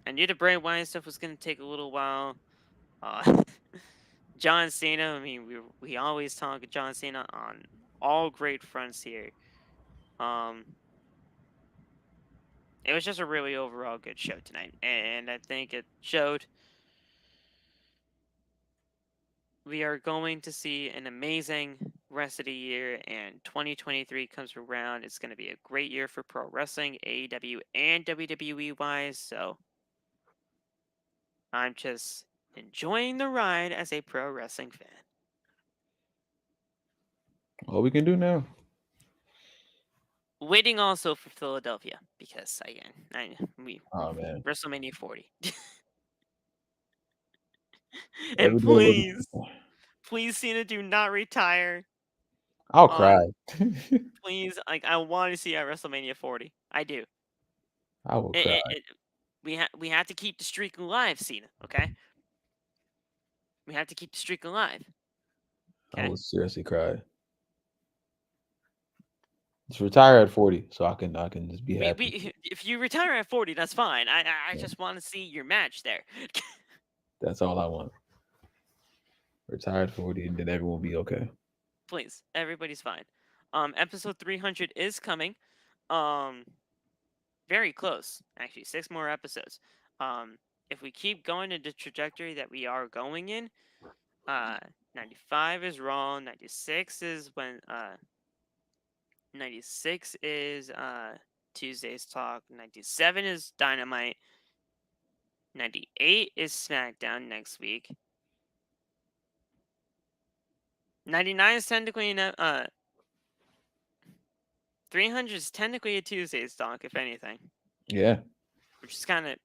I knew the Bray Wyatt stuff was going to take a little while. John Cena, I mean, we always talk John Cena on all great fronts here. It was just a really overall good show tonight, and I think it showed we are going to see an amazing rest of the year, and 2023 comes around. It's going to be a great year for pro wrestling, AEW and WWE wise, so I'm just enjoying the ride as a pro wrestling fan. All we can do now. Waiting also for Philadelphia, because again, Oh man. WrestleMania 40. Every And day looking. please, Cena, do not retire. I'll cry. Please, like, I want to see at WrestleMania 40. I do. I will cry. We have to keep the streak alive, Cena. Okay. We have to keep the streak alive. I Okay. will seriously cry. Just retire at 40, so I can just be happy. If you retire at 40, that's fine. I just want to see your match there. That's all I want. Retire at 40, and then everyone will be okay. Please, everybody's fine. Episode 300 is coming. Very close, actually. 6 more episodes. If we keep going in the trajectory that we are going in, 95 is Raw. 96 is when 96 is Tuesday's Talk. 97 is Dynamite. 98 is SmackDown next week. 99 is technically 300 is technically a Tuesday's Talk, if anything. Yeah. Which is kind of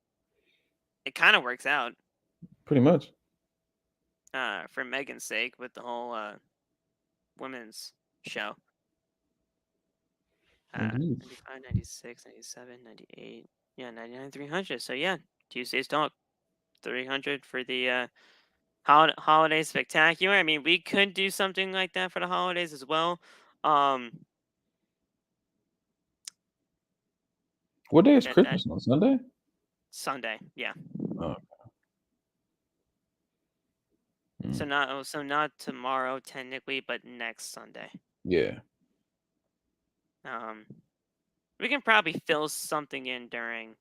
works out. Pretty much. For Megan's sake, with the whole women's show. 95, 96, 97, 98. Yeah, 99, 300. So yeah, Tuesday's Talk. 300 for the holiday spectacular. I mean, we could do something like that for the holidays as well. What day is Christmas on Sunday? Sunday, yeah. Oh. So not tomorrow technically, but next Sunday. Yeah. We can probably fill something in during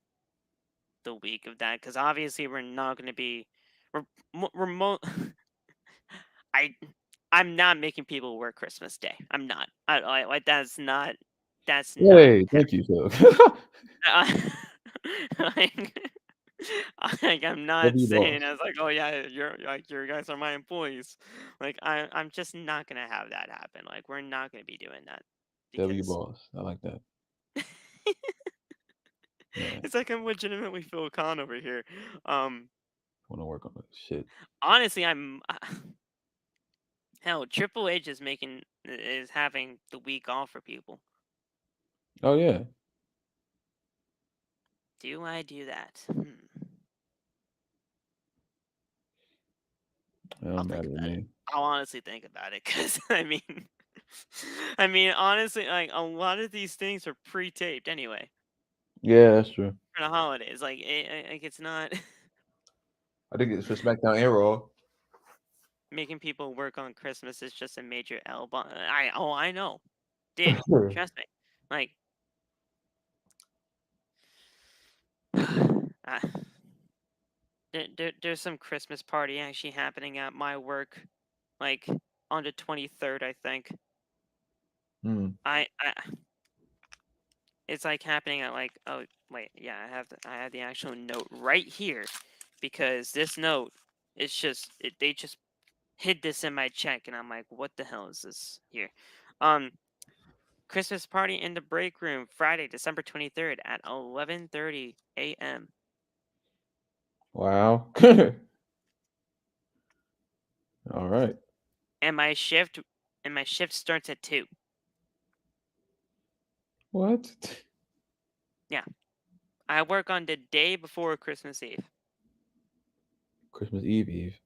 the week of that, because obviously we're not going to be remote. I'm not making people work Christmas Day. I'm not. Like that's not. That's hey, not. thank you, Phil. I'm not saying as like, oh yeah, your guys are my employees. Like I'm just not gonna have that happen. Like we're not gonna be doing that. W boss. I like that. Yeah. It's like I'm legitimately Phil Khan over here. Want to work on that shit. Honestly, hell, Triple H is having the week off for people. Oh yeah. Do I do that? I'll think about it. I'll honestly think about it, because I mean, honestly, like a lot of these things are pre-taped anyway. Yeah, that's true. For the holidays, like it's not. I think it's for SmackDown and Raw. Making people work on Christmas is just a major L. I know, dude. Trust me. Like, there's some Christmas party actually happening at my work, like on the 23rd, I think. It's like happening at like, oh wait, yeah, I have the actual note right here, because this note is just they just hid this in my check, and I'm like, what the hell is this here? Christmas party in the break room, Friday, December 23rd at 11:30 a.m. Wow. All right. and my shift starts at 2. What? Yeah, I work on the day before Christmas Eve. Christmas Eve Eve.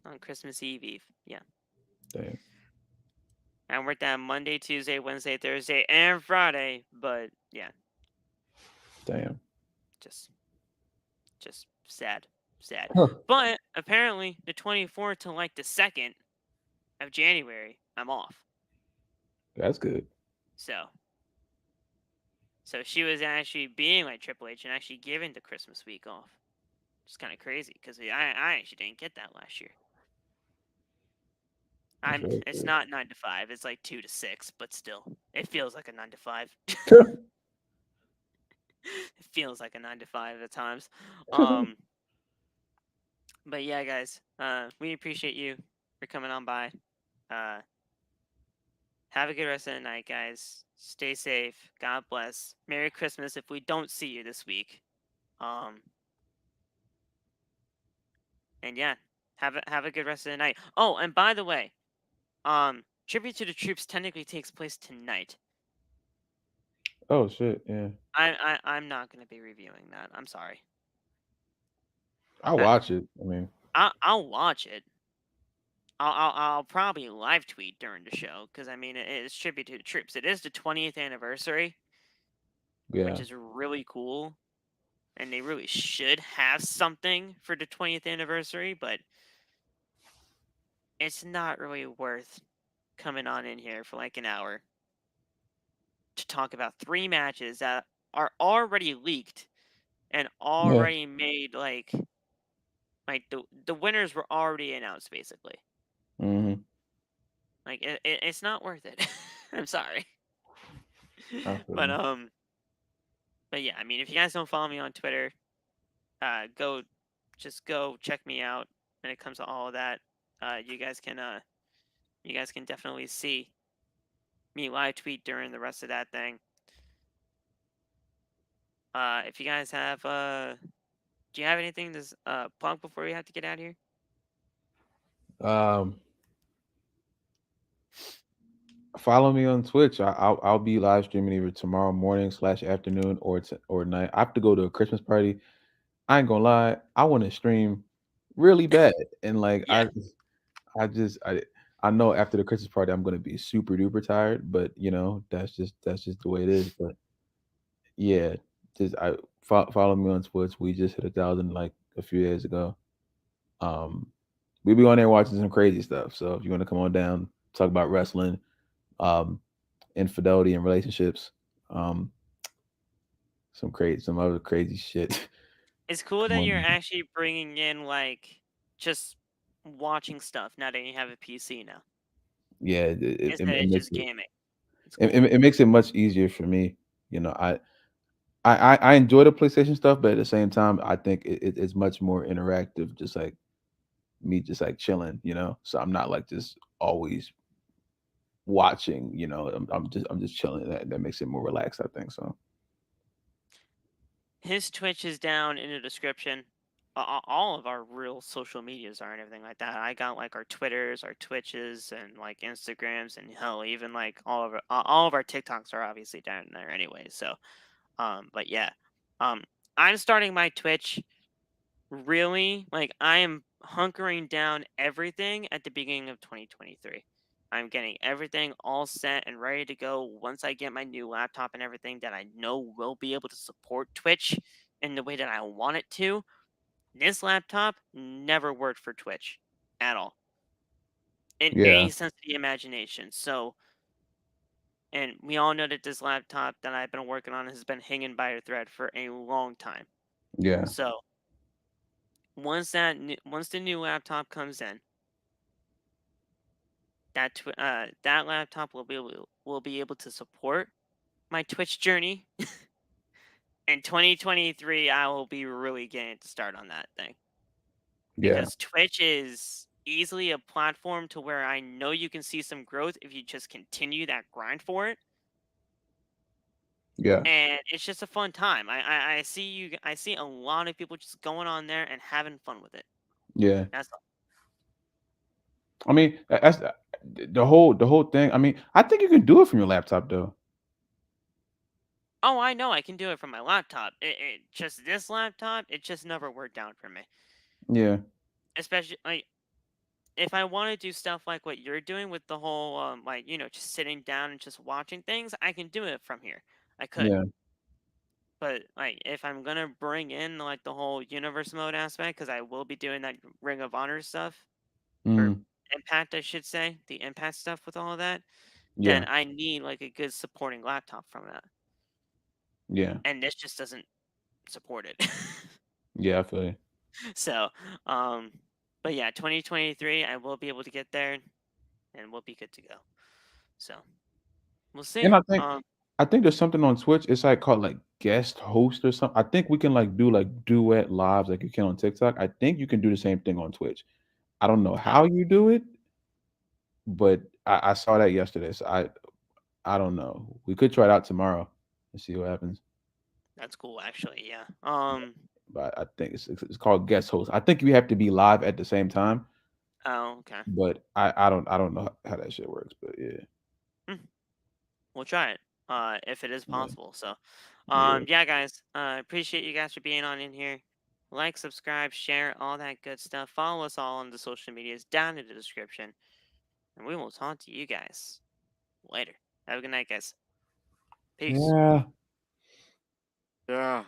On Christmas Eve. Yeah. Damn. I worked that Monday, Tuesday, Wednesday, Thursday, and Friday. But yeah, Damn. just sad, sad. Huh. But apparently, the 24th to like the 2nd of January, I'm off. That's good. So she was actually being like Triple H and actually giving the Christmas week off. It's kind of crazy because I actually didn't get that last year. That's really It's good. not 9 to 5. It's like 2 to 6, but still, it feels like a 9 to 5. It feels like a 9 to 5 at times. But yeah, guys, we appreciate you for coming on by. Uh, have a good rest of the night, guys. Stay safe. God bless. Merry Christmas if we don't see you this week. Um, and yeah, have a good rest of the night. Oh, and by the way, Tribute to the Troops technically takes place tonight. Oh shit. Yeah. I'm not gonna be reviewing that. I'm sorry. I'll I, watch it. I mean, I'll watch it. I'll probably live tweet during the show because I mean it's tribute to the troops. It is the 20th anniversary, which yeah. is really cool, and they really should have something for the 20th anniversary, but it's not really worth coming on in here for like an hour to talk about 3 matches that are already leaked and Yeah. already made like the winners were already announced basically. Mm-hmm. Like it's not worth it. I'm sorry. I feel But you. but yeah, I mean if you guys don't follow me on Twitter, go check me out when it comes to all of that. You guys can definitely see me live tweet during the rest of that thing. If you guys have do you have anything to plug before we have to get out of here? Um, Follow me on Twitch. I'll be live streaming either tomorrow morning / afternoon or night. I have to go to a Christmas party. I ain't gonna lie. I want to stream really bad, and like Yeah. I just I know after the Christmas party I'm gonna be super duper tired, but that's just the way it is. But yeah, just follow me on Twitch. We just hit 1,000 like a few days ago. Um, we be on there watching some crazy stuff. So if you want to come on down, talk about wrestling, um, infidelity and relationships, um, some other crazy shit. It's cool Come that on you're down. actually bringing in like just watching stuff now that you have a PC now Yeah, instead it of makes just gaming. It's it, cool. it makes it much easier for me. You know, I enjoy the PlayStation stuff, but at the same time, I think it's much more interactive. Just like me, just like chilling. So I'm not like just always watching. I'm just chilling. That makes it more relaxed. I think so. His Twitch is down in the description. All of our real social medias are and everything like that. I got like our Twitters, our Twitches, and like Instagrams, and hell, even like all of our TikToks are obviously down there anyway. So, but yeah, um, I'm starting my Twitch really like I am hunkering down everything at the beginning of 2023. I'm getting everything all set and ready to go once I get my new laptop and everything that I know will be able to support Twitch in the way that I want it to. This laptop never worked for Twitch at all in Yeah, any sense of the imagination. So, and we all know that this laptop that I've been working on has been hanging by a thread for a long time. yeah, So, once the new laptop comes in, that laptop will be able to support my Twitch journey. In 2023, I will be really getting to start on that thing yeah, because Twitch is easily a platform to where I know you can see some growth if you just continue that grind for it. Yeah. and it's just a fun time. I see I see a lot of people just going on there and having fun with it. Yeah. That's all. I mean, that's the whole thing. I mean, I think you can do it from your laptop though. Oh, I know I can do it from my laptop. It just this laptop, it just never worked out for me. Yeah. Especially like if I want to do stuff like what you're doing with the whole like just sitting down and just watching things, I can do it from here. I could. Yeah. But like if I'm gonna bring in like the whole universe mode aspect, because I will be doing that Ring of Honor stuff or Mhm. Impact, I should say, the Impact stuff with all of that, then Yeah. I need like a good supporting laptop from that. Yeah. And this just doesn't support it. Yeah, I feel you. So, um, but yeah, 2023, I will be able to get there and we'll be good to go. So we'll see. And I think there's something on Twitch, it's, like, called, like, guest host or something. I think we can, like, do, like, duet lives like you can on TikTok. I think you can do the same thing on Twitch. I don't know Oh, how you do it, but I saw that yesterday, so I don't know. We could try it out tomorrow and see what happens. that's cool, actually. Yeah. But I think it's called guest host. I think you have to be live at the same time, Oh, okay. but I don't know how that shit works, but yeah. Hmm, we'll try it. If it is Yeah. possible. So, Yeah. yeah, guys. Appreciate you guys for being on in here. Like, subscribe, share, all that good stuff. Follow us all on the social medias down in the description, and we will talk to you guys later. Have a good night, guys. Peace. Yeah. Yeah.